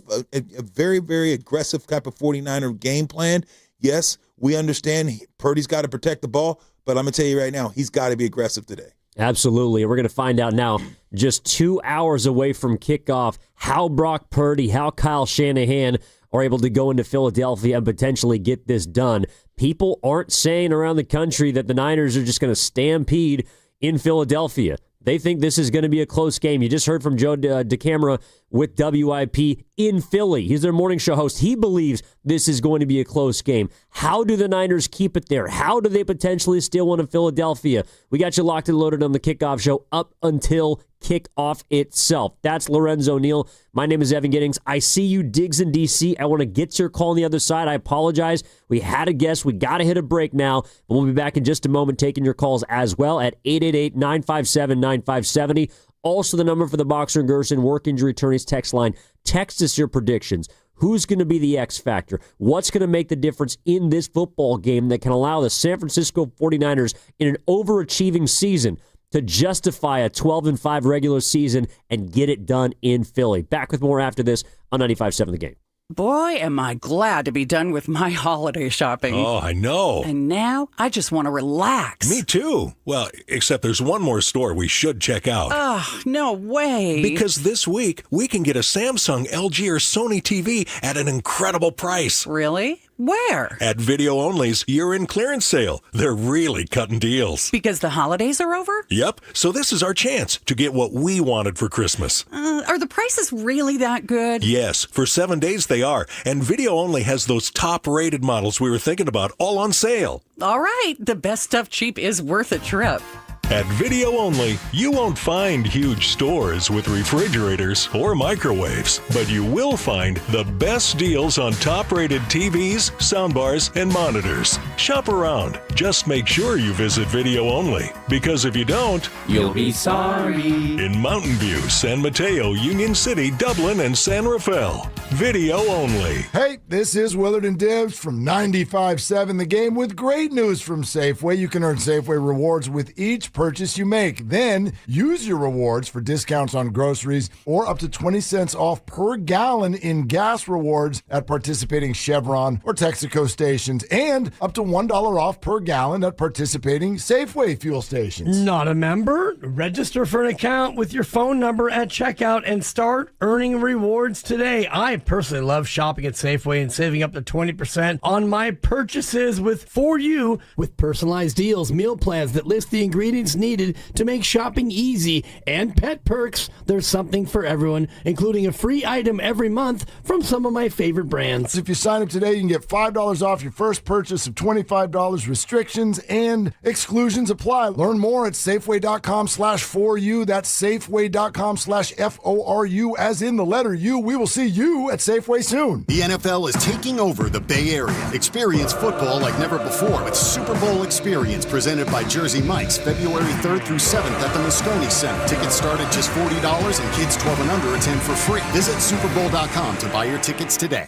very, very aggressive type of 49er game plan. Yes, we understand Purdy's got to protect the ball, but I'm going to tell you right now, he's got to be aggressive today. Absolutely. We're going to find out now, just 2 hours away from kickoff, how Brock Purdy, how Kyle Shanahan are able to go into Philadelphia and potentially get this done. People aren't saying around the country that the Niners are just going to stampede in Philadelphia. They think this is going to be a close game. You just heard from Joe Damera with WIP in Philly. He's their morning show host. He believes this is going to be a close game. How do the Niners keep it there? How do they potentially steal one in Philadelphia? We got you locked and loaded on the kickoff show up until kickoff itself. That's Lorenzo Neal. My name is Evan Giddings. I see you, Diggs in D.C. I want to get your call on the other side. I apologize. We had a guest. We got to hit a break now, but we'll be back in just a moment taking your calls as well at 888-957-9570. Also the number for the Boxer and Gerson work injury attorneys text line. Text us your predictions. Who's going to be the X factor? What's going to make the difference in this football game that can allow the San Francisco 49ers in an overachieving season to justify a 12-5 regular season and get it done in Philly? Back with more after this on 95.7 The Game. Boy, am I glad to be done with my holiday shopping. Oh, I know. And now I just want to relax. Me too. Well, except there's one more store we should check out. Oh, no way. Because this week, we can get a Samsung, LG, or Sony TV at an incredible price. Really? Where? At Video Only's year-end clearance sale. They're really cutting deals. Because the holidays are over? Yep. So this is our chance to get what we wanted for Christmas. Are the prices really that good? Yes. For 7 days they are. And Video Only has those top-rated models we were thinking about all on sale. All right. The best stuff cheap is worth a trip. At Video Only, you won't find huge stores with refrigerators or microwaves, but you will find the best deals on top-rated TVs, soundbars, and monitors. Shop around. Just make sure you visit video only, because if you don't, you'll be sorry. In Mountain View, San Mateo, Union City, Dublin, and San Rafael, video only. Hey, this is Willard and Dibs from 95.7 The Game with great news from Safeway. You can earn Safeway rewards with each purchase you make. Then use your rewards for discounts on groceries or up to 20 cents off per gallon in gas rewards at participating Chevron or Texaco stations, and up to $1 off per gallon at participating Safeway fuel stations. Not a member? Register for an account with your phone number at checkout and start earning rewards today. I personally love shopping at Safeway and saving up to 20% on my purchases for you with personalized deals, meal plans that list the ingredients needed to make shopping easy, and pet perks. There's something for everyone, including a free item every month from some of my favorite brands. If you sign up today, you can get $5 off your first purchase of $25. Restrictions and exclusions apply. Learn more at Safeway.com/4U. That's Safeway.com/FORU, as in the letter U. We will see you at Safeway soon. The NFL is taking over the Bay Area. Experience football like never before with Super Bowl Experience, presented by Jersey Mike's, February 3rd through 7th at the Moscone Center. Tickets start at just $40 and kids 12 and under attend for free. Visit superbowl.com to buy your tickets today.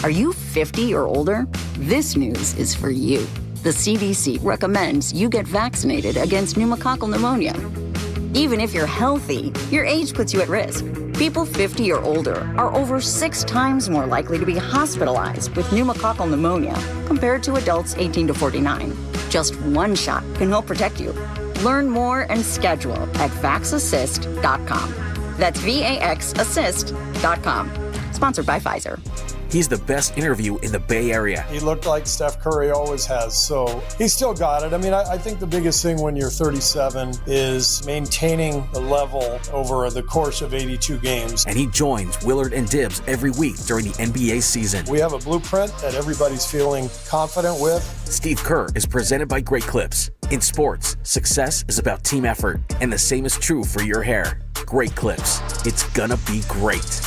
Are you 50 or older? This news is for you. The CDC recommends you get vaccinated against pneumococcal pneumonia. Even if you're healthy, your age puts you at risk. People 50 or older are over 6 times more likely to be hospitalized with pneumococcal pneumonia compared to adults 18 to 49. Just one shot can help protect you. Learn more and schedule at vaxassist.com. That's VAXassist.com. Sponsored by Pfizer. He's the best interview in the Bay Area. He looked like Steph Curry always has, so he still got it. I mean, I think the biggest thing when you're 37 is maintaining the level over the course of 82 games. And he joins Willard and Dibs every week during the NBA season. We have a blueprint that everybody's feeling confident with. Steve Kerr is presented by Great Clips. In sports, success is about team effort, and the same is true for your hair. Great Clips. It's gonna be great.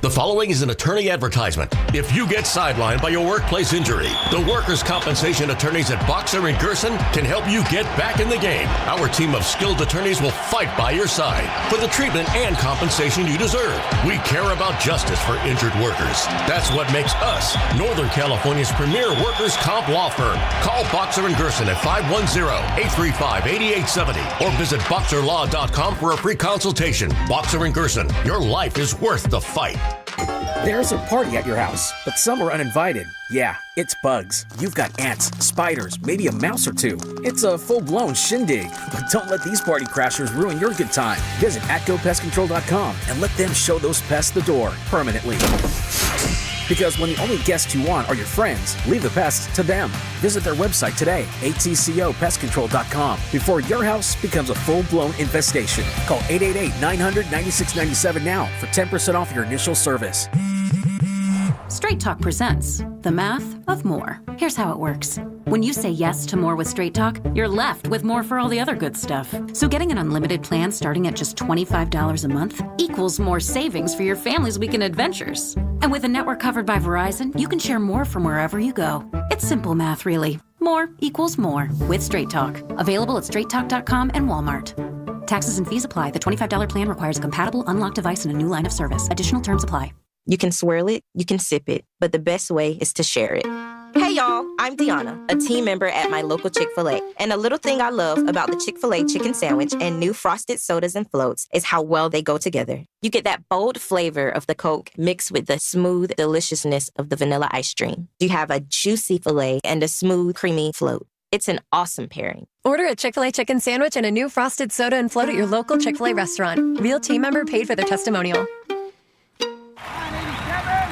The following is an attorney advertisement. If you get sidelined by a workplace injury, the workers' compensation attorneys at Boxer & Gerson can help you get back in the game. Our team of skilled attorneys will fight by your side for the treatment and compensation you deserve. We care about justice for injured workers. That's what makes us Northern California's premier workers' comp law firm. Call Boxer & Gerson at 510-835-8870 or visit boxerlaw.com for a free consultation. Boxer & Gerson, your life is worth the fight. There's a party at your house, but some are uninvited. Yeah, it's bugs. You've got ants, spiders, maybe a mouse or two. It's a full-blown shindig. But don't let these party crashers ruin your good time. Visit atgopestcontrol.com and let them show those pests the door permanently. Because when the only guests you want are your friends, leave the pests to them. Visit their website today, atcopestcontrol.com, before your house becomes a full-blown infestation. Call 888-900-9697 now for 10% off your initial service. Straight Talk presents The Math of More. Here's how it works. When you say yes to more with Straight Talk, you're left with more for all the other good stuff. So getting an unlimited plan starting at just $25 a month equals more savings for your family's weekend adventures. And with a network covered by Verizon, you can share more from wherever you go. It's simple math, really. More equals more with Straight Talk. Available at straighttalk.com and Walmart. Taxes and fees apply. The $25 plan requires a compatible unlocked device and a new line of service. Additional terms apply. You can swirl it, you can sip it, but the best way is to share it. Hey y'all, I'm Deanna, a team member at my local Chick-fil-A. And a little thing I love about the Chick-fil-A chicken sandwich and new frosted sodas and floats is how well they go together. You get that bold flavor of the Coke mixed with the smooth deliciousness of the vanilla ice cream. You have a juicy filet and a smooth, creamy float. It's an awesome pairing. Order a Chick-fil-A chicken sandwich and a new frosted soda and float at your local Chick-fil-A restaurant. Real team member paid for their testimonial.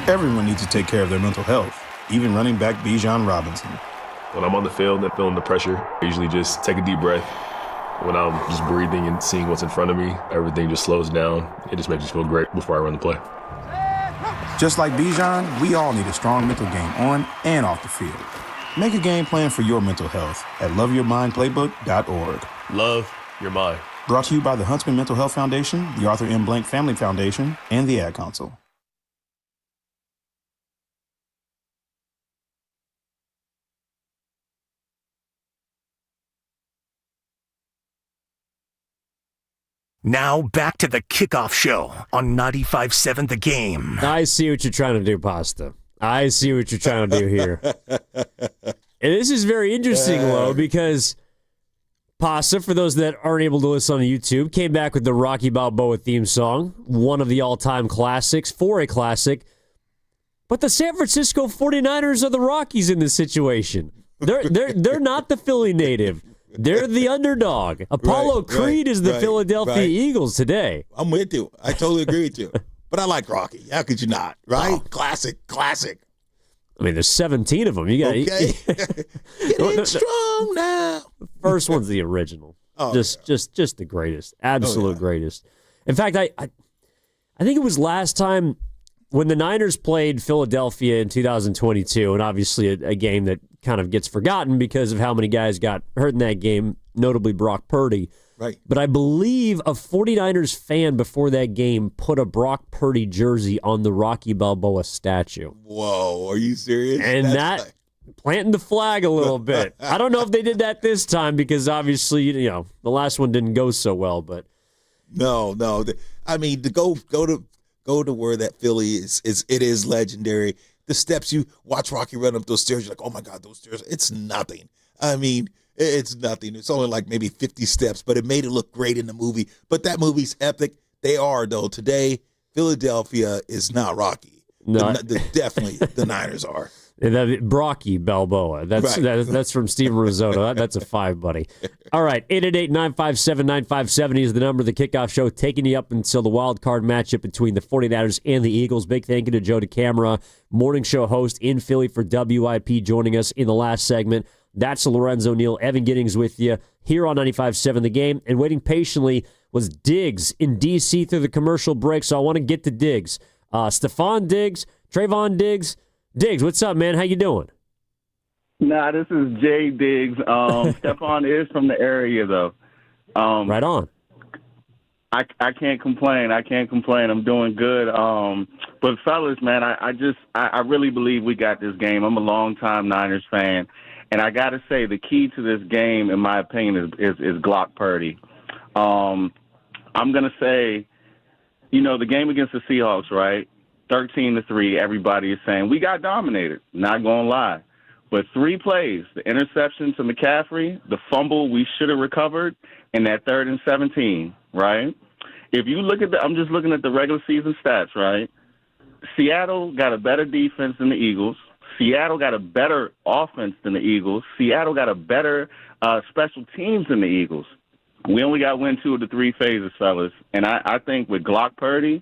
Everyone needs to take care of their mental health, even running back Bijan Robinson. When I'm on the field and feeling the pressure, I usually just take a deep breath. When I'm just breathing and seeing what's in front of me, everything just slows down. It just makes me feel great before I run the play. Just like Bijan, we all need a strong mental game on and off the field. Make a game plan for your mental health at loveyourmindplaybook.org. Love your mind. Brought to you by the Huntsman Mental Health Foundation, the Arthur M. Blank Family Foundation, and the Ad Council. Now back to the kickoff show on 95.7 The Game. I see what you're trying to do, Pasta. I see what you're trying to do here. And this is very interesting, Lo, because Pasta, for those that aren't able to listen on YouTube, came back with the Rocky Balboa theme song, one of the all-time classics, for a classic. But the San Francisco 49ers are the Rockies in this situation. They're not the Philly native. They're the underdog. Apollo Creed is the Philadelphia Eagles today. I'm with you. I totally agree with you. But I like Rocky. How could you not? Right? Oh. Classic. I mean, there's 17 of them. You got Getting strong now. First one's the original. Just the greatest, absolute greatest. In fact, I think it was last time when the Niners played Philadelphia in 2022, and obviously a game that kind of gets forgotten because of how many guys got hurt in that game, notably Brock Purdy. Right. But I believe a 49ers fan before that game put a Brock Purdy jersey on the Rocky Balboa statue. Whoa, are you serious? And planting the flag a little bit. I don't know if they did that this time because obviously, the last one didn't go so well. But no. I mean, to go to where that Philly is legendary. The steps you watch Rocky run up those stairs, you're like, oh my God, those stairs. It's nothing. I mean, it's nothing. It's only like maybe 50 steps, but it made it look great in the movie. But that movie's epic. They are, though. Today, Philadelphia is not Rocky. No. Definitely the Niners are. Brocky Balboa. That's from Steven Risotto. That's a 5, buddy. All right, 888-957-9570 is the number of the kickoff show, taking you up until the wild card matchup between the 49ers and the Eagles. Big thank you to Joe DeCamara, morning show host in Philly for WIP, joining us in the last segment. That's Lorenzo Neal. Evan Giddings with you here on 95.7 The Game. And waiting patiently was Diggs in D.C. through the commercial break, so I want to get to Diggs. Stephon Diggs, Trayvon Diggs. Diggs, what's up, man? How you doing? Nah, this is Jay Diggs. Stephon is from the area, though. Right on. I can't complain. I'm doing good. But fellas, man, I really believe we got this game. I'm a longtime Niners fan, and I got to say the key to this game, in my opinion, is Glock Purdy. I'm gonna say, the game against the Seahawks, right? 13-3, everybody is saying we got dominated. Not gonna lie, but 3 plays: the interception to McCaffrey, the fumble we should have recovered, and that 3rd and 17. Right? If you look at I'm just looking at the regular season stats. Right? Seattle got a better defense than the Eagles. Seattle got a better offense than the Eagles. Seattle got a better special teams than the Eagles. We only got win 2 of the 3 phases, fellas. And I think with Glock Purdy,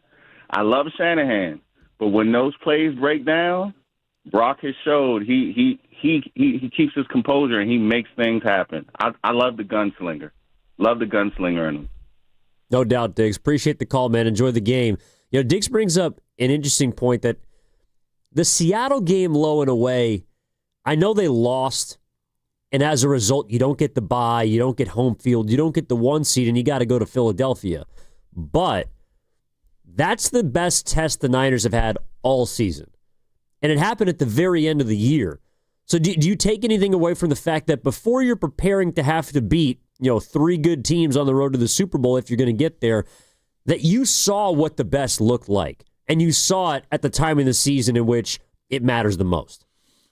I love Shanahan. But when those plays break down, Brock has showed he keeps his composure and he makes things happen. I love the gunslinger. Love the gunslinger in him. No doubt, Diggs. Appreciate the call, man. Enjoy the game. Diggs brings up an interesting point that the Seattle game, low and away, I know they lost, and as a result, you don't get the bye, you don't get home field, you don't get the 1 seed, and you got to go to Philadelphia. But that's the best test the Niners have had all season. And it happened at the very end of the year. So do you take anything away from the fact that before you're preparing to have to beat 3 good teams on the road to the Super Bowl, if you're going to get there, that you saw what the best looked like? And you saw it at the time in the season in which it matters the most.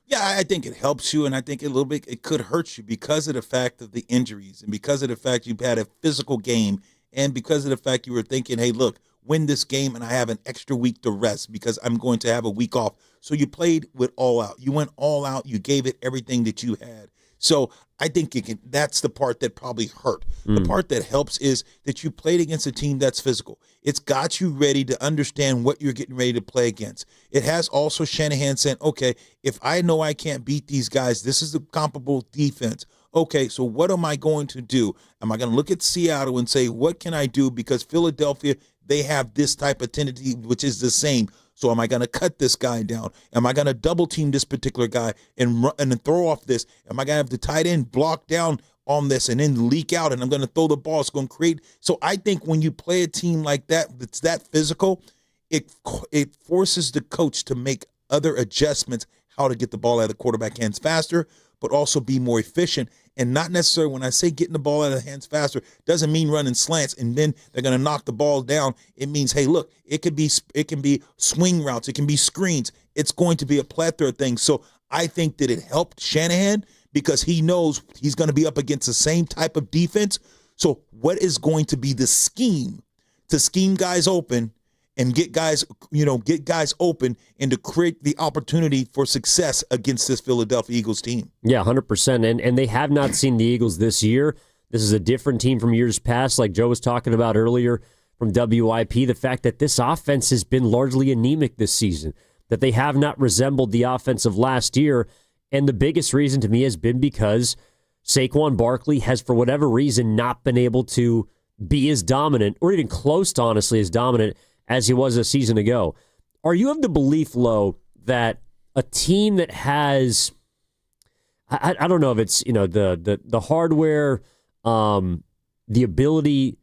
Yeah, I think it helps you, and I think a little bit it could hurt you because of the fact of the injuries and because of the fact you've had a physical game and because of the fact you were thinking, hey, look, win this game and I have an extra week to rest because I'm going to have a week off. So you played with all out. You went all out. You gave it everything that you had. So I think that's the part that probably hurt. The part that helps is that you played against a team that's physical. It's got you ready to understand what you're getting ready to play against. It has also Shanahan saying, okay, if I know I can't beat these guys, this is the comparable defense. Okay, so what am I going to do? Am I going to look at Seattle and say, what can I do? Because Philadelphia, they have this type of tendency, which is the same. So am I going to cut this guy down? Am I going to double team this particular guy and then throw off this? Am I going to have the tight end block down on this and then leak out and I'm going to throw the ball? It's going to create. So I think when you play a team like that, that's that physical, it forces the coach to make other adjustments, how to get the ball out of the quarterback hands faster, but also be more efficient. and not necessarily, when I say getting the ball out of hands faster, doesn't mean running slants and then they're going to knock the ball down. It means, hey, look, it can be swing routes, it can be screens. It's going to be a plethora of things. So I think that it helped Shanahan because he knows he's going to be up against the same type of defense. So what is going to be the scheme to scheme guys open and get guys open and to create the opportunity for success against this Philadelphia Eagles team? Yeah, 100%. And they have not seen the Eagles this year. This is a different team from years past, like Joe was talking about earlier from WIP. The fact that this offense has been largely anemic this season, that they have not resembled the offense of last year. And the biggest reason to me has been because Saquon Barkley has, for whatever reason, not been able to be as dominant, or even close to, honestly, as dominant as he was a season ago. Are you of the belief, Lo, that a team that has, I don't know if it's, the hardware, the ability,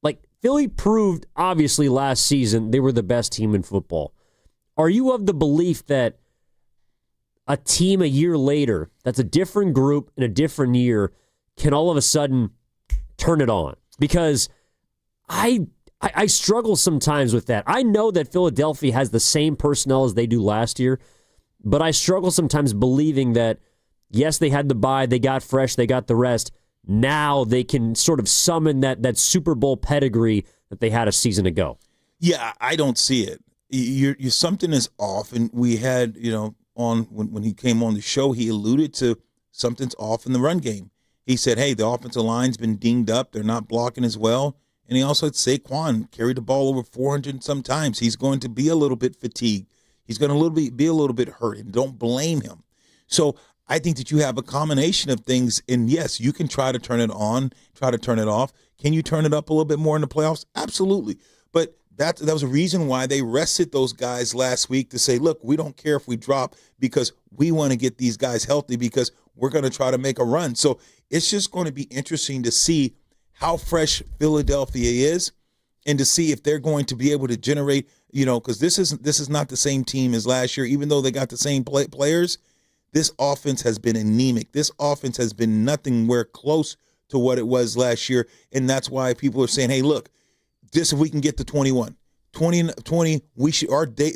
like Philly proved, obviously, last season they were the best team in football. Are you of the belief that a team a year later, that's a different group in a different year, can all of a sudden turn it on? Because I struggle sometimes with that. I know that Philadelphia has the same personnel as they do last year, but I struggle sometimes believing that, yes, they had the bye, they got fresh, they got the rest. Now they can sort of summon that Super Bowl pedigree that they had a season ago. Yeah, I don't see it. Something is off, and we had, on when he came on the show, he alluded to something's off in the run game. He said, hey, the offensive line's been dinged up. They're not blocking as well. And he also had Saquon carried the ball over 400 sometimes. He's going to be a little bit fatigued. He's going to be a little bit hurt, and don't blame him. So I think that you have a combination of things, and yes, you can try to turn it on, try to turn it off. Can you turn it up a little bit more in the playoffs? Absolutely. But that was a reason why they rested those guys last week to say, look, we don't care if we drop because we want to get these guys healthy because we're going to try to make a run. So it's just going to be interesting to see how fresh Philadelphia is and to see if they're going to be able to generate, because this is not the same team as last year, even though they got the same players. This offense has been anemic. This offense has been nowhere close to what it was last year, and that's why people are saying, hey, look, if we can get to 20,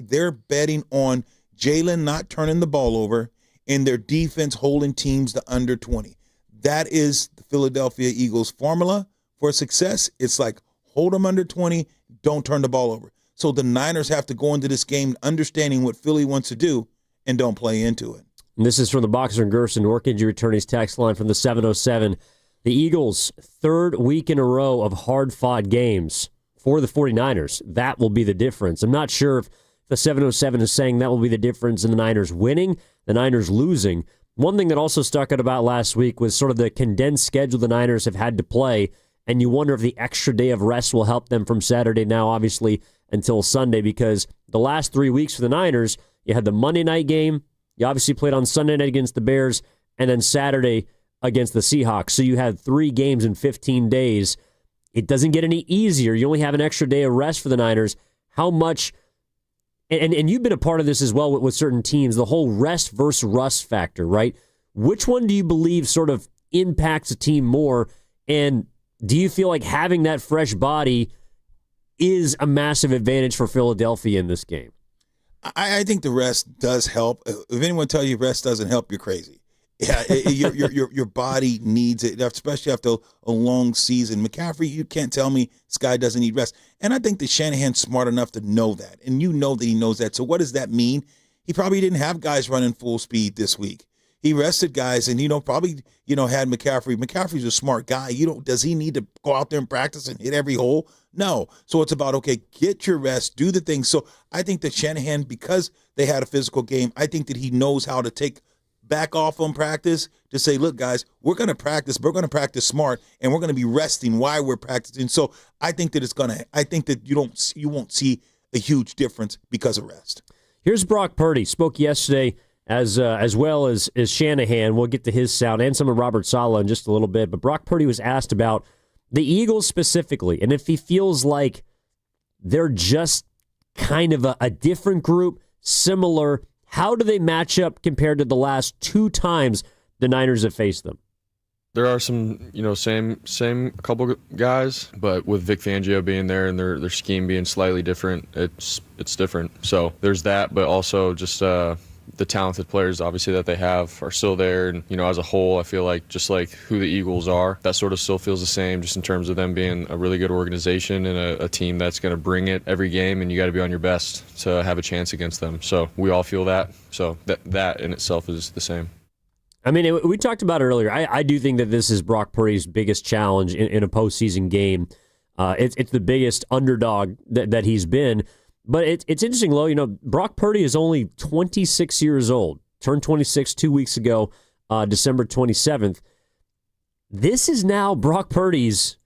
they're betting on Jalen not turning the ball over and their defense holding teams to under 20. That is the Philadelphia Eagles formula for success. It's like hold them under 20, don't turn the ball over. So the Niners have to go into this game understanding what Philly wants to do and don't play into it. And this is from the Boxer and Gerson Work Injury Attorneys text line from the 707. The Eagles' third week in a row of hard-fought games for the 49ers. That will be the difference. I'm not sure if the 707 is saying that will be the difference in the Niners winning, the Niners losing. One thing that also stuck out about last week was sort of the condensed schedule the Niners have had to play, and you wonder if the extra day of rest will help them from Saturday now, obviously, until Sunday, because the last 3 weeks for the Niners, you had the Monday night game, you obviously played on Sunday night against the Bears, and then Saturday against the Seahawks. So you had 3 games in 15 days. It doesn't get any easier. You only have an extra day of rest for the Niners. How much, and you've been a part of this as well with certain teams, the whole rest versus rust factor, right? Which one do you believe sort of impacts a team more? And do you feel like having that fresh body is a massive advantage for Philadelphia in this game? I think the rest does help. If anyone tells you rest doesn't help, you're crazy. Yeah, your body needs it, especially after a long season. McCaffrey, you can't tell me this guy doesn't need rest. And I think that Shanahan's smart enough to know that. And you know that he knows that. So what does that mean? He probably didn't have guys running full speed this week. He rested guys and, probably, had McCaffrey. McCaffrey's a smart guy. Does he need to go out there and practice and hit every hole? No. So it's about, okay, get your rest, do the things. So I think that Shanahan, because they had a physical game, I think that he knows how to take back off on practice to say, look, guys, we're going to practice. We're going to practice smart, and we're going to be resting while we're practicing. So I think that I think that you won't see a huge difference because of rest. Here's Brock Purdy. Spoke yesterday as well as Shanahan. We'll get to his sound and some of Robert Saleh in just a little bit. But Brock Purdy was asked about the Eagles specifically, and if he feels like they're just kind of a different group, similar. How do they match up compared to the last 2 times the Niners have faced them? There are some, same couple guys, but with Vic Fangio being there and their scheme being slightly different, it's different. So there's that, but also just the talented players, obviously, that they have are still there. And, as a whole, I feel like just like who the Eagles are, that sort of still feels the same, just in terms of them being a really good organization and a team that's going to bring it every game, and you got to be on your best to have a chance against them. So we all feel that. So that in itself is the same. I mean, we talked about it earlier. I do think that this is Brock Purdy's biggest challenge in a postseason game. It's the biggest underdog that he's been. But it's interesting, Lo. Brock Purdy is only 26 years old. Turned 26 2 weeks ago, December 27th. This is now Brock Purdy's,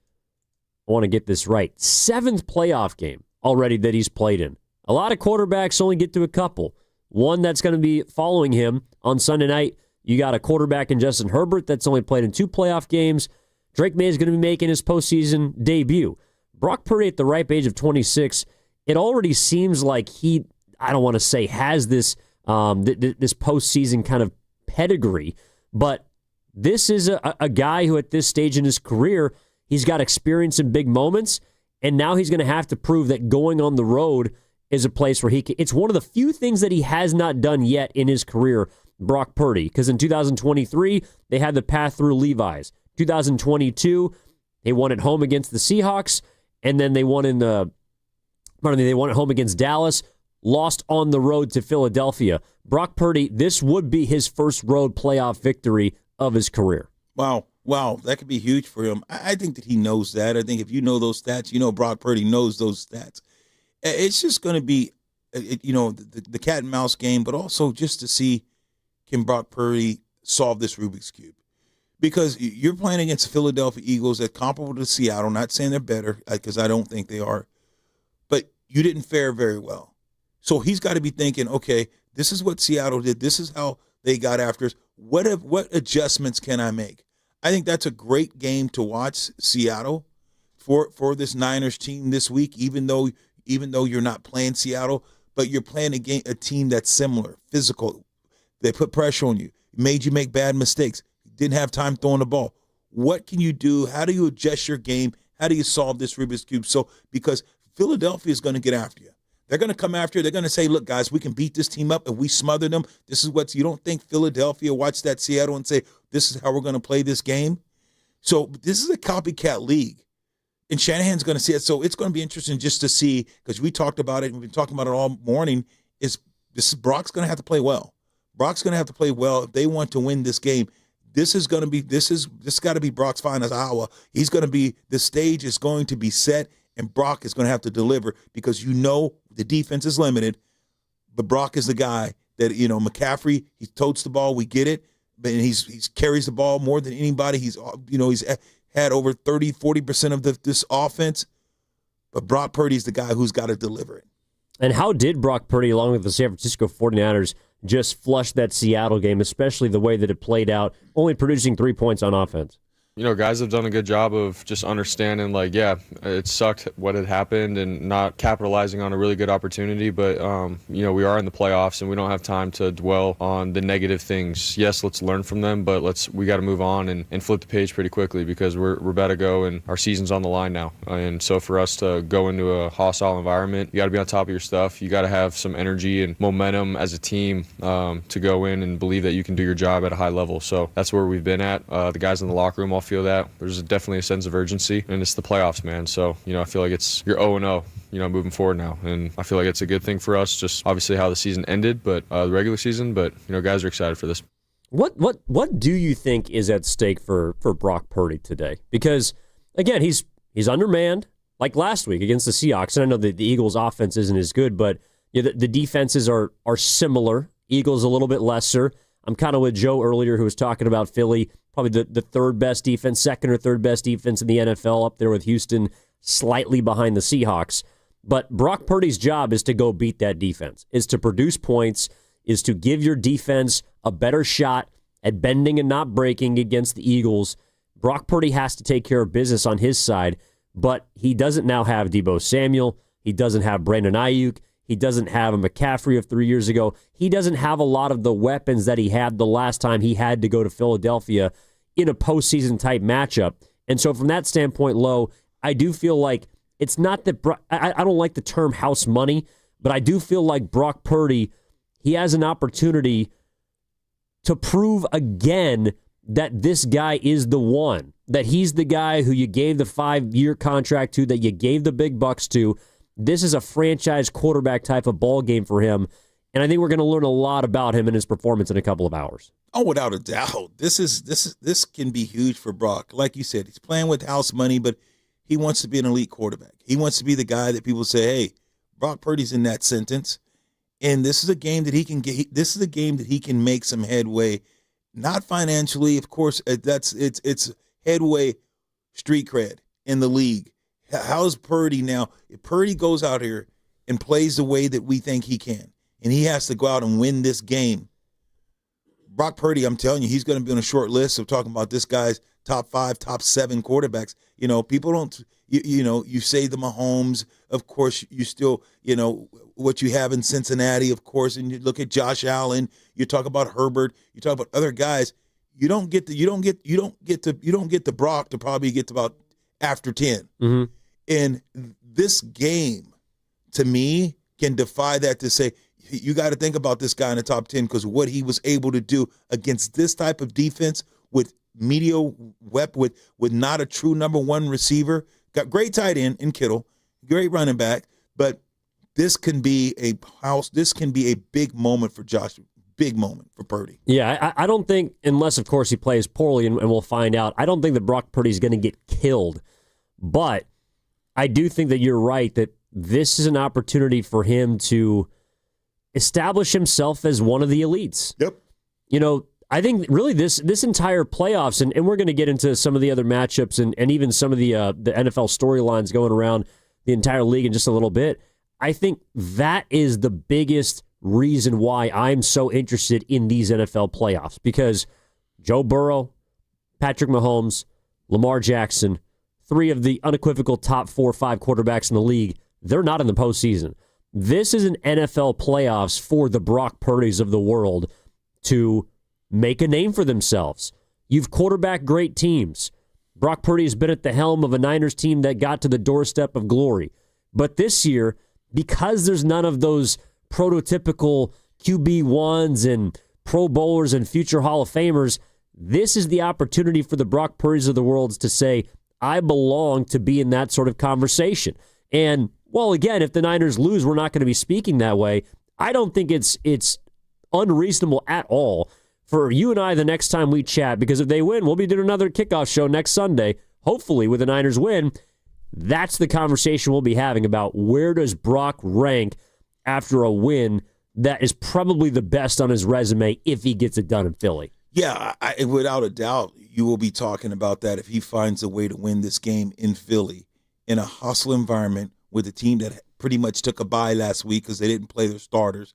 I want to get this right, 7th playoff game already that he's played in. A lot of quarterbacks only get to a couple. One that's going to be following him on Sunday night. You got a quarterback in Justin Herbert that's only played in 2 playoff games. Drake May is going to be making his postseason debut. Brock Purdy at the ripe age of 26, it already seems like he, I don't want to say has this this postseason kind of pedigree, but this is a guy who at this stage in his career, he's got experience in big moments, and now he's going to have to prove that going on the road is a place where he can. It's one of the few things that he has not done yet in his career, Brock Purdy, because in 2023, they had the path through Levi's. 2022, they won at home against the Seahawks, and then they won they won at home against Dallas, lost on the road to Philadelphia. Brock Purdy, this would be his first road playoff victory of his career. Wow, that could be huge for him. I think that he knows that. I think if you know those stats, Brock Purdy knows those stats. It's just going to be, the cat and mouse game, but also just to see, can Brock Purdy solve this Rubik's Cube? Because you're playing against the Philadelphia Eagles that comparable to Seattle. Not saying they're better, because I don't think they are. But you didn't fare very well. So he's got to be thinking, okay, this is what Seattle did. This is how they got after us. What adjustments can I make? I think that's a great game to watch, Seattle, for this Niners team this week, even though you're not playing Seattle, but you're playing a team that's similar, physical. They put pressure on you, made you make bad mistakes, didn't have time throwing the ball. What can you do? How do you adjust your game? How do you solve this Rubik's Cube? So, because Philadelphia is going to get after you. They're going to come after you. They're going to say, look, guys, we can beat this team up if we smother them. This is what you don't think Philadelphia watched that Seattle and say, this is how we're going to play this game. So this is a copycat league. And Shanahan's going to see it. So it's going to be interesting just to see, because we talked about it and we've been talking about it all morning, Brock's going to have to play well. Brock's going to have to play well if they want to win this game. This got to be Brock's finest hour. The stage is going to be set, and Brock is going to have to deliver, because the defense is limited, but Brock is the guy that, McCaffrey, he totes the ball, we get it, but he's carries the ball more than anybody. He's had over 40% of this offense, but Brock Purdy's the guy who's got to deliver it. And how did Brock Purdy, along with the San Francisco 49ers, just flush that Seattle game, especially the way that it played out, only producing 3 points on offense? Guys have done a good job of just understanding, it sucked what had happened and not capitalizing on a really good opportunity. But, we are in the playoffs and we don't have time to dwell on the negative things. Yes, let's learn from them, but we got to move on and flip the page pretty quickly, because we're about to go and our season's on the line now. And so for us to go into a hostile environment, you got to be on top of your stuff. You got to have some energy and momentum as a team to go in and believe that you can do your job at a high level. So that's where we've been at. The guys in the locker room all feel that. There's definitely a sense of urgency, and it's the playoffs, man. So, I feel like you're 0-0, moving forward now. And I feel like it's a good thing for us, just obviously how the season ended, but the regular season, but, guys are excited for this. What do you think is at stake for Brock Purdy today? Because, again, he's undermanned, like last week against the Seahawks. And I know that the Eagles' offense isn't as good, but the defenses are similar. Eagles a little bit lesser. I'm kind of with Joe earlier, who was talking about Philly, probably the third best defense, second or third best defense in the NFL, up there with Houston, slightly behind the Seahawks. But Brock Purdy's job is to go beat that defense, is to produce points, is to give your defense a better shot at bending and not breaking against the Eagles. Brock Purdy has to take care of business on his side, but he doesn't now have Deebo Samuel. He doesn't have Brandon Ayuk. He doesn't have a McCaffrey of 3 years ago. He doesn't have a lot of the weapons that he had the last time he had to go to Philadelphia in a postseason type matchup. And so from that standpoint, Lo, I do feel like it's not that I don't like the term house money, but I do feel like Brock Purdy, he has an opportunity to prove again that this guy is the one, that he's the guy who you gave the 5-year contract to, that you gave the big bucks to. This is a franchise quarterback type of ball game for him, and I think we're going to learn a lot about him and his performance in a couple of hours. Oh, without a doubt. This can be huge for Brock. Like you said, he's playing with house money, but he wants to be an elite quarterback. He wants to be the guy that people say, hey, Brock Purdy's in that sentence. And this is a game that he can get. This is a game that he can make some headway, not financially, of course. It's headway, street cred in the league. How's Purdy now? If Purdy goes out here and plays the way that we think he can, and he has to go out and win this game, Brock Purdy, I'm telling you, he's going to be on a short list of talking about this guy's top 5, top 7 quarterbacks. You know, people don't. You say the Mahomes, of course, you still, what you have in Cincinnati, of course, and you look at Josh Allen, you talk about Herbert, you talk about other guys. You don't get the Brock to probably get to about after 10. Mm-hmm. And this game, to me, can defy that to say, you got to think about this guy in the top 10 because what he was able to do against this type of defense with mediocre weapon, with not a true number 1 receiver. Got great tight end in Kittle, great running back, but this can be a big moment for Josh, big moment for Purdy. Yeah, I don't think, unless, of course, he plays poorly, and we'll find out, I don't think that Brock Purdy's going to get killed. But I do think that you're right, that this is an opportunity for him to establish himself as one of the elites. Yep. I think really this entire playoffs, and we're going to get into some of the other matchups and even some of the NFL storylines going around the entire league in just a little bit. I think that is the biggest reason why I'm so interested in these NFL playoffs, because Joe Burrow, Patrick Mahomes, Lamar Jackson, 3 of the unequivocal top 4 or 5 quarterbacks in the league, they're not in the postseason. This is an NFL playoffs for the Brock Purdys of the world to make a name for themselves. You've quarterbacked great teams. Brock Purdy has been at the helm of a Niners team that got to the doorstep of glory. But this year, because there's none of those prototypical QB1s and Pro Bowlers and future Hall of Famers, this is the opportunity for the Brock Purdys of the world to say, I belong to be in that sort of conversation. And, well, again, if the Niners lose, we're not going to be speaking that way. I don't think it's unreasonable at all for you and I the next time we chat, because if they win, we'll be doing another kickoff show next Sunday, hopefully with the Niners win. That's the conversation we'll be having about where does Brock rank after a win that is probably the best on his resume if he gets it done in Philly. Yeah, without a doubt, you will be talking about that if he finds a way to win this game in Philly in a hostile environment with a team that pretty much took a bye last week because they didn't play their starters.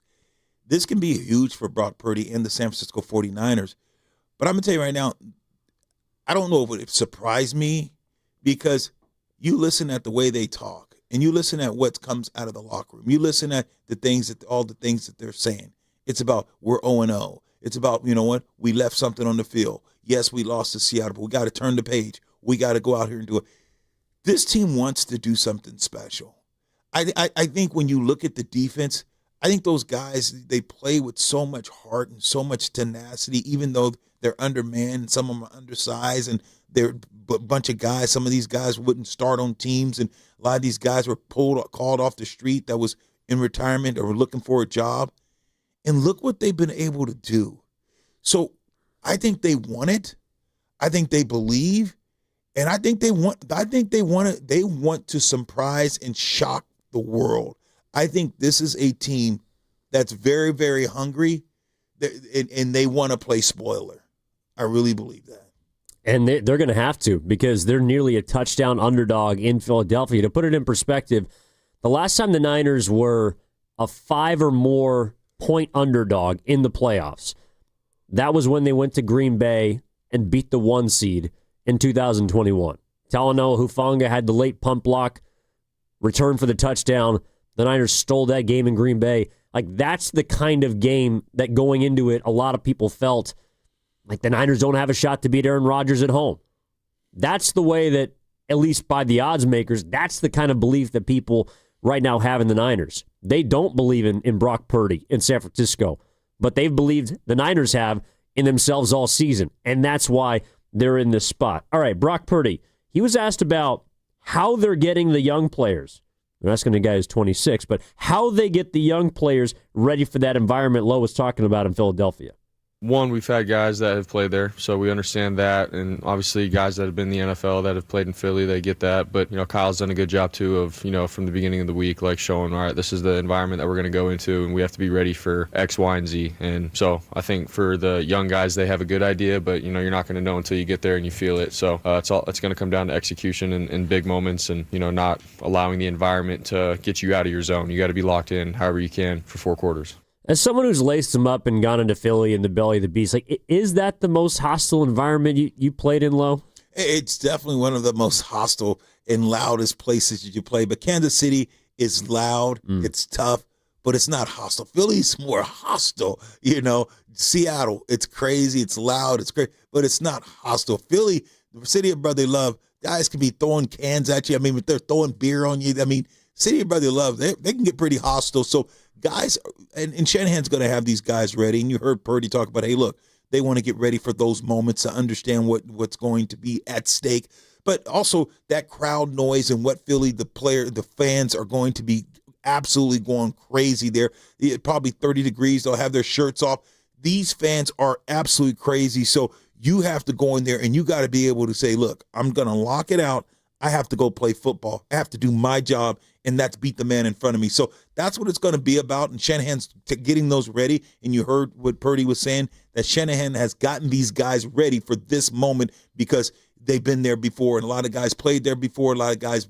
This can be huge for Brock Purdy and the San Francisco 49ers. But I'm going to tell you right now, I don't know if it would surprise me, because you listen at the way they talk and you listen at what comes out of the locker room. You listen at all the things that they're saying. It's about we're 0-0. It's about, you know what, we left something on the field. Yes, we lost to Seattle, but we got to turn the page. We got to go out here and do it. This team wants to do something special. I think when you look at the defense, I think those guys, they play with so much heart and so much tenacity, even though they're undermanned, some of them are undersized, and they're a bunch of guys. Some of these guys wouldn't start on teams, and a lot of these guys were called off the street that was in retirement or were looking for a job. And look what they've been able to do. So I think they want it. I think they believe, and I think they want to surprise and shock the world. I think this is a team that's very, very hungry, and they want to play spoiler. I really believe that. And they're going to have to, because they're nearly a touchdown underdog in Philadelphia. To put it in perspective, the last time the Niners were a 5 or more point underdog in the playoffs, that was when they went to Green Bay and beat the 1 seed in 2021. Talanoa Hufanga had the late pump block, return for the touchdown. The Niners stole that game in Green Bay. Like, that's the kind of game that going into it, a lot of people felt Like the Niners don't have a shot to beat Aaron Rodgers at home. That's the way that, at least by the odds makers, that's the kind of belief that people right now have in the Niners. They don't believe in Brock Purdy in San Francisco, but they've believed the Niners have in themselves all season, and that's why they're in this spot. All right, Brock Purdy, he was asked about how they're getting the young players. I'm asking the guy who's 26, but how they get the young players ready for that environment Lowe was talking about in Philadelphia. One, we've had guys that have played there, so we understand that, and obviously guys that have been in the NFL that have played in Philly, they get that. But Kyle's done a good job too of from the beginning of the week, like showing, all right, this is the environment that we're going to go into, and we have to be ready for X, Y, and Z. And so I think for the young guys, they have a good idea, but you're not going to know until you get there and you feel it. So it's going to come down to execution in big moments, and not allowing the environment to get you out of your zone. You got to be locked in however you can for 4 quarters. As someone who's laced them up and gone into Philly and the belly of the beast, is that the most hostile environment you played in, Lowe? It's definitely one of the most hostile and loudest places you play. But Kansas City is loud, it's tough, but it's not hostile. Philly's more hostile, Seattle, it's crazy, it's loud, it's great, but it's not hostile. Philly, the city of brotherly love, guys can be throwing cans at you. I mean, if they're throwing beer on you, city of brotherly love, they can get pretty hostile. So guys, and Shanahan's going to have these guys ready. And you heard Purdy talk about, hey, look, they want to get ready for those moments to understand what's going to be at stake. But also that crowd noise and what Philly, the fans are going to be absolutely going crazy there. Probably 30 degrees. They'll have their shirts off. These fans are absolutely crazy. So you have to go in there and you got to be able to say, look, I'm going to lock it out. I have to go play football. I have to do my job, and that's beat the man in front of me. So that's what it's going to be about, and Shanahan's getting those ready. And you heard what Purdy was saying, that Shanahan has gotten these guys ready for this moment because they've been there before, and a lot of guys played there before. A lot of guys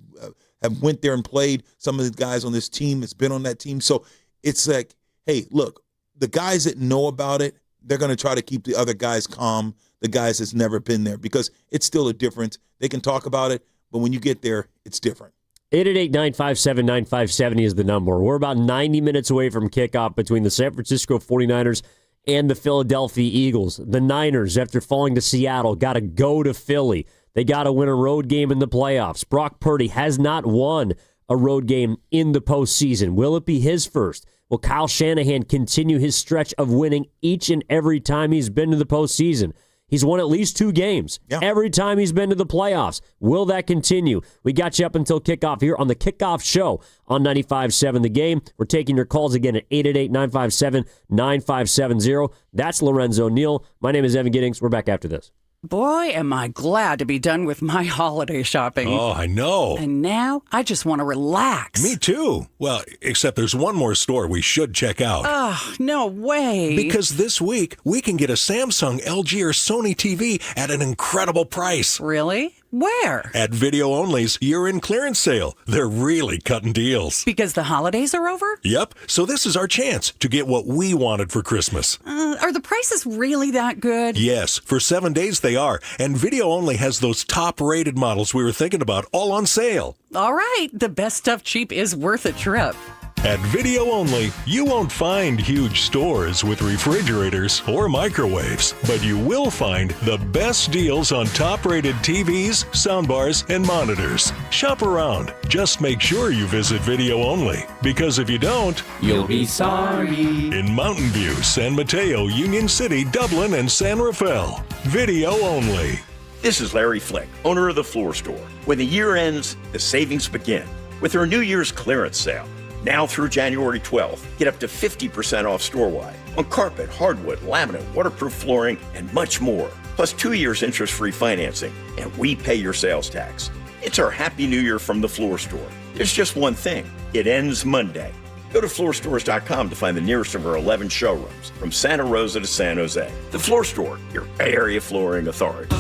have went there and played. Some of the guys on this team has been on that team. So it's like, hey, look, the guys that know about it, they're going to try to keep the other guys calm, the guys that's never been there, because it's still a difference. They can talk about it, but when you get there, it's different. 888-957-9570 is the number. We're about 90 minutes away from kickoff between the San Francisco 49ers and the Philadelphia Eagles. The Niners, after falling to Seattle, got to go to Philly. They got to win a road game in the playoffs. Brock Purdy has not won a road game in the postseason. Will it be his first? Will Kyle Shanahan continue his stretch of winning each and every time he's been to the postseason? He's won at least 2 games every time he's been to the playoffs. Will that continue? We got you up until kickoff here on the Kickoff Show on 95.7 The Game. We're taking your calls again at 888-957-9570. That's Lorenzo Neal. My name is Evan Giddings. We're back after this. Boy, am I glad to be done with my holiday shopping. Oh, I know. And now I just want to relax. Me too. Well, except there's one more store we should check out. Oh, no way. Because this week, we can get a Samsung, LG, or Sony TV at an incredible price. Really? Where? At Video Only's year-end clearance sale. They're really cutting deals. Because the holidays are over? Yep. So this is our chance to get what we wanted for Christmas. Are the prices really that good? Yes. For 7 days they are. And Video Only has those top-rated models we were thinking about all on sale. All right. The best stuff cheap is worth a trip. At Video Only, you won't find huge stores with refrigerators or microwaves, but you will find the best deals on top-rated TVs, soundbars, and monitors. Shop around. Just make sure you visit Video Only, because if you don't, you'll be sorry. In Mountain View, San Mateo, Union City, Dublin, and San Rafael. Video Only. This is Larry Flick, owner of The Floor Store. When the year ends, the savings begin with their New Year's clearance sale. Now through January 12th, get up to 50% off store-wide on carpet, hardwood, laminate, waterproof flooring, and much more. Plus 2 years interest-free financing, and we pay your sales tax. It's our Happy New Year from The Floor Store. There's just one thing. It ends Monday. Go to floorstores.com to find the nearest of our 11 showrooms, from Santa Rosa to San Jose. The Floor Store, your Bay Area flooring authority.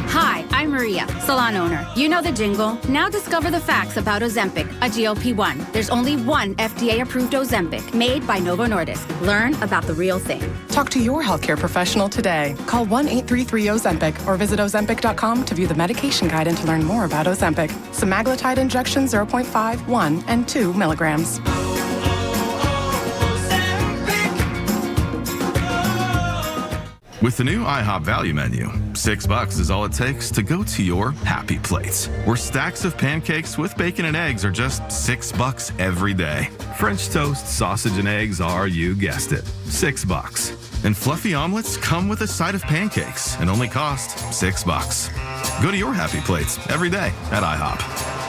Hi, I'm Maria, salon owner. You know the jingle. Now discover the facts about Ozempic, a GLP-1. There's only one FDA-approved Ozempic made by Novo Nordisk. Learn about the real thing. Talk to your healthcare professional today. Call 1-833-OZEMPIC or visit Ozempic.com to view the medication guide and to learn more about Ozempic. Semaglutide injection 0.5, 1, and 2 milligrams. With the new IHOP value menu, $6 is all it takes to go to your happy plates, where stacks of pancakes with bacon and eggs are just $6 every day. French toast, sausage, and eggs are, you guessed it, $6. And fluffy omelets come with a side of pancakes and only cost $6. Go to your happy plates every day at IHOP.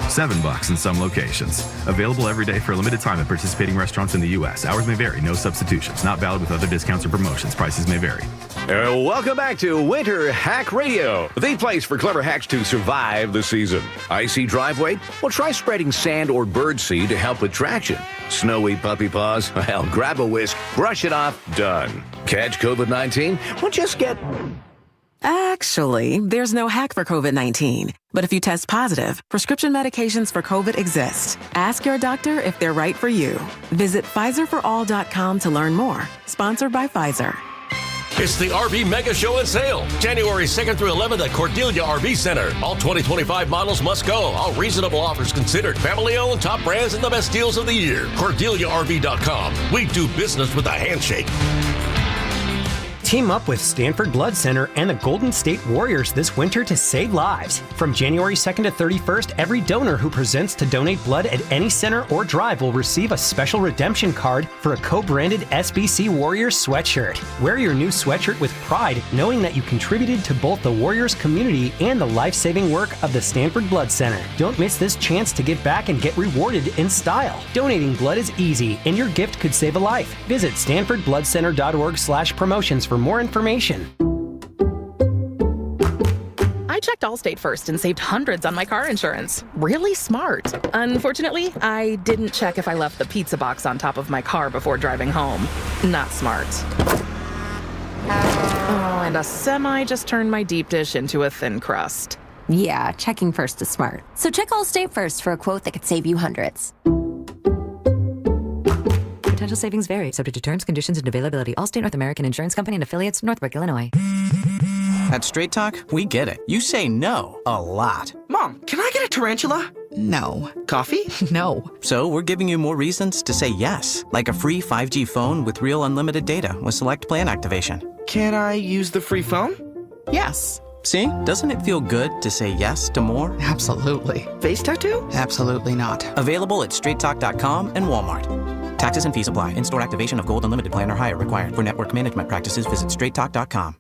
$7 in some locations. Available every day for a limited time at participating restaurants in the U.S. Hours may vary. No substitutions. Not valid with other discounts or promotions. Prices may vary. Welcome back to Winter Hack Radio, the place for clever hacks to survive the season. Icy driveway? Well, try spreading sand or birdseed to help with traction. Snowy puppy paws? Well, grab a whisk, brush it off, done. Catch COVID-19? Well, just get... Actually, there's no hack for COVID-19. But if you test positive, prescription medications for COVID exist. Ask your doctor if they're right for you. Visit PfizerForAll.com to learn more. Sponsored by Pfizer. It's the RV Mega Show and Sale. January 2nd through 11th at Cordelia RV Center. All 2025 models must go. All reasonable offers considered. Family owned, top brands, and the best deals of the year. CordeliaRV.com. We do business with a handshake. Team up with Stanford Blood Center and the Golden State Warriors this winter to save lives. From January 2nd to 31st, every donor who presents to donate blood at any center or drive will receive a special redemption card for a co-branded SBC Warriors sweatshirt. Wear your new sweatshirt with pride, knowing that you contributed to both the Warriors community and the life-saving work of the Stanford Blood Center. Don't miss this chance to give back and get rewarded in style. Donating blood is easy, and your gift could save a life. Visit StanfordBloodCenter.org/promotions for more information. I checked Allstate first and saved hundreds on my car insurance. Really smart. Unfortunately, I didn't check if I left the pizza box on top of my car before driving home. Not smart. Oh, and a semi just turned my deep dish into a thin crust. Yeah, checking first is smart. So check Allstate first for a quote that could save you hundreds. Potential savings vary, subject to terms, conditions, and availability. Allstate North American Insurance Company and affiliates, Northbrook, Illinois. At Straight Talk, we get it. You say no a lot. Mom, can I get a tarantula? No. Coffee? No. So we're giving you more reasons to say yes, like a free 5G phone with real unlimited data with select plan activation. Can I use the free phone? Yes. See? Doesn't it feel good to say yes to more? Absolutely. Face tattoo? Absolutely not. Available at straighttalk.com and Walmart. Taxes and fees apply. In-store activation of Gold Unlimited plan or higher required. For network management practices, visit straighttalk.com.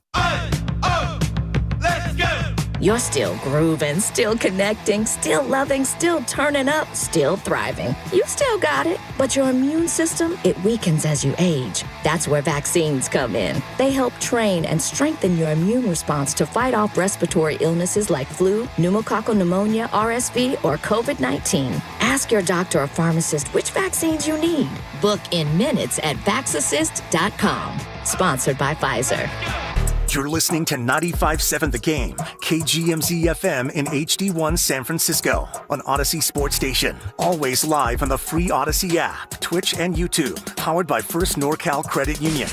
You're still grooving, still connecting, still loving, still turning up, still thriving. You still got it, but your immune system, it weakens as you age. That's where vaccines come in. They help train and strengthen your immune response to fight off respiratory illnesses like flu, pneumococcal pneumonia, RSV, or COVID-19. Ask your doctor or pharmacist which vaccines you need. Book in minutes at vaxassist.com. Sponsored by Pfizer. You're listening to 95.7 The Game, KGMZ-FM in HD1 San Francisco, on Odyssey Sports Station. Always live on the free Odyssey app, Twitch, and YouTube. Powered by First NorCal Credit Union.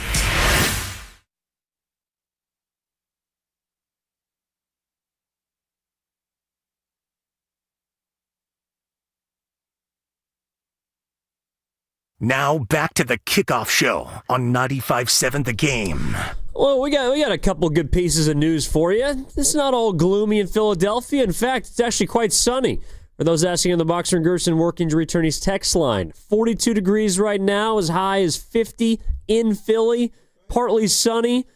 Now back to the kickoff show on 95.7 The Game. Well, we got a couple good pieces of news for you. It's not all gloomy in Philadelphia. In fact, it's actually quite sunny. For those asking on the Boxer and Gerson work injury attorneys text line, 42 degrees right now, as high as 50 in Philly. Partly sunny.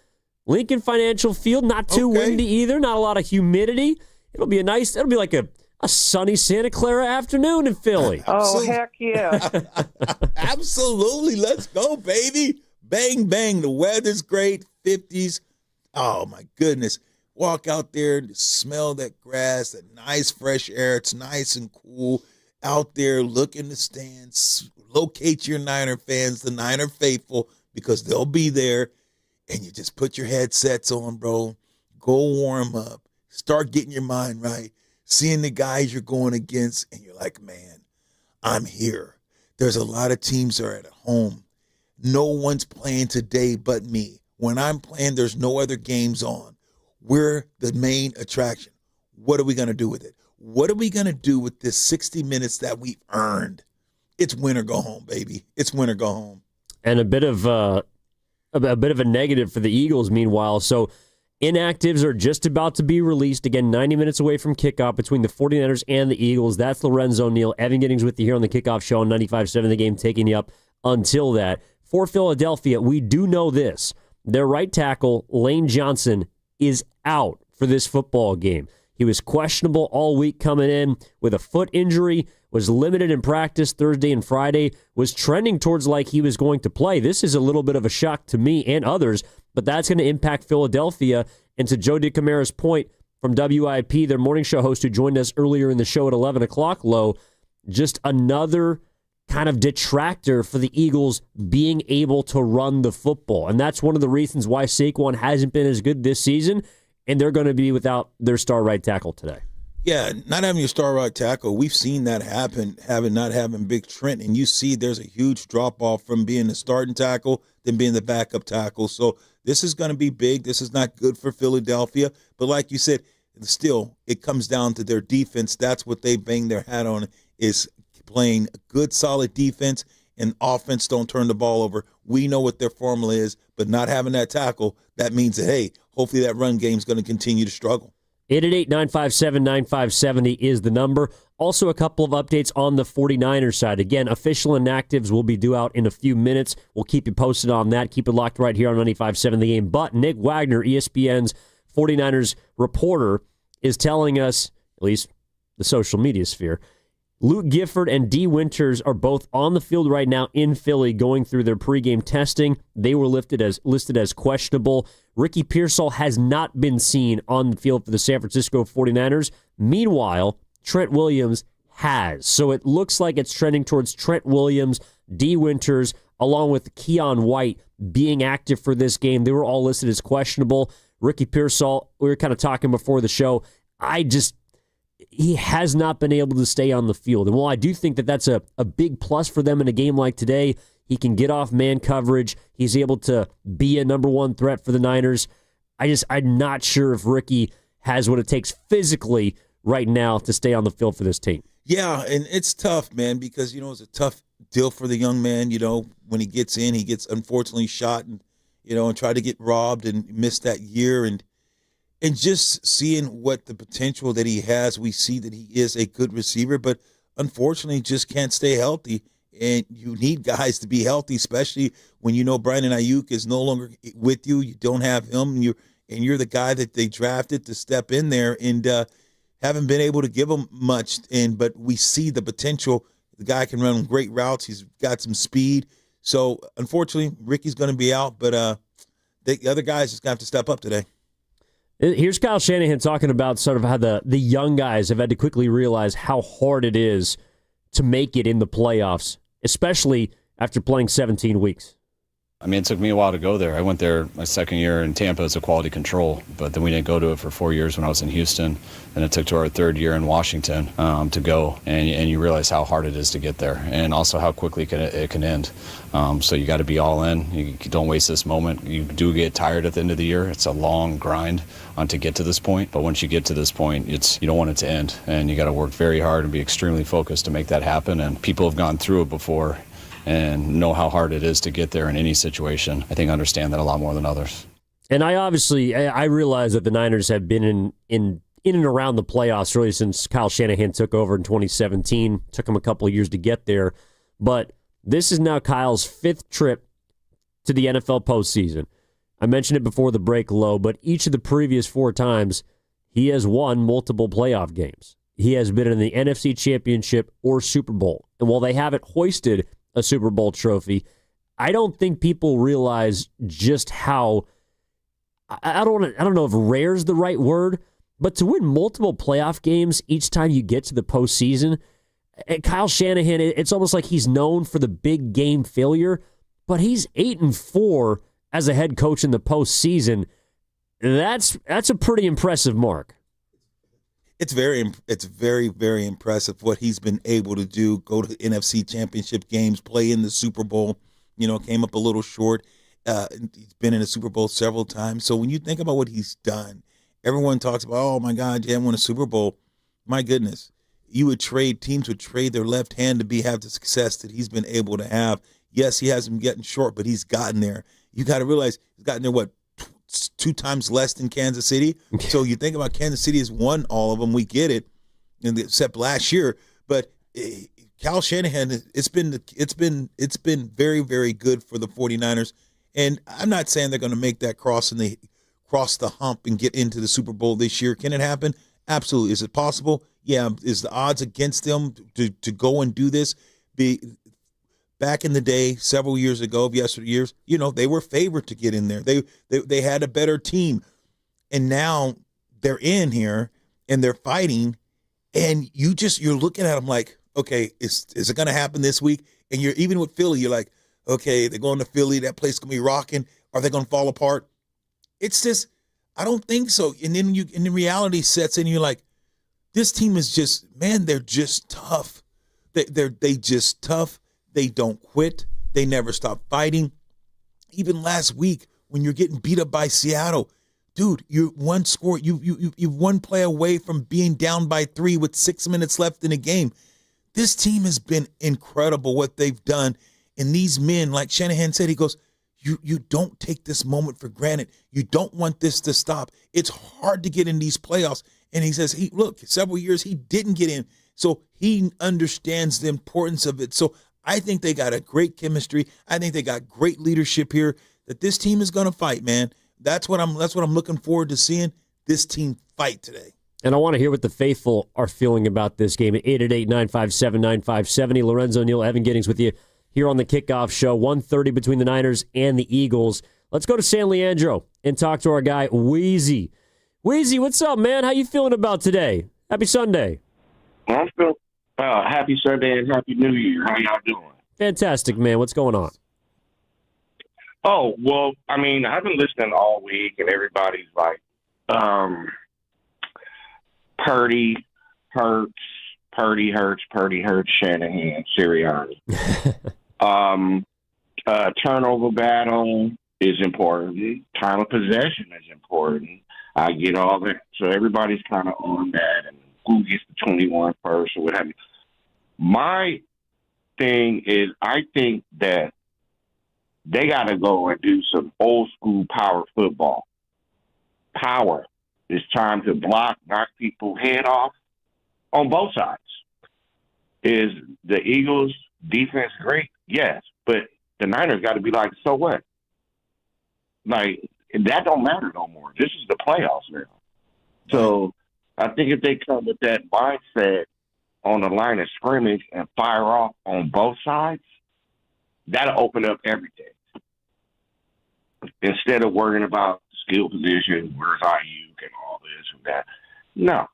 Lincoln Financial Field, not too windy either. Not a lot of humidity. It'll be like a sunny Santa Clara afternoon in Philly. Oh, heck yeah. Absolutely. Let's go, baby. Bang, bang. The weather's great. 50s. Oh, my goodness. Walk out there and smell that grass, that nice fresh air. It's nice and cool out there. Look in the stands. Locate your Niner fans, the Niner faithful, because they'll be there. And you just put your headsets on, bro. Go warm up. Start getting your mind right. Seeing the guys you're going against, and you're like, man, I'm here. There's a lot of teams that are at home. No one's playing today but me. When I'm playing, there's no other games on. We're the main attraction. What are we going to do with it? What are we going to do with this 60 minutes that we've earned? It's win or go home, baby. It's win or go home. And a bit of a bit of a negative for the Eagles, meanwhile. So inactives are just about to be released. Again, 90 minutes away from kickoff between the 49ers and the Eagles. That's Lorenzo Neal. Evan Giddings with you here on the Kickoff Show on 95.7 The Game, taking you up until that. For Philadelphia, we do know this. Their right tackle, Lane Johnson, is out for this football game. He was questionable all week coming in with a foot injury, was limited in practice Thursday and Friday, was trending towards like he was going to play. This is a little bit of a shock to me and others, but that's going to impact Philadelphia. And to Joe DeCamara's point from WIP, their morning show host who joined us earlier in the show at 11 o'clock, just another kind of detractor for the Eagles being able to run the football. And that's one of the reasons why Saquon hasn't been as good this season, and they're going to be without their star right tackle today. Yeah, not having your star right tackle, we've seen that happen, not having Big Trent, and you see there's a huge drop-off from being the starting tackle than being the backup tackle. So this is going to be big. This is not good for Philadelphia. But like you said, still, it comes down to their defense. That's what they bang their hat on, is playing a good, solid defense, and offense don't turn the ball over. We know what their formula is, but not having that tackle, that means that, hey, hopefully that run game is going to continue to struggle. 888-957-9570 is the number. Also, a couple of updates on the 49ers side. Again, official inactives will be due out in a few minutes. We'll keep you posted on that. Keep it locked right here on 95.7 The Game. But Nick Wagner, ESPN's 49ers reporter, is telling us, at least the social media sphere, Luke Gifford and D. Winters are both on the field right now in Philly going through their pregame testing. They were listed as questionable. Ricky Pearsall has not been seen on the field for the San Francisco 49ers. Meanwhile, Trent Williams has. So it looks like it's trending towards Trent Williams, D. Winters, along with Keon White being active for this game. They were all listed as questionable. Ricky Pearsall, we were kind of talking before the show. He has not been able to stay on the field. And while I do think that that's a big plus for them in a game like today, he can get off man coverage. He's able to be a number one threat for the Niners. I'm not sure if Ricky has what it takes physically right now to stay on the field for this team. Yeah, and it's tough, man, because, it's a tough deal for the young man. When he gets in, he gets unfortunately shot and tried to get robbed and missed that year. And just seeing what the potential that he has, we see that he is a good receiver, but unfortunately just can't stay healthy. And you need guys to be healthy, especially when Brandon Ayuk is no longer with you. You don't have him, and you're the guy that they drafted to step in there, and haven't been able to give him much. But we see the potential. The guy can run great routes. He's got some speed. So unfortunately, Ricky's going to be out, but the other guys just have to step up today. Here's Kyle Shanahan talking about sort of how the young guys have had to quickly realize how hard it is to make it in the playoffs, especially after playing 17 weeks. I mean, it took me a while to go there. I went there my second year in Tampa as a quality control, but then we didn't go to it for 4 years when I was in Houston. Then it took to our third year in Washington to go, and you realize how hard it is to get there, and also how quickly it can end. So you got to be all in. You don't waste this moment. You do get tired at the end of the year. It's a long grind to get to this point, but once you get to this point, you don't want it to end, and you got to work very hard and be extremely focused to make that happen. And people have gone through it before and know how hard it is to get there in any situation. I think understand that a lot more than others. And I realize that the Niners have been in and around the playoffs really since Kyle Shanahan took over in 2017. Took him a couple of years to get there. But this is now Kyle's fifth trip to the NFL postseason. I mentioned it before the break, but each of the previous 4 times, he has won multiple playoff games. He has been in the NFC Championship or Super Bowl. And while they haven't hoisted a Super Bowl trophy, I don't think people realize just how, I don't know if rare is the right word, but to win multiple playoff games each time you get to the postseason, Kyle Shanahan, it's almost like he's known for the big game failure, but he's 8-4 as a head coach in the postseason. That's a pretty impressive mark. It's very, very impressive what he's been able to do. Go to the NFC Championship games, play in the Super Bowl. Came up a little short. He's been in the Super Bowl several times. So when you think about what he's done, everyone talks about, oh my God, you haven't won a Super Bowl. My goodness, teams would trade their left hand to have the success that he's been able to have. Yes, he hasn't been getting short, but he's gotten there. you got to realize he's gotten there, what, 2 times less than Kansas City? So you think about Kansas City has won all of them. We get it, except last year. But Cal Shanahan, it's been very, very good for the 49ers. And I'm not saying they're going to make that cross the hump and get into the Super Bowl this year. Can it happen? Absolutely. Is it possible? Yeah. Is the odds against them to go and do this? Back in the day, several years ago, years, they were favored to get in there. They had a better team. And now they're in here and they're fighting. And you're looking at them like, okay, is it going to happen this week? And you're even with Philly, you're like, okay, they're going to Philly. That place is going to be rocking. Are they going to fall apart? It's just, I don't think so. And then the reality sets in. You're like, this team is just, man, they're just tough. They just tough. They don't quit. They never stop fighting. Even last week when you're getting beat up by Seattle, dude, you're one score. You're one play away from being down by 3 with 6 minutes left in the game. This team has been incredible what they've done. And these men, like Shanahan said, he goes, you don't take this moment for granted. You don't want this to stop. It's hard to get in these playoffs. And he says, look, several years he didn't get in. So he understands the importance of it. So I think they got a great chemistry. I think they got great leadership here, that this team is going to fight, man. That's what I'm looking forward to seeing, this team fight today. And I want to hear what the faithful are feeling about this game at 888-957-9570. Lorenzo Neal, Evan Giddings with you here on the Kickoff Show, 1:30 between the Niners and the Eagles. Let's go to San Leandro and talk to our guy, Wheezy. Wheezy, what's up, man? How you feeling about today? Happy Sunday. I'm feeling happy Sunday and Happy New Year. How y'all doing? Fantastic, man. What's going on? Oh, well, I mean, I've been listening all week, and everybody's like, Purdy hurts, Shanahan, Sirianni. Turnover battle is important. Time of possession is important. I get all that. So everybody's kind of on that, and who gets the 21 first or what have you. My thing is, I think that they got to go and do some old school power football. Power. It's time to block, knock people's head off on both sides. Is the Eagles' defense great? Yes. But the Niners got to be like, so what? Like, that don't matter no more. This is the playoffs now. So I think if they come with that mindset on the line of scrimmage and fire off on both sides, that'll open up everything. Instead of worrying about skill position, where's Ayuk and all this and that. No.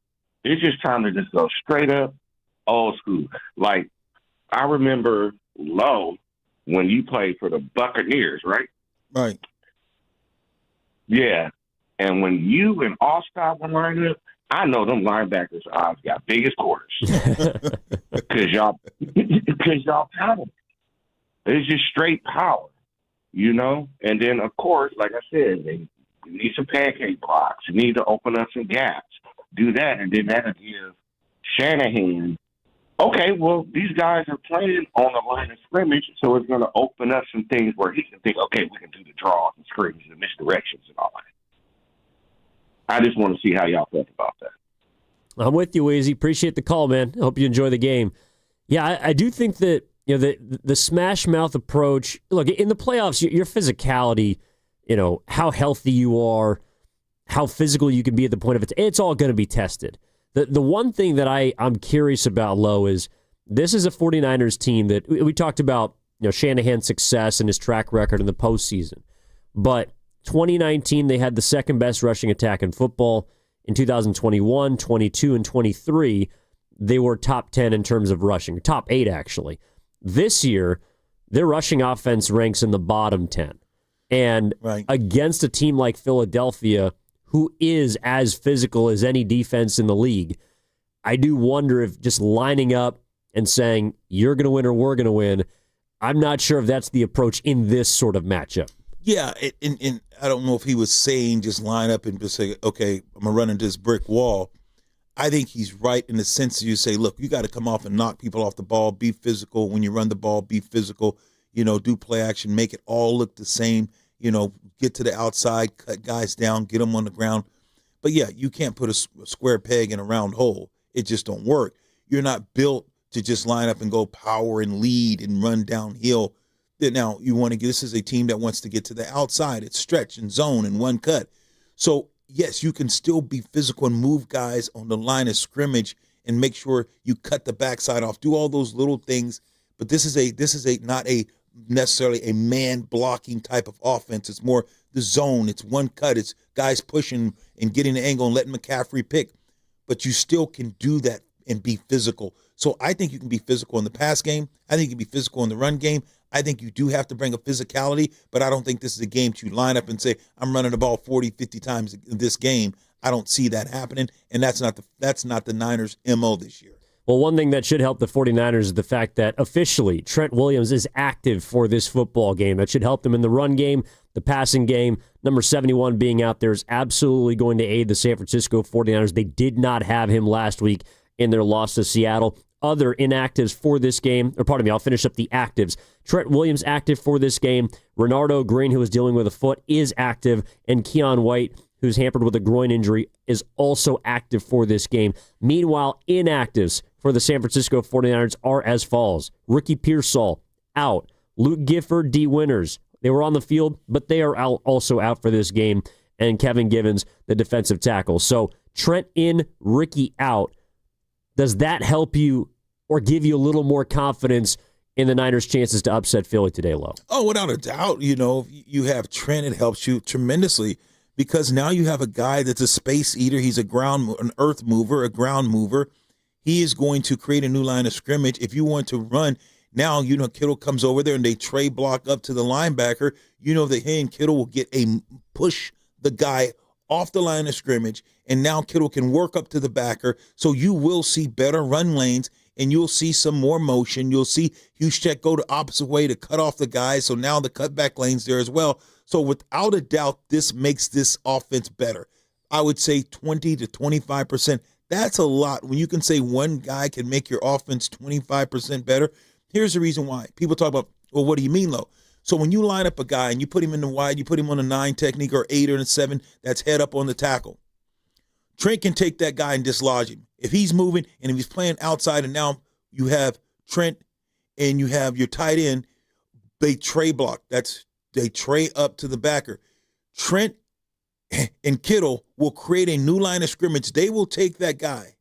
It's just time to just go straight up old school. Like, I remember Lowe when you played for the Buccaneers, right? Right. Yeah. And when you and Allstott were lined up, I know them linebackers' odds got biggest quarters. Because y'all power. It's just straight power, you know? And then, of course, like I said, they need some pancake blocks. You need to open up some gaps. Do that, and then that'll give Shanahan, okay, well, these guys are playing on the line of scrimmage, so it's going to open up some things where he can think, okay, we can do the draws and screens and misdirections and all that. I just want to see how y'all think about that. I'm with you, Weezy. Appreciate the call, man. I hope you enjoy the game. Yeah, I do think that the smash mouth approach. Look, in the playoffs, your physicality, how healthy you are, how physical you can be at the point of it. It's all going to be tested. The one thing that I'm curious about, Lo, is this is a 49ers team that we talked about. Shanahan's success and his track record in the postseason, but 2019, they had the second best rushing attack in football. In 2021, 22, and 23, they were top 10 in terms of rushing. Top 8, actually. This year, their rushing offense ranks in the bottom 10. And against a team like Philadelphia, who is as physical as any defense in the league, I do wonder if just lining up and saying, you're going to win or we're going to win, I'm not sure if that's the approach in this sort of matchup. Yeah, and I don't know if he was saying just line up and just say, okay, I'm going to run into this brick wall. I think he's right in the sense that you say, look, you got to come off and knock people off the ball, be physical. When you run the ball, be physical, do play action, make it all look the same. get to the outside, cut guys down, get them on the ground. But, yeah, you can't put a square peg in a round hole. It just don't work. You're not built to just line up and go power and lead and run downhill. Now, this is a team that wants to get to the outside. It's stretch and zone and one cut. So, yes, you can still be physical and move guys on the line of scrimmage and make sure you cut the backside off. Do all those little things. But this is not necessarily a man blocking type of offense. It's more the zone. It's one cut. It's guys pushing and getting the angle and letting McCaffrey pick. But you still can do that and be physical. So I think you can be physical in the pass game. I think you can be physical in the run game. I think you do have to bring a physicality, but I don't think this is a game to line up and say, I'm running the ball 40, 50 times in this game. I don't see that happening, and that's not the Niners' MO this year. Well, one thing that should help the 49ers is the fact that officially Trent Williams is active for this football game. That should help them in the run game, the passing game. Number 71 being out there is absolutely going to aid the San Francisco 49ers. They did not have him last week in their loss to Seattle. Other inactives for this game, I'll finish up the actives. Trent Williams active for this game. Renardo Green, who is dealing with a foot, is active. And Keon White, who's hampered with a groin injury, is also active for this game. Meanwhile, inactives for the San Francisco 49ers are as follows. Ricky Pearsall, out. Luke Gifford, D. Winters, they were on the field, but they are also out for this game. And Kevin Givens, the defensive tackle. So Trent in, Ricky out. Does that help you or give you a little more confidence in the Niners' chances to upset Philly today, Lo? Oh, without a doubt. You have Trent, it helps you tremendously because now you have a guy that's a space eater. He's an earth mover, a ground mover. He is going to create a new line of scrimmage. If you want to run, now, Kittle comes over there and they tray block up to the linebacker. That he and Kittle will get push the guy off the line of scrimmage, and now Kittle can work up to the backer. So you will see better run lanes, and you'll see some more motion. You'll see Juszczyk go the opposite way to cut off the guys. So now the cutback lane's there as well. So without a doubt, this makes this offense better. I would say 20 to 25%. That's a lot. When you can say one guy can make your offense 25% better, here's the reason why. People talk about, well, what do you mean, Lo? So when you line up a guy and you put him in the wide, you put him on a 9 technique or 8 or a 7, that's head up on the tackle. Trent can take that guy and dislodge him. If he's moving and if he's playing outside and now you have Trent and you have your tight end, they tray block. They tray up to the backer. Trent and Kittle will create a new line of scrimmage. They will take that guy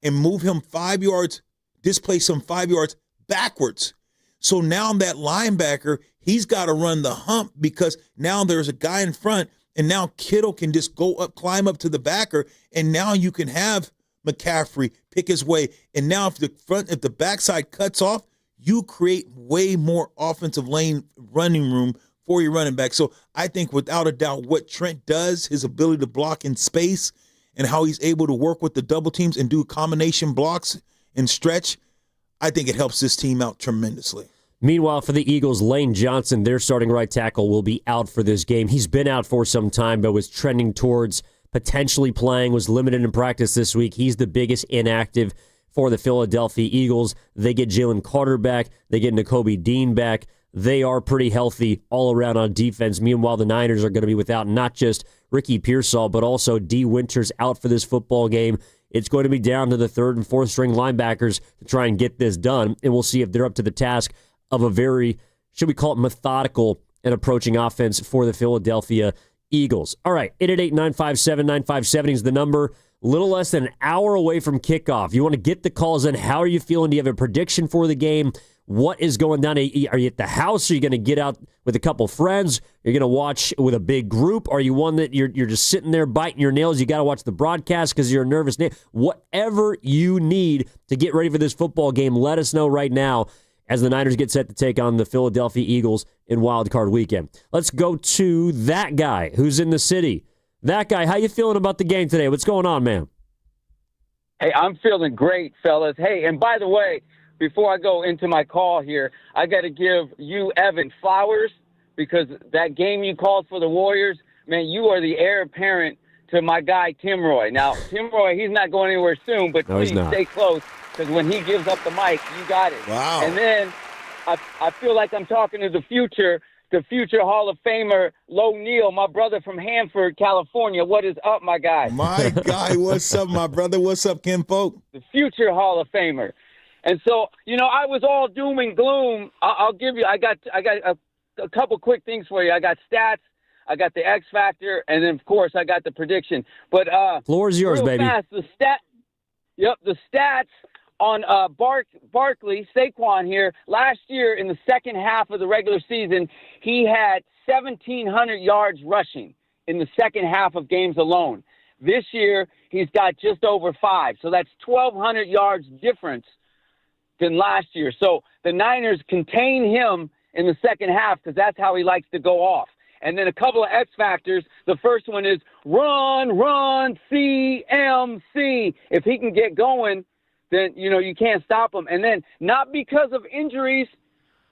and move him 5 yards, displace him 5 yards backwards. So now that linebacker, he's got to run the hump because now there's a guy in front, and now Kittle can just go up, climb up to the backer, and now you can have McCaffrey pick his way. And now if the backside cuts off, you create way more offensive lane running room for your running back. So I think without a doubt what Trent does, his ability to block in space and how he's able to work with the double teams and do combination blocks and stretch, I think it helps this team out tremendously. Meanwhile, for the Eagles, Lane Johnson, their starting right tackle, will be out for this game. He's been out for some time, but was trending towards potentially playing, was limited in practice this week. He's the biggest inactive for the Philadelphia Eagles. They get Jalen Carter back. They get Nakobe Dean back. They are pretty healthy all around on defense. Meanwhile, the Niners are going to be without not just Ricky Pearsall, but also D. Winters out for this football game. It's going to be down to the third and fourth string linebackers to try and get this done, and we'll see if they're up to the task of a very, should we call it methodical and approaching offense for the Philadelphia Eagles. All right, 888-957-9570 is the number. A little less than an hour away from kickoff. You want to get the calls in. How are you feeling? Do you have a prediction for the game? What is going down? Are you at the house? Are you going to get out with a couple friends? Are you going to watch with a big group? Are you one that you're just sitting there biting your nails? You got to watch the broadcast because you're a nervous. Whatever you need to get ready for this football game, let us know right now as the Niners get set to take on the Philadelphia Eagles in Wild Card Weekend. Let's go to that guy who's in the city. That guy, how you feeling about the game today? What's going on, man? Hey, I'm feeling great, fellas. Hey, and by the way, before I go into my call here, I got to give you, Evan, flowers because that game you called for the Warriors, man, you are the heir apparent to my guy, Tim Roy. Now, Tim Roy, he's not going anywhere soon, but please stay close because when he gives up the mic, you got it. Wow. And then I feel like I'm talking to the future. to future Hall of Famer Lo Neal, my brother from Hanford, California. What is up, my guy? My guy, what's up, my brother? What's up, Ken Folk? The future Hall of Famer. And so, I was all doom and gloom. I'll give you. I got a couple quick things for you. I got stats. I got the X Factor, and then of course I got the prediction. But floor's yours, baby. Fast, the stats on Barkley, Saquon here. Last year in the second half of the regular season, he had 1,700 yards rushing in the second half of games alone. This year he's got just over 5, so that's 1,200 yards difference than last year. So the Niners contain him in the second half because that's how he likes to go off. And then a couple of X factors. The first one is run, CMC. If he can get going, then, you can't stop him. And then not because of injuries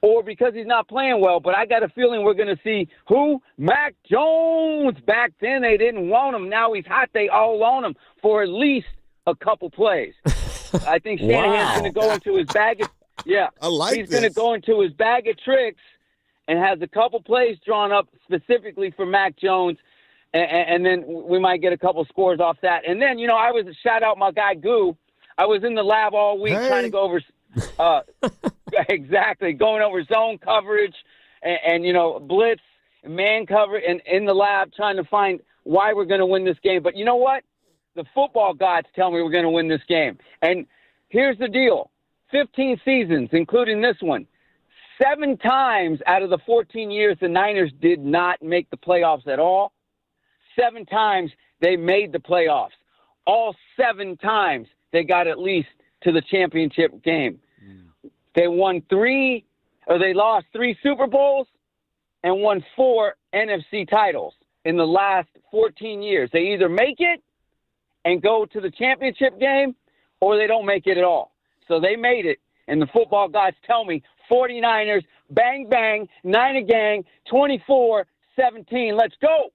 or because he's not playing well, but I got a feeling we're going to see who? Mac Jones. Back then they didn't want him. Now he's hot. They all want him for at least a couple plays. I think Shanahan's going to go into his bag of he's going to go into his bag of tricks and has a couple plays drawn up specifically for Mac Jones, and then we might get a couple scores off that. And then, I was shout out my guy Goo. I was in the lab all week trying to go over exactly going over zone coverage and blitz, man cover, and in the lab trying to find why we're going to win this game. But you know what? The football gods tell me we're going to win this game. And here's the deal: 15 seasons, including this one. 7 times out of the 14 years, the Niners did not make the playoffs at all. 7 times they made the playoffs. All 7 times they got at least to the championship game. They lost 3 Super Bowls and won 4 NFC titles in the last 14 years. They either make it and go to the championship game or they don't make it at all. So they made it, and the football gods tell me 49ers, bang, bang, Niner gang, 24-17. Let's go.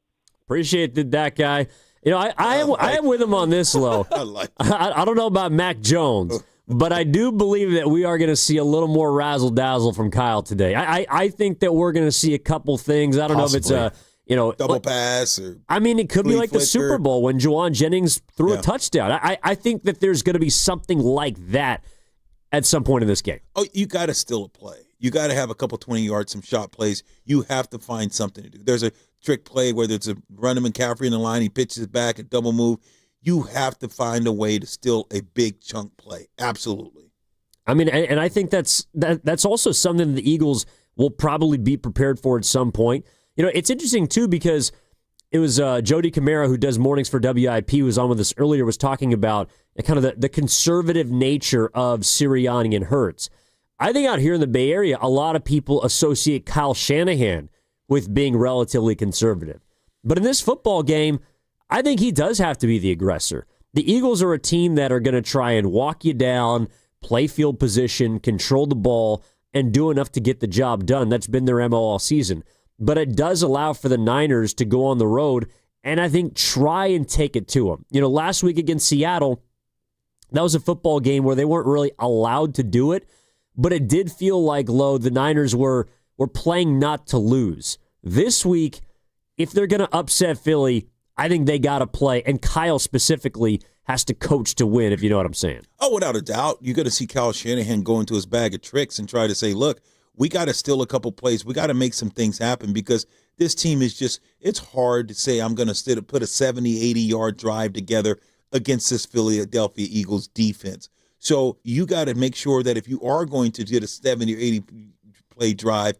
Appreciate that guy. I am with him on this, Lo. I don't know about Mac Jones, but I do believe that we are going to see a little more razzle-dazzle from Kyle today. I think that we're going to see a couple things. I don't know if it's a double pass or it could be like flicker. the Super Bowl when Juwan Jennings threw a touchdown. I think that there's going to be something like that at some point in this game. Oh, you got to steal a play. You got to have a couple 20 yards, some shot plays. You have to find something to do. There's a trick play, whether it's a run to McCaffrey in the line, he pitches it back, a double move. You have to find a way to steal a big chunk play. Absolutely. And I think that's also something the Eagles will probably be prepared for at some point. It's interesting, too, because it was Jody Damera, who does mornings for WIP, who was on with us earlier, was talking about kind of the conservative nature of Sirianni and Hurts. I think out here in the Bay Area, a lot of people associate Kyle Shanahan with being relatively conservative. But in this football game, I think he does have to be the aggressor. The Eagles are a team that are going to try and walk you down, play field position, control the ball, and do enough to get the job done. That's been their MO all season. But it does allow for the Niners to go on the road and I think try and take it to them. Last week against Seattle, that was a football game where they weren't really allowed to do it, but it did feel like, the Niners were playing not to lose. This week, if they're going to upset Philly, I think they got to play, and Kyle specifically has to coach to win, if you know what I'm saying. Oh, without a doubt. You're going to see Kyle Shanahan go into his bag of tricks and try to say, look, we got to steal a couple plays. We got to make some things happen because this team is it's hard to say I'm going to put a 70, 80-yard drive together against this Philadelphia Eagles defense. So you got to make sure that if you are going to get a 70 or 80 play drive,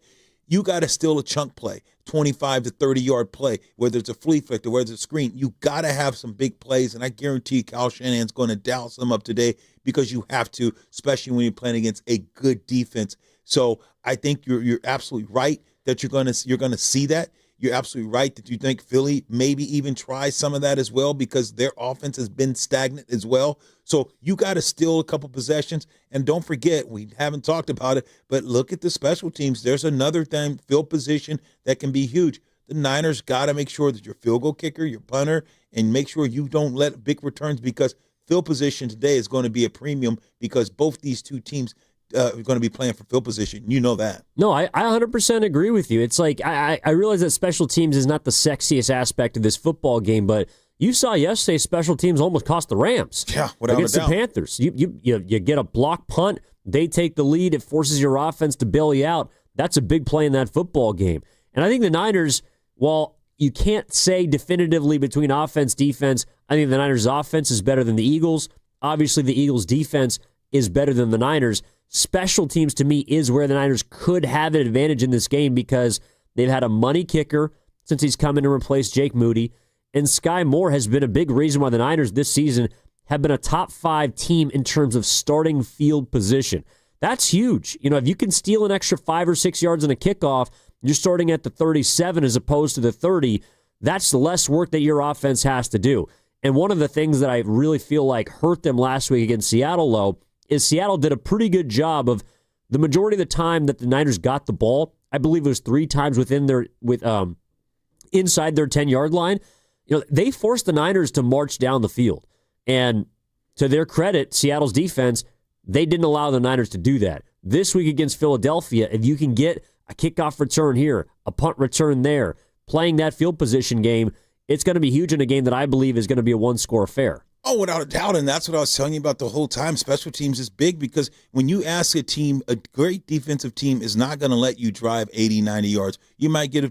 you got to steal a chunk play, 25 to 30-yard play, whether it's a flea flicker, whether it's a screen. You got to have some big plays, and I guarantee Kyle Shanahan's going to douse them up today because you have to, especially when you're playing against a good defense. So I think you're absolutely right that you're going to see that. You're absolutely right that you think Philly maybe even try some of that as well because their offense has been stagnant as well. So you got to steal a couple possessions. And don't forget, we haven't talked about it, but look at the special teams. There's another thing, field position, that can be huge. The Niners got to make sure that your field goal kicker, your punter, and make sure you don't let big returns because field position today is going to be a premium because both these two teams going to be playing for field position. You know that. No, I 100% agree with you. It's like I realize that special teams is not the sexiest aspect of this football game, but you saw yesterday special teams almost cost the Rams. Yeah, without against a doubt. the Panthers. You get a block punt, they take the lead, it forces your offense to bail you out. That's a big play in that football game. And I think the Niners, while you can't say definitively between offense, defense, I think the Niners' offense is better than the Eagles. Obviously, the Eagles' defense is better than the Niners. Special teams, to me, is where the Niners could have an advantage in this game because they've had a money kicker since he's come in to replace Jake Moody. And Sky Moore has been a big reason why the Niners this season have been a top 5 team in terms of starting field position. That's huge. If you can steal an extra 5 or 6 yards in a kickoff, you're starting at the 37 as opposed to the 30. That's the less work that your offense has to do. And one of the things that I really feel like hurt them last week against Seattle, though, is Seattle did a pretty good job of the majority of the time that the Niners got the ball. I believe it was 3 times inside their 10-yard line. They forced the Niners to march down the field. And to their credit, Seattle's defense, they didn't allow the Niners to do that. This week against Philadelphia, if you can get a kickoff return here, a punt return there, playing that field position game, it's going to be huge in a game that I believe is going to be a one-score affair. Oh, without a doubt, and that's what I was telling you about the whole time. Special teams is big because when you ask a team, a great defensive team is not going to let you drive 80, 90 yards. You might get,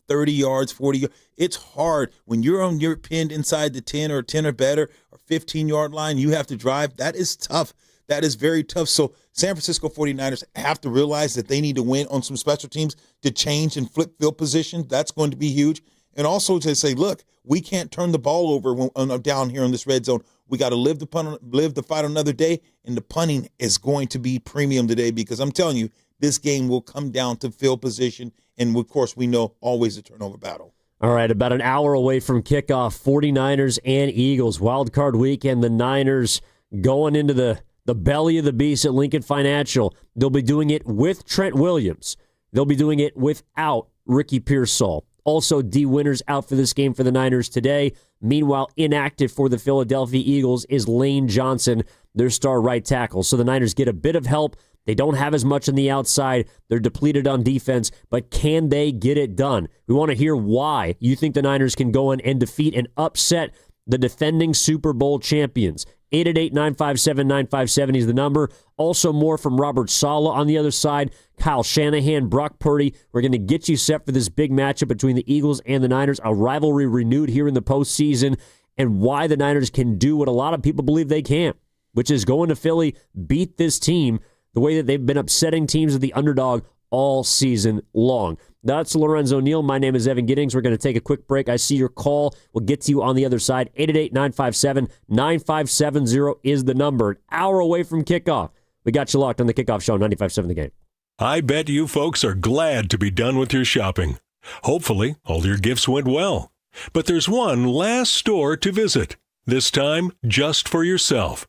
30 yards, 40 yards. It's hard. When you're pinned inside the 10 or 10 or better or 15-yard line, you have to drive. That is tough. That is very tough. So San Francisco 49ers have to realize that they need to win on some special teams to change and flip field position. That's going to be huge. And also to say, look, we can't turn the ball over down here in this red zone. We got to live the fight another day, and the punting is going to be premium today because I'm telling you, this game will come down to field position, and of course, we know always a turnover battle. All right, about an hour away from kickoff, 49ers and Eagles, wild card weekend. The Niners going into the belly of the beast at Lincoln Financial. They'll be doing it with Trent Williams. They'll be doing it without Ricky Pearsall. Also, D. Winters out for this game for the Niners today. Meanwhile, inactive for the Philadelphia Eagles is Lane Johnson, their star right tackle. So the Niners get a bit of help. They don't have as much on the outside. They're depleted on defense, but can they get it done? We want to hear why you think the Niners can go in and defeat and upset the defending Super Bowl champions. 888-957-9570 is the number. Also more from Robert Saleh on the other side. Kyle Shanahan, Brock Purdy. We're going to get you set for this big matchup between the Eagles and the Niners, a rivalry renewed here in the postseason, and why the Niners can do what a lot of people believe they can't, which is go into Philly, beat this team the way that they've been upsetting teams with the underdog all season long. That's Lorenzo Neal. My name is Evan Giddings. We're going to take a quick break. I see your call. We'll get to you on the other side. 888-957-9570 is the number. An hour away from kickoff. We got you locked on the Kickoff Show, 95.7 The Game. I bet you folks are glad to be done with your shopping. Hopefully, all your gifts went well. But there's one last store to visit, this time just for yourself.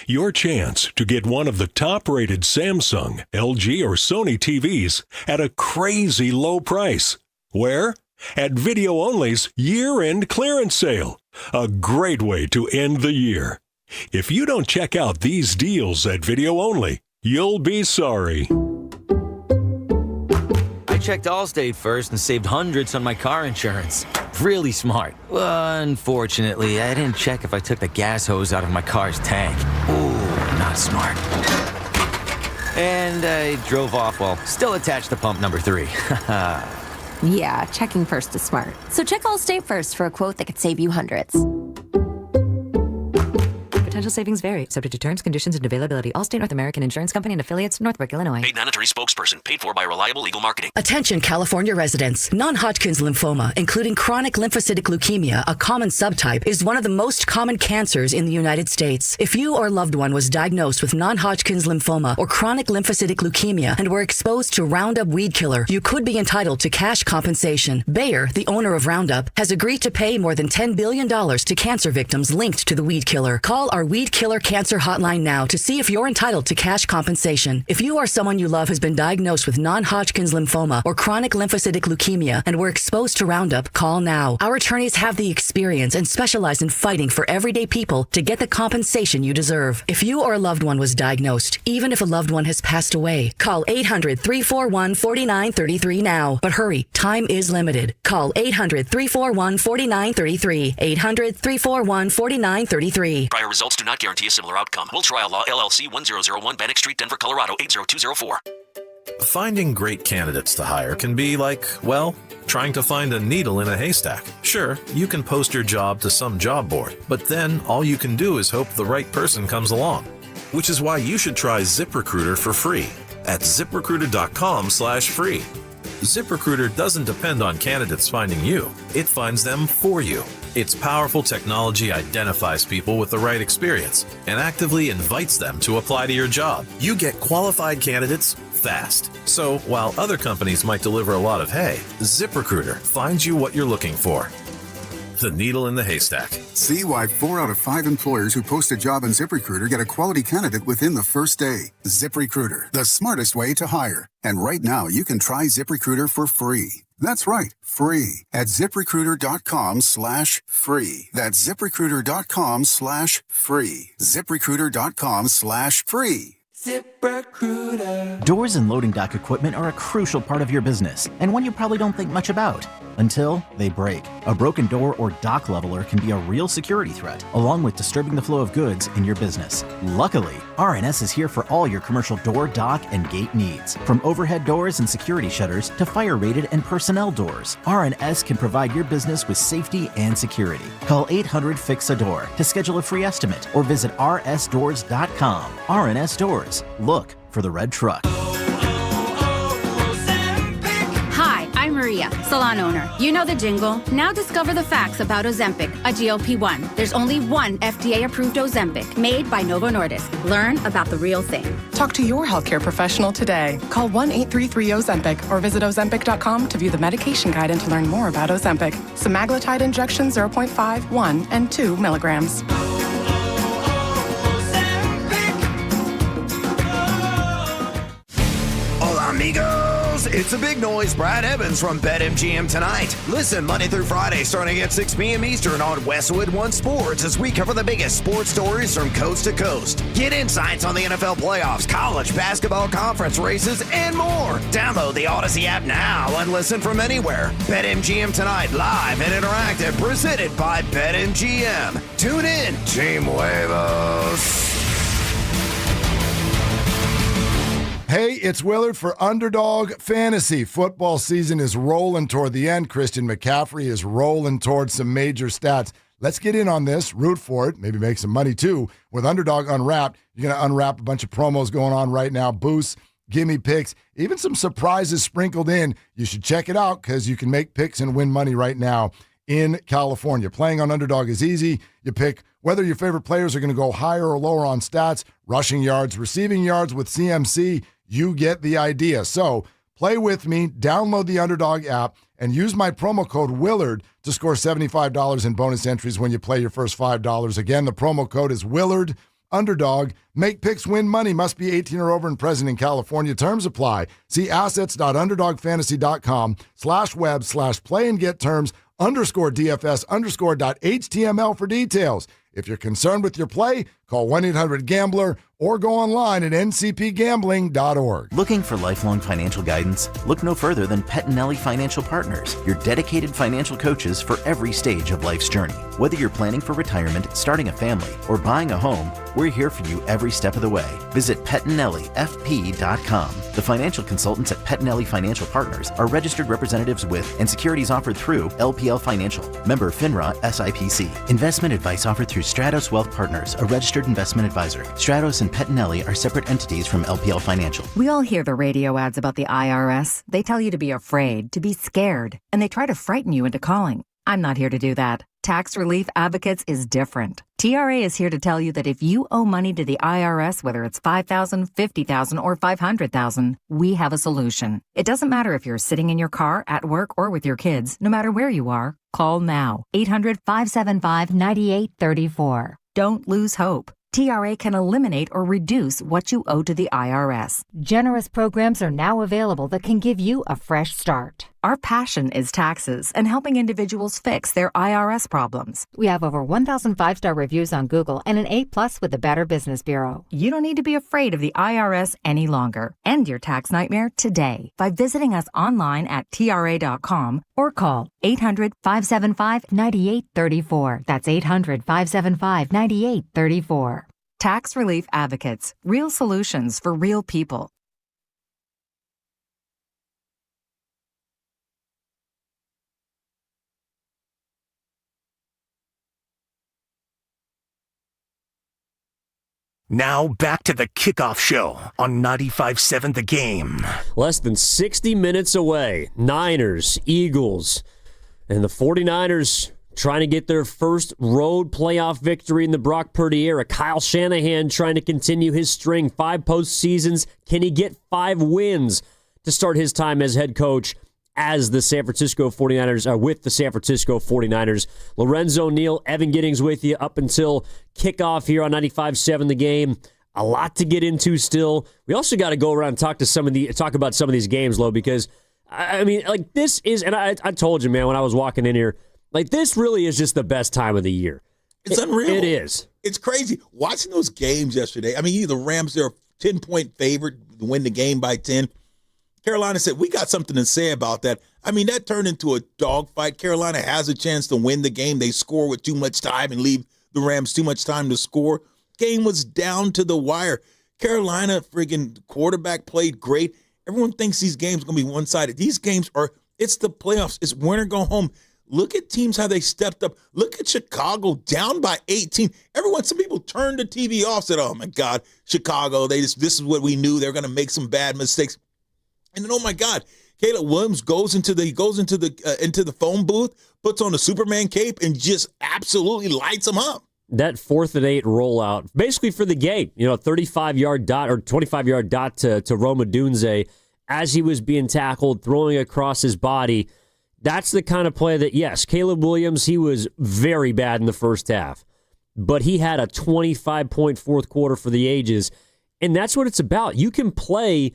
Your chance to get one of the top-rated Samsung, LG, or Sony TVs at a crazy low price. Where? At Video Only's year-end clearance sale. A great way to end the year. If you don't check out these deals at Video Only, you'll be sorry. I checked Allstate first and saved hundreds on my car insurance. Really smart. Unfortunately, I didn't check if I took the gas hose out of my car's tank. Ooh, not smart. And I drove off while still attached to pump number 3. Yeah, checking first is smart. So check Allstate first for a quote that could save you hundreds. Potential savings vary, subject to terms, conditions, and availability. Allstate North American Insurance Company and affiliates, Northbrook, Illinois. Paid non-attorney spokesperson. Paid for by Reliable Legal Marketing. Attention California residents. Non-Hodgkin's lymphoma, including chronic lymphocytic leukemia, a common subtype, is one of the most common cancers in the United States. If you or loved one was diagnosed with non-Hodgkin's lymphoma or chronic lymphocytic leukemia and were exposed to Roundup weed killer, you could be entitled to cash compensation. Bayer, the owner of Roundup, has agreed to pay more than $10 billion to cancer victims linked to the weed killer. Call our Weed Killer Cancer Hotline now to see if you're entitled to cash compensation. If you or someone you love has been diagnosed with non-Hodgkin's lymphoma or chronic lymphocytic leukemia and were exposed to Roundup, call now. Our attorneys have the experience and specialize in fighting for everyday people to get the compensation you deserve. If you or a loved one was diagnosed, even if a loved one has passed away, call 800-341-4933 now. But hurry, time is limited. Call 800-341-4933. 800-341-4933. Prior results do not guarantee a similar outcome. Will Trial Law, LLC, 1001 Bannock Street, Denver, Colorado, 80204. Finding great candidates to hire can be like, well, trying to find a needle in a haystack. Sure, you can post your job to some job board, but then all you can do is hope the right person comes along. Which is why you should try ZipRecruiter for free at ZipRecruiter.com/free. ZipRecruiter doesn't depend on candidates finding you. It finds them for you. Its powerful technology identifies people with the right experience and actively invites them to apply to your job. You get qualified candidates fast. So while other companies might deliver a lot of hay, ZipRecruiter finds you what you're looking for. The needle in the haystack. See why 4 out of 5 employers who post a job on ZipRecruiter get a quality candidate within the first day. ZipRecruiter, the smartest way to hire. And right now, you can try ZipRecruiter for free. That's right, free at ZipRecruiter.com/free. That's ZipRecruiter.com/free. ZipRecruiter.com/free. ZipRecruiter. Doors and loading dock equipment are a crucial part of your business, and one you probably don't think much about until they break. A broken door or dock leveler can be a real security threat, along with disturbing the flow of goods in your business. Luckily, RNS is here for all your commercial door, dock, and gate needs. From overhead doors and security shutters to fire-rated and personnel doors, RNS can provide your business with safety and security. Call 800-FIX-A-DOOR to schedule a free estimate or visit rsdoors.com. RNS Doors. Look for the red truck. Hi, I'm Maria, salon owner. You know the jingle. Now discover the facts about Ozempic, a GLP-1. There's only one FDA-approved Ozempic made by Novo Nordisk. Learn about the real thing. Talk to your healthcare professional today. Call 1-833-OZEMPIC or visit Ozempic.com to view the medication guide and to learn more about Ozempic. Semaglutide injection 0.5, 1, and 2 milligrams. Amigos, it's a big noise. Brad Evans from BetMGM tonight. Listen Monday through Friday starting at 6 p.m. Eastern on Westwood One Sports as we cover the biggest sports stories from coast to coast. Get insights on the NFL playoffs, college basketball conference races, and more. Download the Odyssey app now and listen from anywhere. BetMGM tonight, live and interactive, presented by BetMGM. Tune in, Team Huevos. Hey, it's Willard for Underdog Fantasy. Football season is rolling toward the end. Christian McCaffrey is rolling towards some major stats. Let's get in on this, root for it, maybe make some money too. With Underdog Unwrapped, you're going to unwrap a bunch of promos going on right now, boosts, gimme picks, even some surprises sprinkled in. You should check it out because you can make picks and win money right now in California. Playing on Underdog is easy. You pick whether your favorite players are going to go higher or lower on stats, rushing yards, receiving yards with CMC. You get the idea. So play with me, download the Underdog app, and use my promo code Willard to score $75 in bonus entries when you play your first $5. Again, the promo code is Willard. Underdog. Make picks, win money. Must be 18 or over and present in California. Terms apply. See assets.underdogfantasy.com/web/play and get terms _DFS_.html for details. If you're concerned with your play, call 1-800-GAMBLER or go online at ncpgambling.org. Looking for lifelong financial guidance? Look no further than Pettinelli Financial Partners, your dedicated financial coaches for every stage of life's journey. Whether you're planning for retirement, starting a family, or buying a home, we're here for you every step of the way. Visit PettinelliFP.com. The financial consultants at Pettinelli Financial Partners are registered representatives with and securities offered through LPL Financial, member FINRA SIPC. Investment advice offered through Stratos Wealth Partners, a registered investment advisor. Stratos and Pettinelli are separate entities from LPL Financial. We all hear the radio ads about the IRS. They tell you to be afraid, to be scared, and they try to frighten you into calling. I'm not here to do that. Tax Relief Advocates is different. TRA is here to tell you that if you owe money to the IRS, whether it's $5,000, $50,000, or $500,000, we have a solution. It doesn't matter if you're sitting in your car, at work, or with your kids. No matter where you are, call now. 800-575-9834. Don't lose hope. TRA can eliminate or reduce what you owe to the IRS. Generous programs are now available that can give you a fresh start. Our passion is taxes and helping individuals fix their IRS problems. We have over 1,000 5-star reviews on Google and an A+ with the Better Business Bureau. You don't need to be afraid of the IRS any longer. End your tax nightmare today by visiting us online at TRA.com or call 800-575-9834. That's 800-575-9834. Tax Relief Advocates. Real solutions for real people. Now back to the kickoff show on 95.7 The Game. Less than 60 minutes away. Niners, Eagles, and the 49ers trying to get their first road playoff victory in the Brock Purdy era. Kyle Shanahan trying to continue his string. 5 postseasons. Can he get 5 wins to start his time as head coach as the San Francisco 49ers, with the San Francisco 49ers? Lorenzo Neal, Evan Giddings with you up until kickoff here on 95.7 The Game. A lot to get into still. We also got to go around and talk about some of these games, Lo, because I mean, like, this is, and I told you, man, when I was walking in here, like, this really is just the best time of the year. It's unreal. It is. It's crazy. Watching those games yesterday, I mean, the Rams, they're a 10-point favorite to win the game by 10. Carolina said, we got something to say about that. I mean, that turned into a dogfight. Carolina has a chance to win the game. They score with too much time and leave the Rams too much time to score. Game was down to the wire. Carolina, friggin' quarterback played great. Everyone thinks these games are going to be one-sided. These games it's the playoffs. It's win or go home. Look at teams, how they stepped up. Look at Chicago down by 18. Some people turned the TV off, said, oh, my God, Chicago, this is what we knew. They're going to make some bad mistakes. And then, oh, my God, Caleb Williams goes into the phone booth, puts on a Superman cape, and just absolutely lights them up. That 4th and 8 rollout, basically for the game, 35-yard dot or 25-yard dot to Roma Dunze as he was being tackled, throwing across his body. That's the kind of play that, yes, Caleb Williams, he was very bad in the first half, but he had a 25-point fourth quarter for the ages, and that's what it's about. You can play,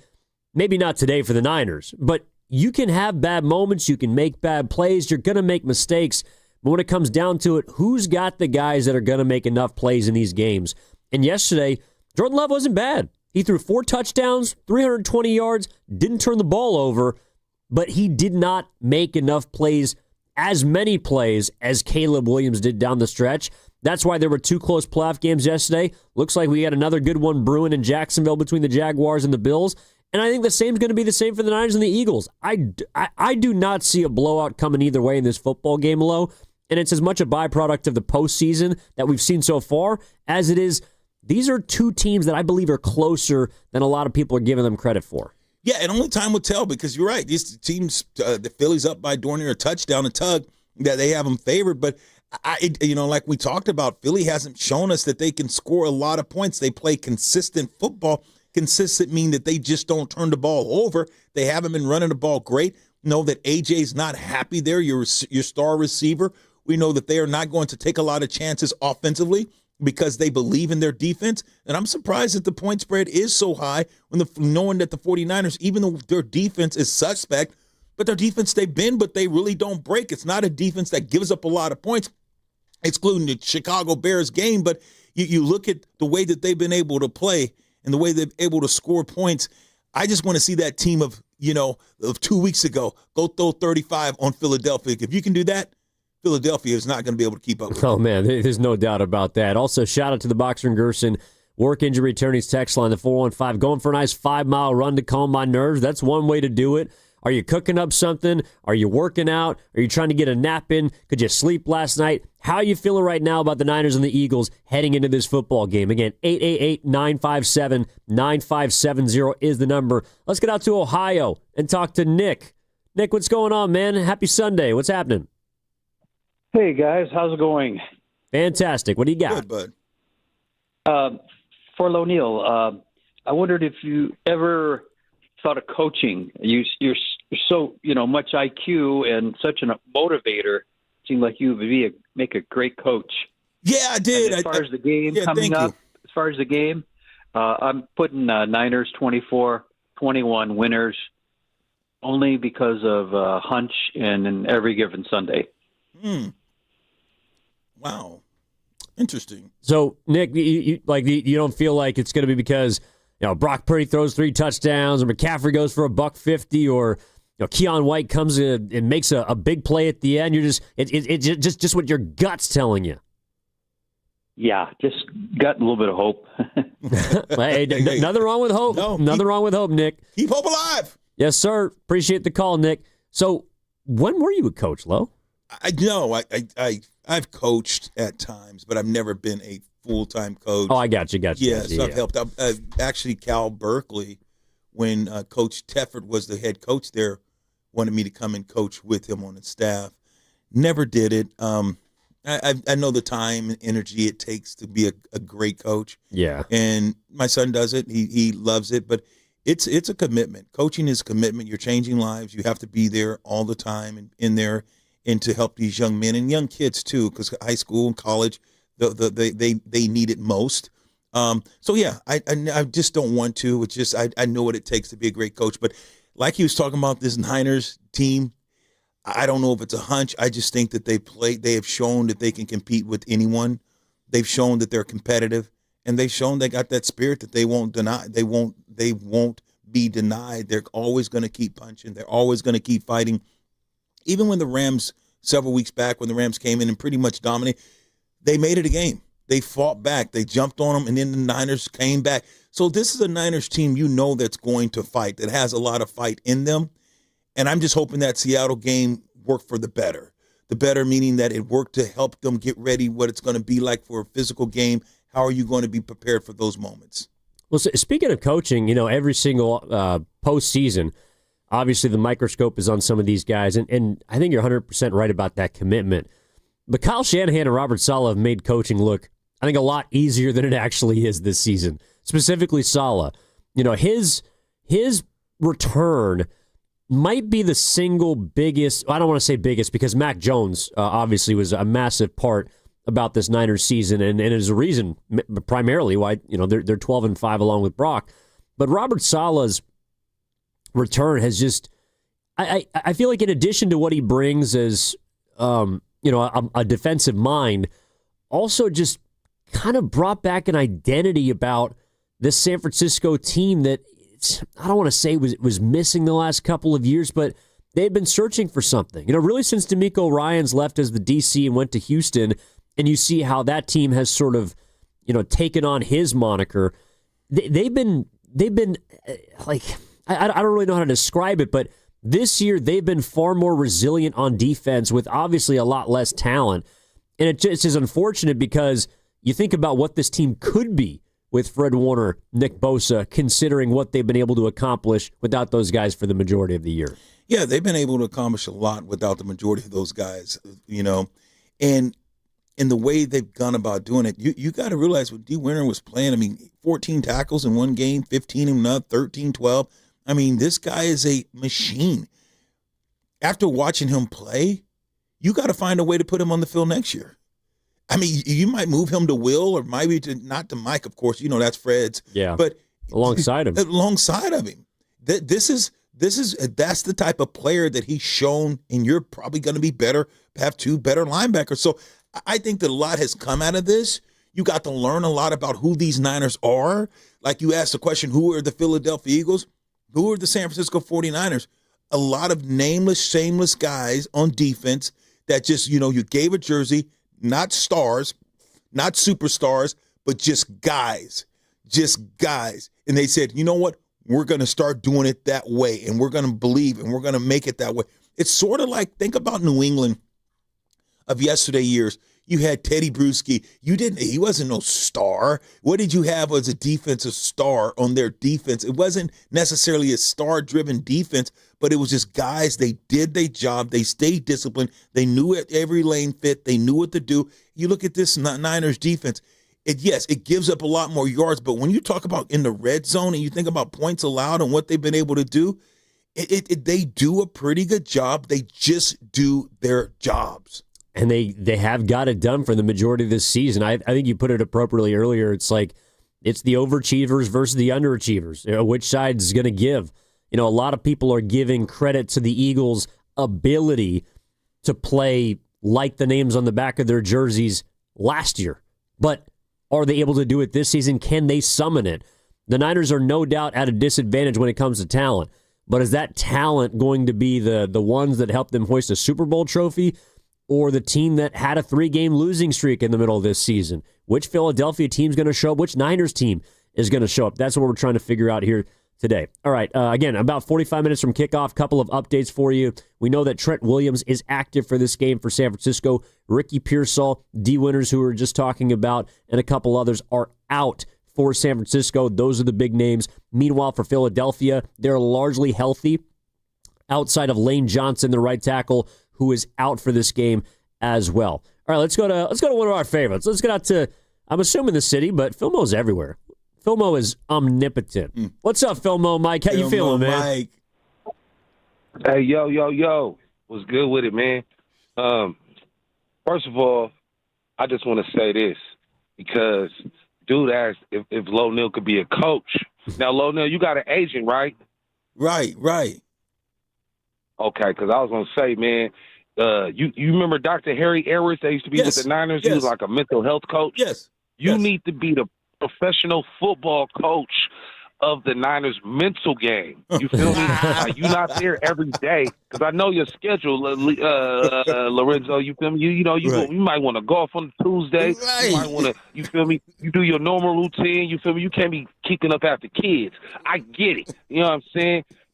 maybe not today for the Niners, but you can have bad moments, you can make bad plays, you're going to make mistakes, but when it comes down to it, who's got the guys that are going to make enough plays in these games? And yesterday, Jordan Love wasn't bad. He threw 4 touchdowns, 320 yards, didn't turn the ball over, but he did not make enough plays, as many plays as Caleb Williams did down the stretch. That's why there were 2 close playoff games yesterday. Looks like we got another good one brewing in Jacksonville between the Jaguars and the Bills. And I think the same is going to be the same for the Niners and the Eagles. I do not see a blowout coming either way in this football game, Lo. And it's as much a byproduct of the postseason that we've seen so far as it is. These are 2 teams that I believe are closer than a lot of people are giving them credit for. Yeah, and only time will tell, because you're right. These teams, the Phillies up by Dornier, a touchdown, a tug, that they have them favored. But, like we talked about, Philly hasn't shown us that they can score a lot of points. They play consistent football. Consistent mean that they just don't turn the ball over. They haven't been running the ball great. Know that AJ's not happy there, your star receiver. We know that they are not going to take a lot of chances offensively because they believe in their defense. And I'm surprised that the point spread is so high knowing that the 49ers, even though their defense is suspect, but their defense, they've been, but they really don't break. It's not a defense that gives up a lot of points, excluding the Chicago Bears game. But you look at the way that they've been able to play and the way they're able to score points. I just want to see that team of 2 weeks ago go throw 35 on Philadelphia. If you can do that, Philadelphia is not going to be able to keep up with Oh, man, there's no doubt about that. Also, shout out to the Boxer and Gerson work injury attorneys text line, the 415. Going for a nice 5-mile run to calm my nerves. That's one way to do it. Are you cooking up something? Are you working out? Are you trying to get a nap in? Could you sleep last night? How are you feeling right now about the Niners and the Eagles heading into this football game? Again, 888-957-9570 is the number. Let's get out to Ohio and talk to Nick. Nick, what's going on, man? Happy Sunday. What's happening? Hey, guys. How's it going? Fantastic. What do you got? Good, bud. For O'Neill, I wondered if you ever thought of coaching. You're so much IQ and such a motivator. Seemed like you would make a great coach. Yeah, I did. And as far as the game coming up, as far as the game, I'm putting Niners 24-21 winners only because of hunch and in every given Sunday. Wow. Interesting. So, Nick, you don't feel like it's going to be because Brock Purdy throws 3 touchdowns, or McCaffrey goes for $150, or Keon White comes in and makes a big play at the end. You're it's just what your gut's telling you. Yeah, just got a little bit of hope. Hey, nothing wrong with hope. No, nothing wrong with hope, Nick. Keep hope alive. Yes, sir. Appreciate the call, Nick. So, when were you a coach, Lo? I've coached at times, but I've never been a full-time coach. Oh, I got you. Yeah, so I've helped out. Actually, Cal Berkeley, when Coach Tefford was the head coach there, wanted me to come and coach with him on the staff. Never did it. I know the time and energy it takes to be a great coach. Yeah. And my son does it. He loves it, but it's a commitment. Coaching is a commitment. You're changing lives. You have to be there all the time and in there and to help these young men and young kids too, because high school and college, they need it most. So yeah, I just don't want to. It's just I know what it takes to be a great coach. But like he was talking about this Niners team, I don't know if it's a hunch. I just think that they have shown that they can compete with anyone. They've shown that they're competitive, and they've shown they got that spirit that they won't deny. They won't be denied. They're always going to keep punching. They're always going to keep fighting. Even when the Rams, several weeks back, when the Rams came in and pretty much dominated, they made it a game. They fought back. They jumped on them, and then the Niners came back. So this is a Niners team that's going to fight, that has a lot of fight in them. And I'm just hoping that Seattle game worked for the better. The better meaning that it worked to help them get ready what it's going to be like for a physical game. How are you going to be prepared for those moments? Well, so speaking of coaching, every single postseason, obviously the microscope is on some of these guys, and I think you're 100% right about that commitment. But Kyle Shanahan and Robert Saleh have made coaching look, I think, a lot easier than it actually is this season. Specifically Saleh. His return might be the single biggest, I don't want to say biggest, because Mac Jones obviously was a massive part about this Niners season, and is a reason primarily why they're 12-5 along with Brock. But Robert Saleh's return has just, I feel like in addition to what he brings as a defensive mind, also just kind of brought back an identity about this San Francisco team that I don't want to say was missing the last couple of years, but they've been searching for something. Really since DeMeco Ryans left as the DC and went to Houston, and you see how that team has sort of, taken on his moniker. They've been like, I don't really know how to describe it, but this year they've been far more resilient on defense with obviously a lot less talent. And it just is unfortunate because you think about what this team could be with Fred Warner, Nick Bosa, considering what they've been able to accomplish without those guys for the majority of the year. Yeah, they've been able to accomplish a lot without the majority of those guys, and in the way they've gone about doing it, you got to realize when D. Winter was playing, 14 tackles in one game, 15 in another, 13, 12. This guy is a machine. After watching him play, you got to find a way to put him on the field next year. You might move him to Will, or maybe not to Mike, of course. That's Fred's. Yeah, but alongside him. Alongside of him. That's the type of player that he's shown, and you're probably going to be better, have 2 better linebackers. So I think that a lot has come out of this. You got to learn a lot about who these Niners are. Like you asked the question, who are the Philadelphia Eagles? Who are the San Francisco 49ers? A lot of nameless, shameless guys on defense that just, you gave a jersey, not stars, not superstars, but just guys. And they said, you know what? We're going to start doing it that way, and we're going to believe, and we're going to make it that way. It's sort of like, think about New England of yesterday years. You had Teddy Bruschi. He wasn't no star. What did you have as a defensive star on their defense? It wasn't necessarily a star-driven defense, but it was just guys. They did their job. They stayed disciplined. They knew every lane fit. They knew what to do. You look at this Niners defense. It gives up a lot more yards, but when you talk about in the red zone and you think about points allowed and what they've been able to do, they do a pretty good job. They just do their jobs. And they have got it done for the majority of this season. I think you put it appropriately earlier. It's like It's the overachievers versus the underachievers. Which side is going to give? A lot of people are giving credit to the Eagles' ability to play like the names on the back of their jerseys last year. But are they able to do it this season? Can they summon it? The Niners are no doubt at a disadvantage when it comes to talent. But is that talent going to be the ones that help them hoist a Super Bowl trophy, or the team that had a 3-game losing streak in the middle of this season? Which Philadelphia team's going to show up? Which Niners team is going to show up? That's what we're trying to figure out here today. All right, again, about 45 minutes from kickoff, couple of updates for you. We know that Trent Williams is active for this game for San Francisco. Ricky Pearsall, D. Winters, who we were just talking about, and a couple others are out for San Francisco. Those are the big names. Meanwhile, for Philadelphia, they're largely healthy outside of Lane Johnson, the right tackle, who is out for this game as well. All right, let's go to one of our favorites. Let's get out to, I'm assuming the city, but Filmo's everywhere. Filmo is omnipotent. What's up, Filmo? Mike, how you feeling, man? Mike. Hey, yo. What's good with it, man? First of all, I just want to say this, because dude asked if Lo Neal could be a coach. Now, Lo Neal, you got an agent, right? Right. Okay, because I was going to say, man, you remember Dr. Harry Ayers that used to be with the Niners? Yes. He was like a mental health coach. Yes. You need to be the professional football coach of the Niners' mental game. You feel me? You're not there every day, because I know your schedule, Lorenzo. You feel me? You might want to golf on Tuesday. Right. You might want to. You feel me? You do your normal routine. You feel me? You can't be kicking up after kids. I get it. You know what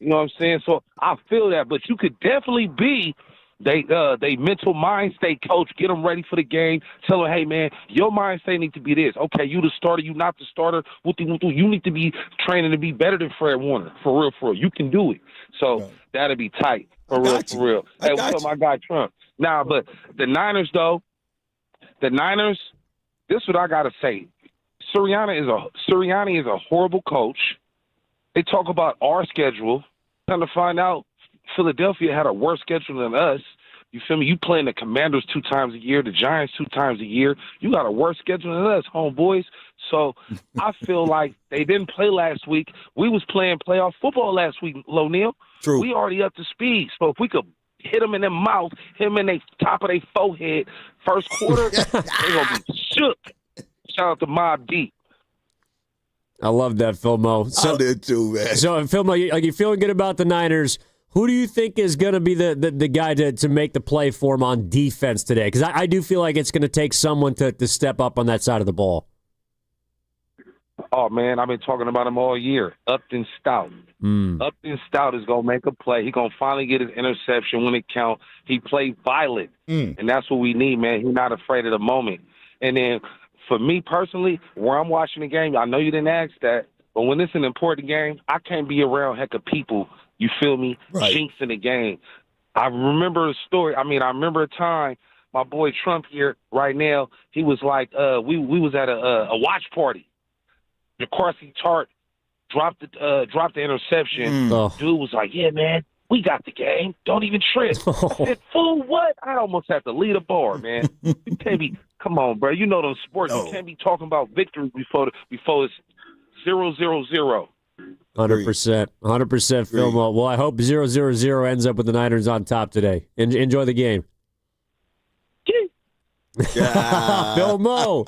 I'm saying? So I feel that, but you could definitely be they mental mind state coach. Get them ready for the game. Tell them, hey man, your mind state needs to be this. Okay, you the starter, you not the starter. You need to be training to be better than Fred Warner. For real. You can do it. So that'll be tight. For real. Hey, what's up, my guy Trump? Nah, but the Niners though, this is what I gotta say. Sirianni is a horrible coach. They talk about our schedule. Come to find out, Philadelphia had a worse schedule than us. You feel me? You playing the Commanders 2 times a year, the Giants 2 times a year. You got a worse schedule than us, homeboys. So I feel like they didn't play last week. We was playing playoff football last week, Lo Neal. True. We already up to speed. So if we could hit them in their mouth, hit them in the top of their forehead first quarter, they're going to be shook. Shout out to Mobb Deep. I love that, Filmo. I did too, man. So, Filmo, you feeling good about the Niners? Who do you think is going to be the guy to make the play for him on defense today? Because I do feel like it's going to take someone to step up on that side of the ball. Oh, man, I've been talking about him all year. Upton Stout. Upton Stout is going to make a play. He's going to finally get his interception when it counts. He played violent, and that's what we need, man. He's not afraid of the moment. And then for me personally, where I'm watching the game, I know you didn't ask that, but when it's an important game, I can't be around heck of people, you feel me, jinxing the game. I remember a story. I remember a time, my boy Trump here right now, he was like, we was at a watch party. DeCourcy Tart dropped the interception. Dude was like, yeah, man, we got the game. Don't even trip. I said, fool, what? I almost had to lead a bar, man. You can't be, come on, bro. You know those sports. You can't be talking about victory before it's 0-0-0. 100%. 100%, Phil. Well, I hope 0-0-0 ends up with the Niners on top today. Enjoy the game. Phil Mo.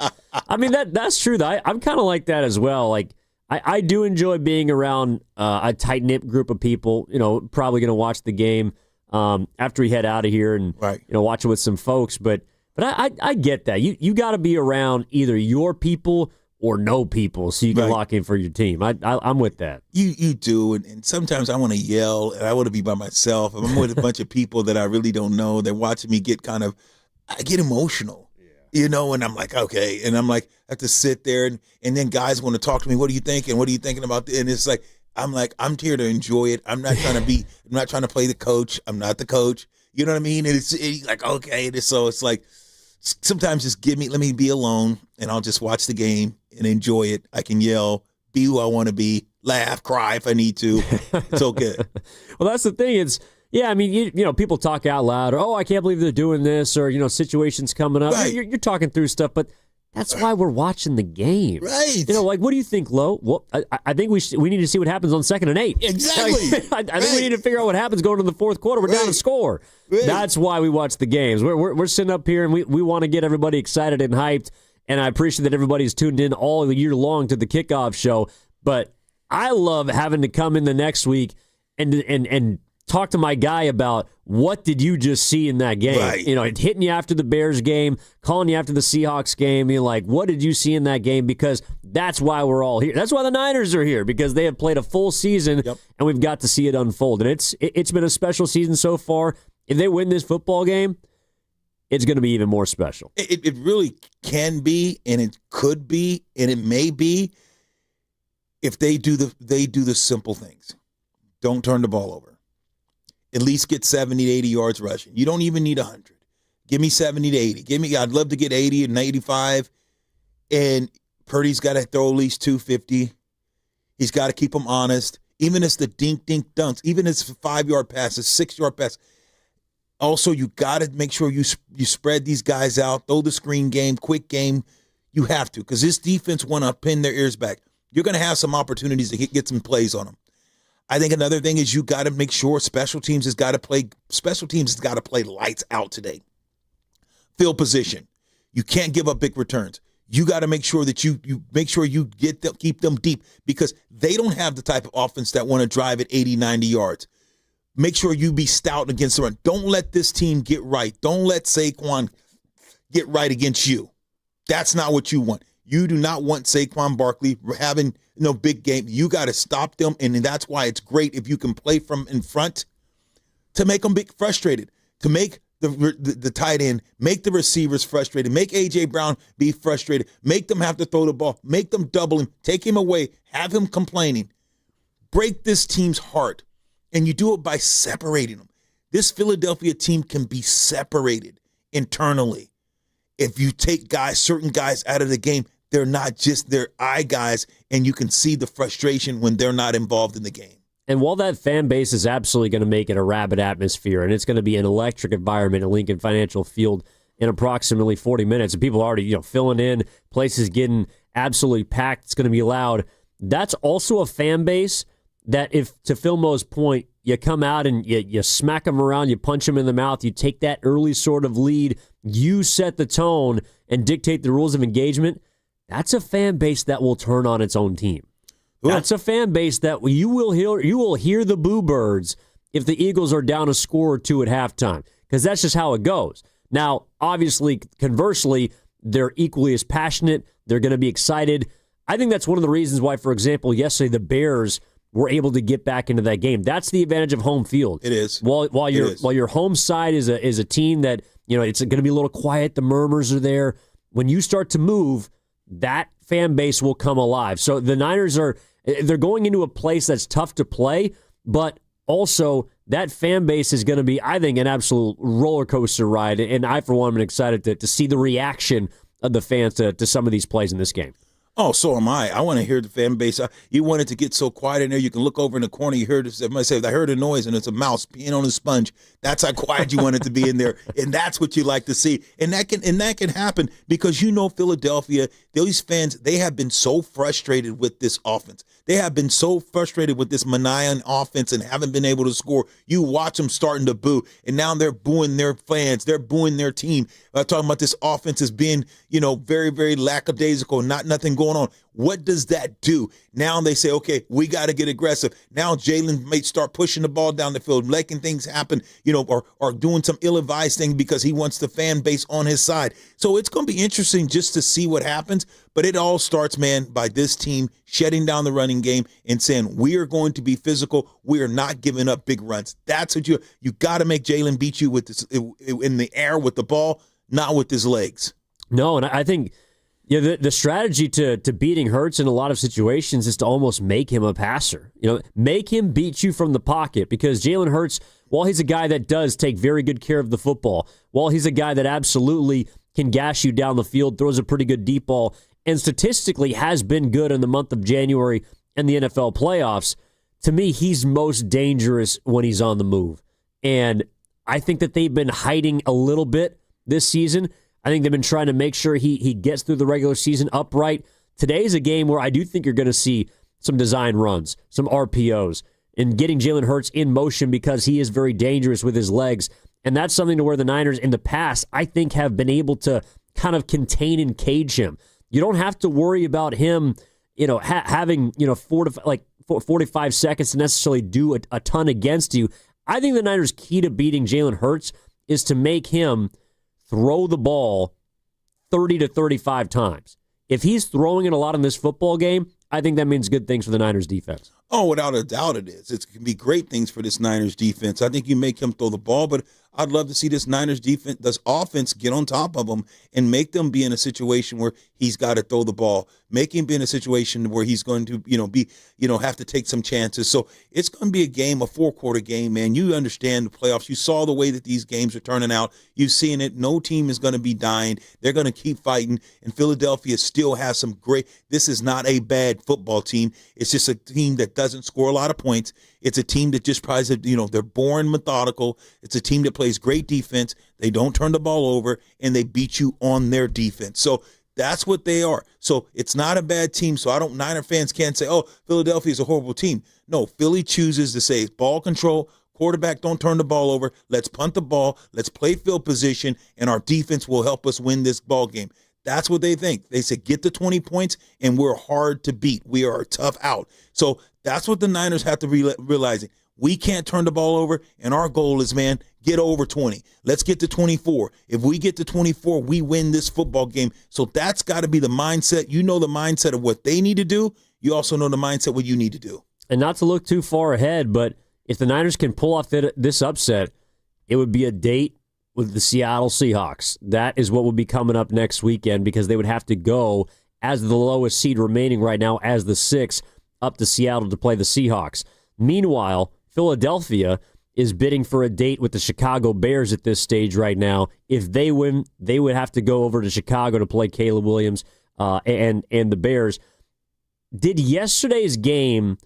I mean, that's true, though. I'm kind of like that as well. Like, I do enjoy being around a tight-knit group of people, probably going to watch the game after we head out of here and, watch it with some folks. But I get that. You got to be around either your people or no people so you can lock in for your team. I'm with that. You do, and sometimes I want to yell, and I want to be by myself. I'm with a bunch of people that I really don't know. They're watching me I get emotional, and I'm like, okay. And I'm like, I have to sit there, and then guys want to talk to me. What are you thinking? What are you thinking about? And it's like, I'm here to enjoy it. I'm not trying to play the coach. I'm not the coach. You know what I mean? And it's like, okay. So it's like, sometimes just let me be alone, and I'll just watch the game and enjoy it. I can yell, be who I want to be, laugh, cry if I need to. It's okay. Well, that's the thing. People talk out loud, or, oh, I can't believe they're doing this, or, situations coming up. You're talking through stuff, but That's why we're watching the game. Right. Like, what do you think, Lo? Well, I think we need to see what happens on 2nd and 8. Exactly. I think we need to figure out what happens going into the fourth quarter. We're down a score. Right. That's why we watch the games. We're sitting up here, and we want to get everybody excited and hyped, and I appreciate that everybody's tuned in all year long to the kickoff show, but I love having to come in the next week and talk to my guy about what did you just see in that game. Right. Hitting you after the Bears game, calling you after the Seahawks game, being like, what did you see in that game? Because that's why we're all here. That's why the Niners are here, because they have played a full season, and we've got to see it unfold. And it's been a special season so far. If they win this football game, it's going to be even more special. It really can be, and it could be, and it may be if they do the simple things. Don't turn the ball over. At least get 70 to 80 yards rushing. You don't even need 100. Give me 70 to 80. I'd love to get 80 and 85. And Purdy's got to throw at least 250. He's got to keep them honest. Even if it's the dink dunks, even if it's a 5-yard pass, a 6-yard pass. Also, you got to make sure you spread these guys out, throw the screen game, quick game. You have to, because this defense want to pin their ears back. You're going to have some opportunities to get some plays on them. I think another thing is you got to make sure special teams has got to play lights out today. Field position. You can't give up big returns. You got to make sure that you make sure you keep them deep, because they don't have the type of offense that want to drive at 80, 90 yards. Make sure you be stout against the run. Don't let this team get right. Don't let Saquon get right against you. That's not what you want. You do not want Saquon Barkley having big game. You got to stop them, and that's why it's great if you can play from in front to make them be frustrated, to make the tight end, make the receivers frustrated, make A.J. Brown be frustrated, make them have to throw the ball, make them double him, take him away, have him complaining. Break this team's heart, and you do it by separating them. This Philadelphia team can be separated internally. If you take certain guys out of the game, they're not just their eye guys, and you can see the frustration when they're not involved in the game. And while that fan base is absolutely going to make it a rabid atmosphere, and it's going to be an electric environment at Lincoln Financial Field in approximately 40 minutes, and people are already filling in, places getting absolutely packed, it's going to be loud. That's also a fan base that, if to Phil Mo's point, you come out and you smack them around, you punch them in the mouth, you take that early sort of lead, you set the tone and dictate the rules of engagement, that's a fan base that will turn on its own team. That's a fan base that you will hear the boo birds if the Eagles are down a score or two at halftime, because that's just how it goes. Now, obviously, conversely, they're equally as passionate. They're going to be excited. I think that's one of the reasons why, for example, yesterday the Bears were able to get back into that game. That's the advantage of home field. It is. While your home side is a team that it's going to be a little quiet. The murmurs are there. When you start to move, that fan base will come alive. So the Niners they're going into a place that's tough to play, but also that fan base is going to be, I think, an absolute roller coaster ride. And I, for one, am excited to see the reaction of the fans to some of these plays in this game. Oh, so am I. I want to hear the fan base. You want it to get so quiet in there, you can look over in the corner. You heard somebody say, I heard a noise, and it's a mouse peeing on a sponge. That's how quiet you want it to be in there, and that's what you like to see. And that can happen because Philadelphia, these fans, they have been so frustrated with this offense. They have been so frustrated with this Manian offense and haven't been able to score. You watch them starting to boo, and now they're booing their fans. They're booing their team. Talking about this offense as being, very, very lackadaisical, nothing going on. What does that do? Now they say, okay, we got to get aggressive. Now Jalen may start pushing the ball down the field, making things happen, or doing some ill-advised thing because he wants the fan base on his side. So it's going to be interesting just to see what happens. But it all starts, man, by this team shutting down the running game and saying, we are going to be physical. We are not giving up big runs. That's what you got to make Jalen beat you with this in the air with the ball, not with his legs. No, and I think the strategy to beating Hurts in a lot of situations is to almost make him a passer. Make him beat you from the pocket, because Jalen Hurts, while he's a guy that does take very good care of the football, while he's a guy that absolutely can gash you down the field, throws a pretty good deep ball, and statistically has been good in the month of January and the NFL playoffs, to me, he's most dangerous when he's on the move. And I think that they've been hiding a little bit this season. I think they've been trying to make sure he gets through the regular season upright. Today's a game where I do think you're going to see some design runs, some RPOs, and getting Jalen Hurts in motion because he is very dangerous with his legs. And that's something to where the Niners in the past, I think, have been able to kind of contain and cage him. You don't have to worry about him, having 45 seconds to necessarily do a ton against you. I think the Niners' key to beating Jalen Hurts is to make him throw the ball 30 to 35 times. If he's throwing it a lot in this football game, I think that means good things for the Niners defense. Oh, without a doubt it is. It can be great things for this Niners defense. I think you make him throw the ball, but I'd love to see this Niners defense, this offense, get on top of him and make them be in a situation where he's got to throw the ball. Make him be in a situation where he's going to, have to take some chances. So it's going to be a game, a 4-quarter game, man. You understand the playoffs. You saw the way that these games are turning out. You've seen it. No team is going to be dying. They're going to keep fighting. And Philadelphia still has some great. This is not a bad football team. It's just a team that doesn't score a lot of points. It's a team that just tries to, they're boring, methodical. It's a team that plays great defense. They don't turn the ball over, and they beat you on their defense. So that's what they are. So it's not a bad team. So Niner fans can't say, oh, Philadelphia is a horrible team. No, Philly chooses to say ball control, quarterback don't turn the ball over, let's punt the ball, let's play field position, and our defense will help us win this ball game. That's what they think. They say get to 20 points, and we're hard to beat. We are a tough out. So that's what the Niners have to realizing. We can't turn the ball over, and our goal is, man, get over 20. Let's get to 24. If we get to 24, we win this football game. So that's got to be the mindset. You know the mindset of what they need to do. You also know the mindset what you need to do. And not to look too far ahead, but if the Niners can pull off this upset, it would be a date with the Seattle Seahawks. That is what would be coming up next weekend because they would have to go as the lowest seed remaining right now as the 6th up to Seattle to play the Seahawks. Meanwhile, Philadelphia is bidding for a date with the Chicago Bears at this stage right now. If they win, they would have to go over to Chicago to play Caleb Williams and the Bears. Did yesterday's game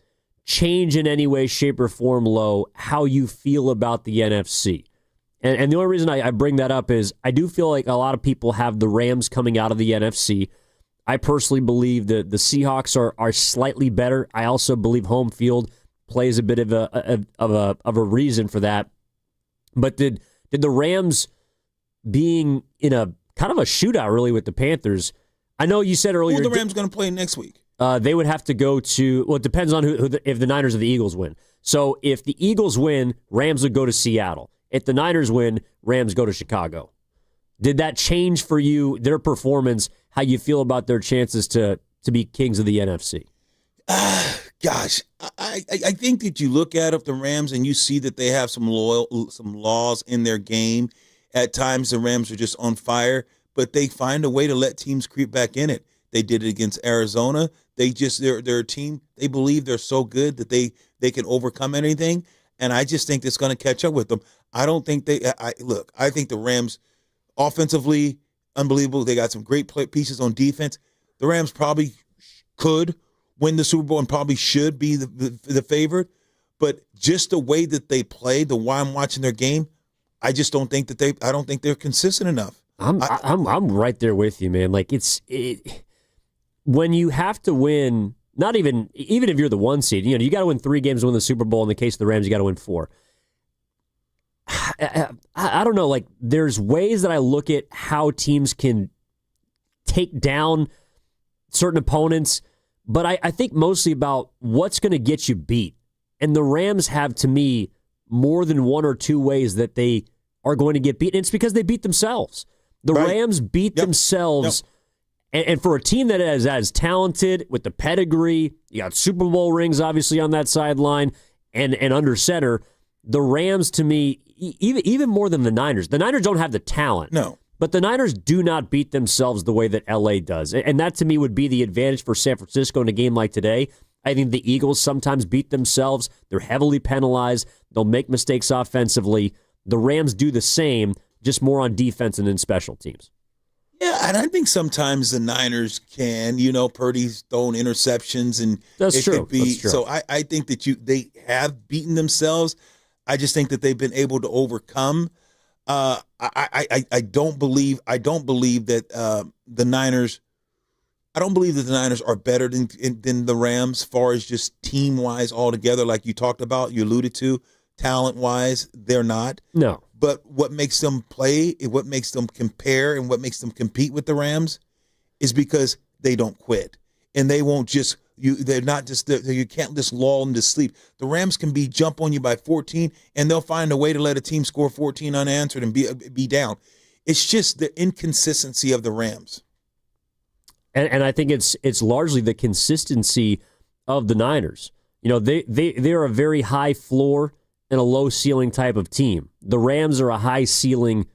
change in any way, shape, or form, Lo, how you feel about the NFC? And the only reason I bring that up is I do feel like a lot of people have the Rams coming out of the NFC. I personally believe that the Seahawks are slightly better. I also believe home field plays a bit of a reason for that. But did the Rams being in a kind of a shootout really with the Panthers? I know you said earlier. Who are the Rams going to play next week? They would have to go to. Well, it depends on if the Niners or the Eagles win. So if the Eagles win, Rams would go to Seattle. If the Niners win, Rams go to Chicago. Did that change for you, their performance, how you feel about their chances to be kings of the NFC? Gosh, I think that you look at the Rams and you see that they have some laws in their game. At times, the Rams are just on fire, but they find a way to let teams creep back in it. They did it against Arizona. They're a team. They believe they're so good that they can overcome anything. And I just think it's going to catch up with them. I don't think I think the Rams offensively, unbelievable. They got some great pieces on defense. The Rams probably could win the Super Bowl and probably should be the favorite. But just the way that they play, the way I'm watching their game, I just don't think I don't think they're consistent enough. I'm right there with you, man. Like when you have to win, not even if you're the 1 seed, you got to win 3 games to win the Super Bowl. In the case of the Rams, you got to win 4. I don't know. Like, there's ways that I look at how teams can take down certain opponents, but I think mostly about what's going to get you beat. And the Rams have, to me, more than 1 or 2 ways that they are going to get beat. And it's because they beat themselves. The Rams beat themselves. Yep. And for a team that is as talented, with the pedigree, you got Super Bowl rings, obviously, on that sideline, and under center, the Rams, to me, even more than the Niners. The Niners don't have the talent. No. But the Niners do not beat themselves the way that L.A. does. And that, to me, would be the advantage for San Francisco in a game like today. I think the Eagles sometimes beat themselves. They're heavily penalized. They'll make mistakes offensively. The Rams do the same, just more on defense and in special teams. Yeah, and I think sometimes the Niners can, Purdy's throwing interceptions, and that's true. That's true. So I think that they have beaten themselves. I just think that they've been able to overcome I don't believe that the Niners. I don't believe that the Niners are better than the Rams, as far as just team wise altogether, like you talked about, you alluded to, talent wise, they're not. No. But what makes them play, what makes them compare, and what makes them compete with the Rams is because they don't quit, and they won't just. They're not just. You can't just lull them to sleep. The Rams can jump on you by 14, and they'll find a way to let a team score 14 unanswered and be down. It's just the inconsistency of the Rams. And I think it's largely the consistency of the Niners. You know, they're a very high floor and a low ceiling type of team. The Rams are a high ceiling,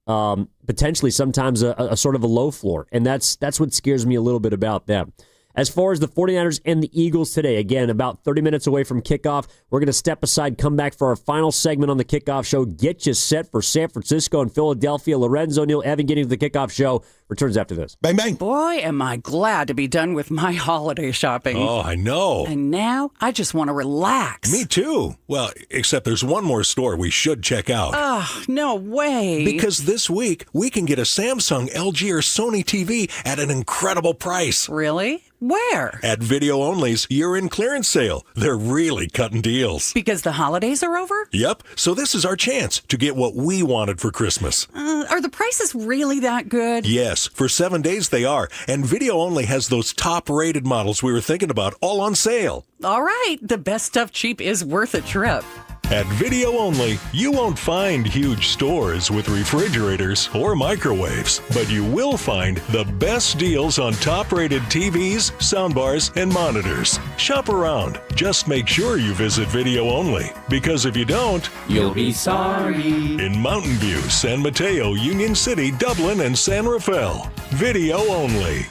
potentially sometimes a sort of a low floor, and that's what scares me a little bit about them. As far as the 49ers and the Eagles today, again, about 30 minutes away from kickoff, we're going to step aside, come back for our final segment on the kickoff show, get you set for San Francisco and Philadelphia. Lorenzo, Neil, Evan getting to the kickoff show returns after this. Bang, bang. Boy, am I glad to be done with my holiday shopping. Oh, I know. And now I just want to relax. Me too. Well, except there's one more store we should check out. Oh, no way. Because this week, we can get a Samsung, LG, or Sony TV at an incredible price. Really? Where? At Video Only's year-end clearance sale. They're really cutting deals. Because the holidays are over? Yep. So this is our chance to get what we wanted for Christmas. Are the prices really that good? Yes. For 7 days they are. And Video Only has those top-rated models we were thinking about all on sale. All right. The best stuff cheap is worth a trip. At Video Only, you won't find huge stores with refrigerators or microwaves, but you will find the best deals on top-rated TVs, soundbars, and monitors. Shop around. Just make sure you visit Video Only, because if you don't, you'll be sorry. In Mountain View, San Mateo, Union City, Dublin, and San Rafael. Video Only.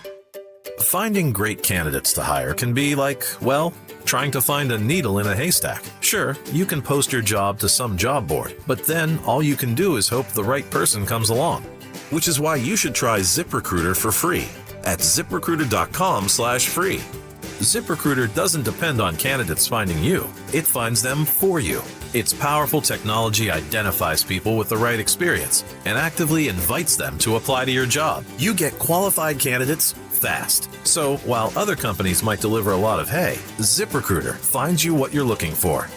Finding great candidates to hire can be like, well, trying to find a needle in a haystack. Sure, you can post your job to some job board, but then all you can do is hope the right person comes along. Which is why you should try ZipRecruiter for free at ZipRecruiter.com/free. ZipRecruiter doesn't depend on candidates finding you. It finds them for you. Its powerful technology identifies people with the right experience and actively invites them to apply to your job. You get qualified candidates fast. So while other companies might deliver a lot of hay, ZipRecruiter finds you what you're looking for.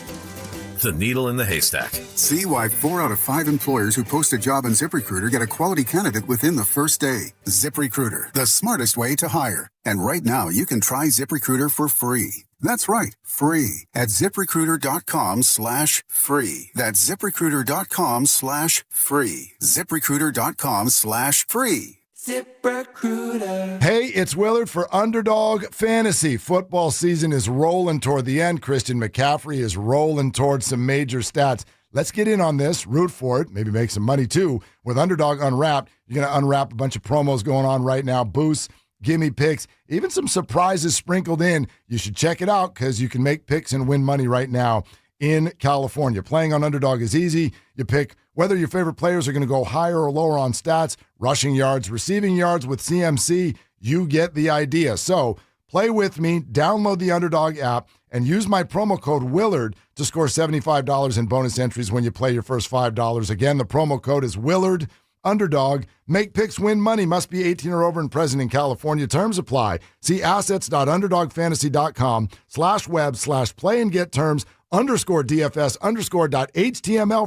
The needle in the haystack. See why 4 out of 5 employers who post a job on ZipRecruiter get a quality candidate within the first day. ZipRecruiter, the smartest way to hire. And right now, you can try ZipRecruiter for free. That's right, free at ZipRecruiter.com/free. That's ZipRecruiter.com/free. ZipRecruiter.com/free. ZipRecruiter. Hey, it's Willard for Underdog Fantasy. Football season is rolling toward the end. Christian McCaffrey is rolling towards some major stats. Let's get in on this, root for it, maybe make some money too. With Underdog Unwrapped, you're going to unwrap a bunch of promos going on right now, boosts, gimme picks, even some surprises sprinkled in. You should check it out because you can make picks and win money right now in California. Playing on Underdog is easy. You pick whether your favorite players are going to go higher or lower on stats, rushing yards, receiving yards with CMC. You get the idea. So play with me, download the Underdog app, and use my promo code Willard to score $75 in bonus entries when you play your first $5. Again, the promo code is Willard. Underdog. Make picks, win money. Must be 18 or over and present in California. Terms apply. See assets.underdogfantasy.com/web/play and get terms _DFS_.html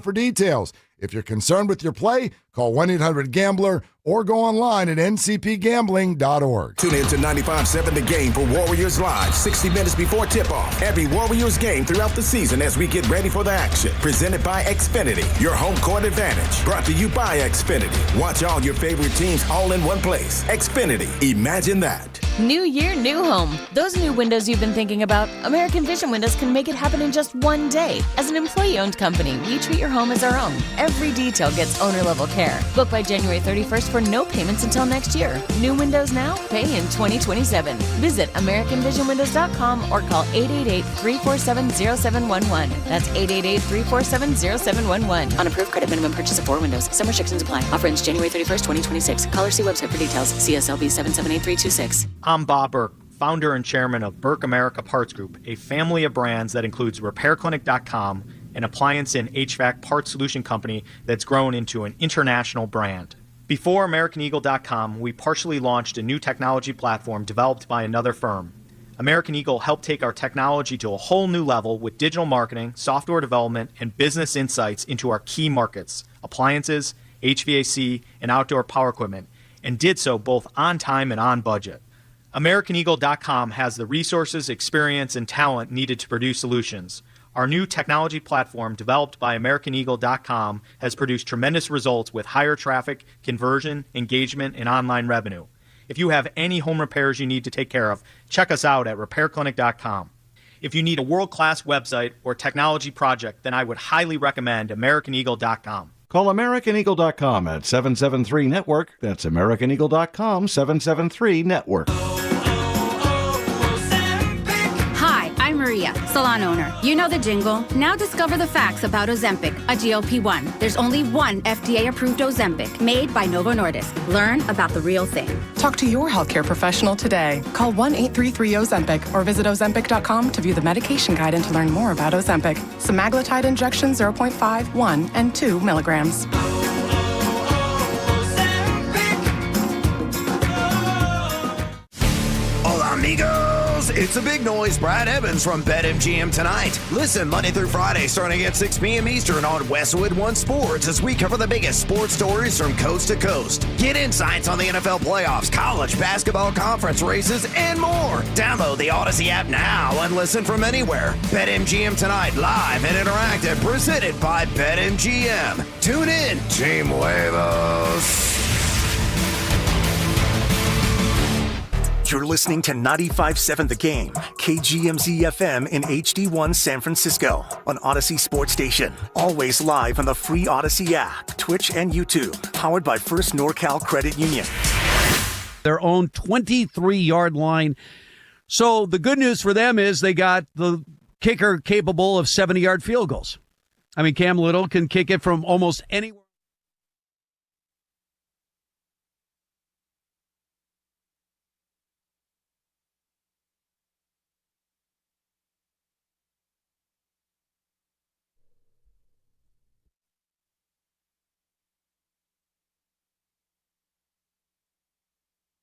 for details. If you're concerned with your play, call 1-800-GAMBLER or go online at ncpgambling.org. Tune in to 95.7 The Game for Warriors Live, 60 minutes before tip-off. Every Warriors game throughout the season as we get ready for the action. Presented by Xfinity, your home court advantage. Brought to you by Xfinity. Watch all your favorite teams all in one place. Xfinity, imagine that. New year, new home. Those new windows you've been thinking about, American Vision Windows can make it happen in just one day. As an employee-owned company, we treat your home as our own. Every detail gets owner-level care. Book by January 31st for no payments until next year. New windows now, pay in 2027. Visit AmericanVisionWindows.com or call 888-347-0711. That's 888-347-0711. On approved credit, minimum purchase of 4 windows. Some restrictions apply. Offer ends January 31st, 2026. Call or see website for details. CSLB 778326. I'm Bob Burke, founder and chairman of Burke America Parts Group, a family of brands that includes RepairClinic.com, an appliance and HVAC part solution company that's grown into an international brand. Before AmericanEagle.com, we partially launched a new technology platform developed by another firm. American Eagle helped take our technology to a whole new level with digital marketing, software development, and business insights into our key markets, appliances, HVAC, and outdoor power equipment, and did so both on time and on budget. AmericanEagle.com has the resources, experience, and talent needed to produce solutions. Our new technology platform, developed by AmericanEagle.com, has produced tremendous results with higher traffic, conversion, engagement, and online revenue. If you have any home repairs you need to take care of, check us out at RepairClinic.com. If you need a world-class website or technology project, then I would highly recommend AmericanEagle.com. Call AmericanEagle.com at 773-NETWORK. That's AmericanEagle.com, 773-NETWORK. Hi, I'm Maria, salon owner. You know the jingle. Now discover the facts about Ozempic, a GLP-1. There's only one FDA-approved Ozempic made by Novo Nordisk. Learn about the real thing. Talk to your healthcare professional today. Call 1-833-OZEMPIC or visit Ozempic.com to view the medication guide and to learn more about Ozempic. Semaglutide injection 0.5, 1, and 2 milligrams. Hola, amigos. It's a big noise. Brad Evans from BetMGM tonight. Listen Monday through Friday starting at 6 p.m. Eastern on Westwood One Sports as we cover the biggest sports stories from coast to coast. Get insights on the NFL playoffs, college basketball conference races, and more. Download the Odyssey app now and listen from anywhere. BetMGM tonight, live and interactive, presented by BetMGM. Tune in, Team Huevos. You're listening to 95.7 The Game, KGMZ FM in HD1 San Francisco on Odyssey Sports Station. Always live on the free Odyssey app, Twitch, and YouTube. Powered by First NorCal Credit Union. Their own 23-yard line. So the good news for them is they got the kicker capable of 70-yard field goals. I mean, Cam Little can kick it from almost anywhere.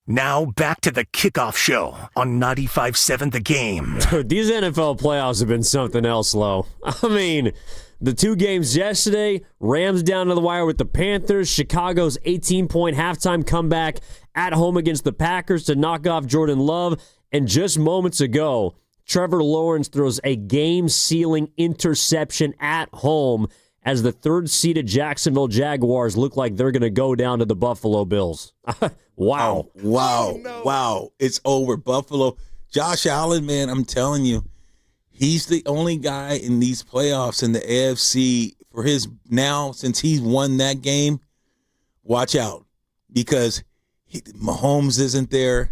Now back to the kickoff show on 95.7 The Game. These NFL playoffs have been something else, Lo. I mean, the two games yesterday, Rams down to the wire with the Panthers, Chicago's 18-point halftime comeback at home against the Packers to knock off Jordan Love, and just moments ago, Trevor Lawrence throws a game-sealing interception at home as the third-seeded Jacksonville Jaguars look like they're going to go down to the Buffalo Bills. Wow. Oh, wow. Oh, no. Wow. It's over. Buffalo. Josh Allen, man, I'm telling you, he's the only guy in these playoffs in the AFC for his now, since he's won that game. Watch out, because Mahomes isn't there.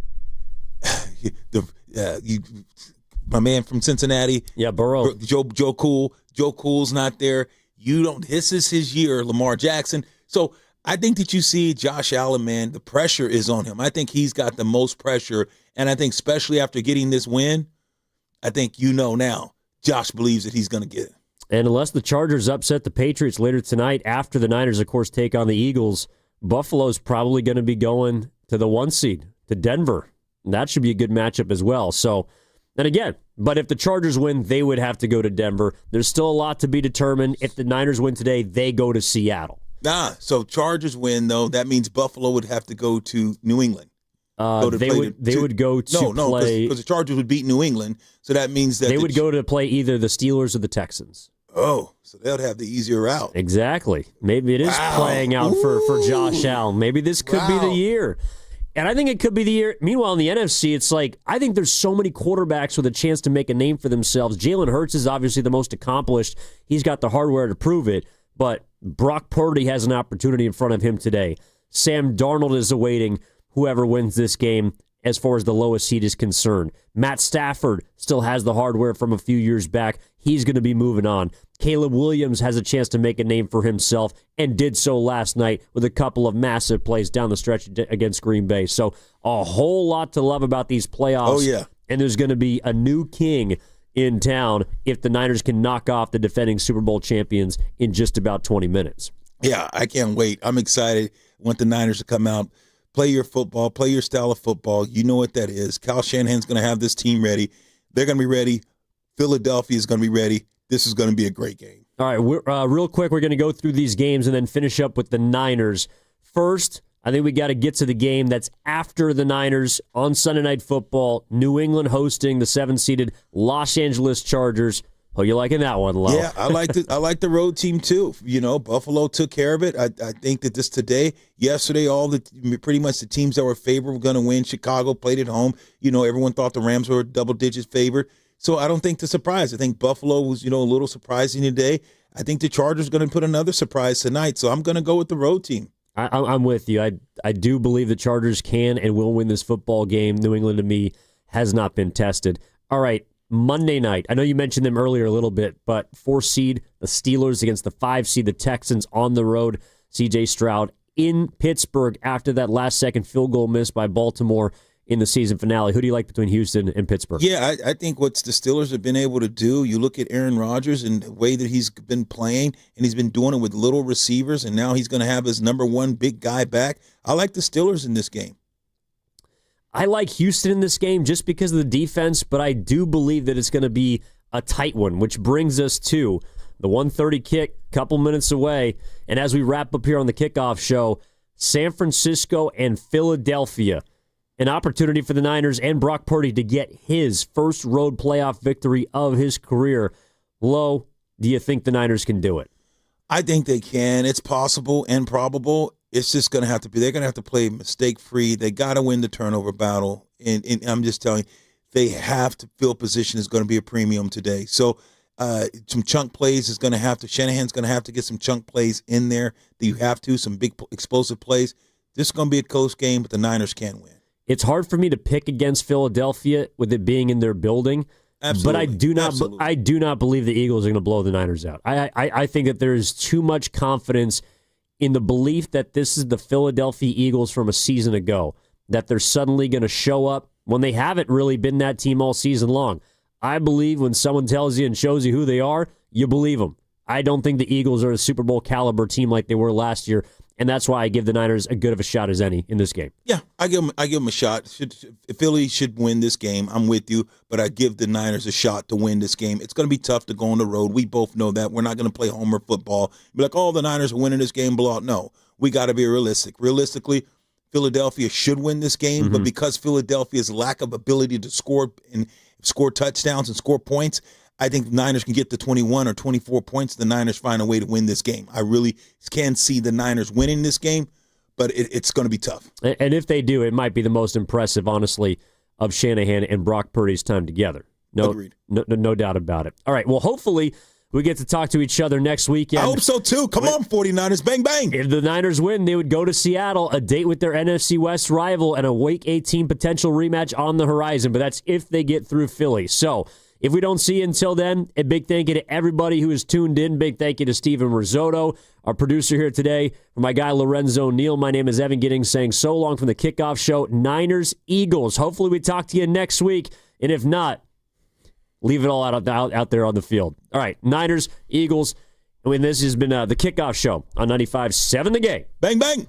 My man from Cincinnati. Yeah, Burrow. Joe Cool. Joe Cool's not there. This is his year, Lamar Jackson. So I think that you see Josh Allen, man, the pressure is on him. I think he's got the most pressure. And I think especially after getting this win, I think now Josh believes that he's going to get it. And unless the Chargers upset the Patriots later tonight after the Niners, of course, take on the Eagles, Buffalo's probably going to be going to the 1 seed, to Denver. And that should be a good matchup as well. So, and again, but if the Chargers win, they would have to go to Denver. There's still a lot to be determined. If the Niners win today, they go to Seattle. So Chargers win, though. That means Buffalo would have to go to New England. They would go to play. Because the Chargers would beat New England. So that means that they would go to play either the Steelers or the Texans. Oh, so they'll have the easier route. Exactly. Maybe it is playing out for Josh Allen. Maybe this could be the year. And I think it could be the year. Meanwhile, in the NFC, it's like, I think there's so many quarterbacks with a chance to make a name for themselves. Jalen Hurts is obviously the most accomplished. He's got the hardware to prove it. But Brock Purdy has an opportunity in front of him today. Sam Darnold is awaiting whoever wins this game as far as the lowest seed is concerned. Matt Stafford still has the hardware from a few years back. He's going to be moving on. Caleb Williams has a chance to make a name for himself and did so last night with a couple of massive plays down the stretch against Green Bay. So a whole lot to love about these playoffs. Oh, yeah. And there's going to be a new king in town if the Niners can knock off the defending Super Bowl champions in just about 20 minutes. Yeah, I can't wait. I'm excited. I want the Niners to come out, play your football, play your style of football. You know what that is. Kyle Shanahan's going to have this team ready. They're going to be ready. Philadelphia is going to be ready. This is going to be a great game. All right, real quick, we're going to go through these games and then finish up with the Niners. First, I think we got to get to the game that's after the Niners on Sunday Night Football. New England hosting the 7-seeded Los Angeles Chargers. Oh, you liking that one, Lo? Yeah, I like the road team too. You know, Buffalo took care of it. I think that yesterday, pretty much the teams that were favored were going to win. Chicago played at home. You know, everyone thought the Rams were double digits favored. So I don't think the surprise. I think Buffalo was, a little surprising today. I think the Chargers are going to put another surprise tonight. So I'm going to go with the road team. I'm with you. I do believe the Chargers can and will win this football game. New England, to me, has not been tested. All right, Monday night. I know you mentioned them earlier a little bit, but 4 seed, the Steelers against the 5 seed, the Texans on the road. C.J. Stroud in Pittsburgh after that last-second field goal miss by Baltimore in the season finale. Who do you like between Houston and Pittsburgh? Yeah, I think what the Steelers have been able to do, you look at Aaron Rodgers and the way that he's been playing, and he's been doing it with little receivers, and now he's going to have his number one big guy back. I like the Steelers in this game. I like Houston in this game just because of the defense, but I do believe that it's going to be a tight one, which brings us to the 1:30 kick, couple minutes away. And as we wrap up here on the kickoff show, San Francisco and Philadelphia. An opportunity for the Niners and Brock Purdy to get his first road playoff victory of his career. Lo, do you think the Niners can do it? I think they can. It's possible and probable. It's just going to have to be. They're going to have to play mistake-free. They got to win the turnover battle. And I'm just telling you, they have to field position is going to be a premium today. So some chunk plays is going to have to. Shanahan's going to have to get some chunk plays in there. That you have to. Some big explosive plays. This is going to be a close game, but the Niners can win. It's hard for me to pick against Philadelphia with it being in their building. Absolutely. But I do not believe the Eagles are going to blow the Niners out. I think that there is too much confidence in the belief that this is the Philadelphia Eagles from a season ago, that they're suddenly going to show up when they haven't really been that team all season long. I believe when someone tells you and shows you who they are, you believe them. I don't think the Eagles are a Super Bowl caliber team like they were last year. And that's why I give the Niners as good of a shot as any in this game. Yeah, I give them a shot. Philly should win this game. I'm with you, but I give the Niners a shot to win this game. It's going to be tough to go on the road. We both know that. We're not going to play homer football. Be like, oh, the Niners are winning this game, blowout. No, we got to be realistic. Realistically, Philadelphia should win this game, but because Philadelphia's lack of ability to score touchdowns and score points, I think the Niners can get to 21 or 24 points. The Niners find a way to win this game. I really can see the Niners winning this game, but it's going to be tough. And if they do, it might be the most impressive, honestly, of Shanahan and Brock Purdy's time together. Agreed. No doubt about it. All right, well, hopefully we get to talk to each other next weekend. I hope so, too. Come on, 49ers. Bang, bang. If the Niners win, they would go to Seattle, a date with their NFC West rival, and a Week 18 potential rematch on the horizon. But that's if they get through Philly. So if we don't see you until then, a big thank you to everybody who is tuned in. Big thank you to Steven Risotto, our producer here today. For my guy Lorenzo Neal, my name is Evan Giddings saying so long from the kickoff show. Niners, Eagles. Hopefully we talk to you next week. And if not, leave it all out there on the field. All right, Niners, Eagles. And this has been the kickoff show on 95.7 The Game. Bang, bang.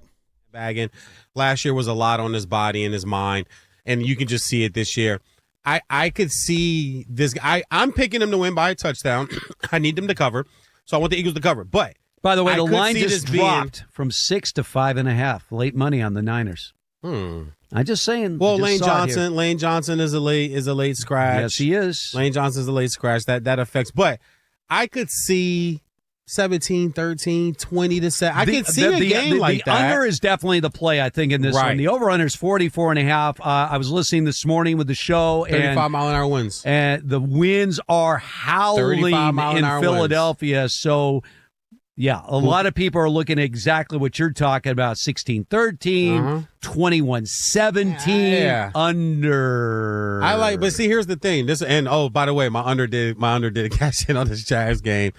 Bagging. Last year was a lot on his body and his mind, and you can just see it this year. I could see this. I'm picking him to win by a touchdown. I need them to cover, so I want the Eagles to cover. But by the way, the line just dropped from 6 to 5.5. Late money on the Niners. I'm just saying. Well, Lane Johnson is a late scratch. Yes, he is. Lane Johnson is a late scratch. That affects. But I could see 17, 13, 20 to 7. I could see a game like that. The under is definitely the play, I think, in this one. The over-under is 44.5. I was listening this morning with the show. 35-mile-an-hour winds. And the winds are howling in Philadelphia. Winds. So, yeah, a lot of people are looking at exactly what you're talking about. 16-13, 21-17, under. But see, here's the thing. By the way, my under did cash in on this Jags game.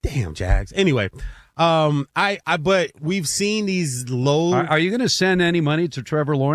Damn, Jags. Anyway, but we've seen these low. Are you going to send any money to Trevor Lawrence?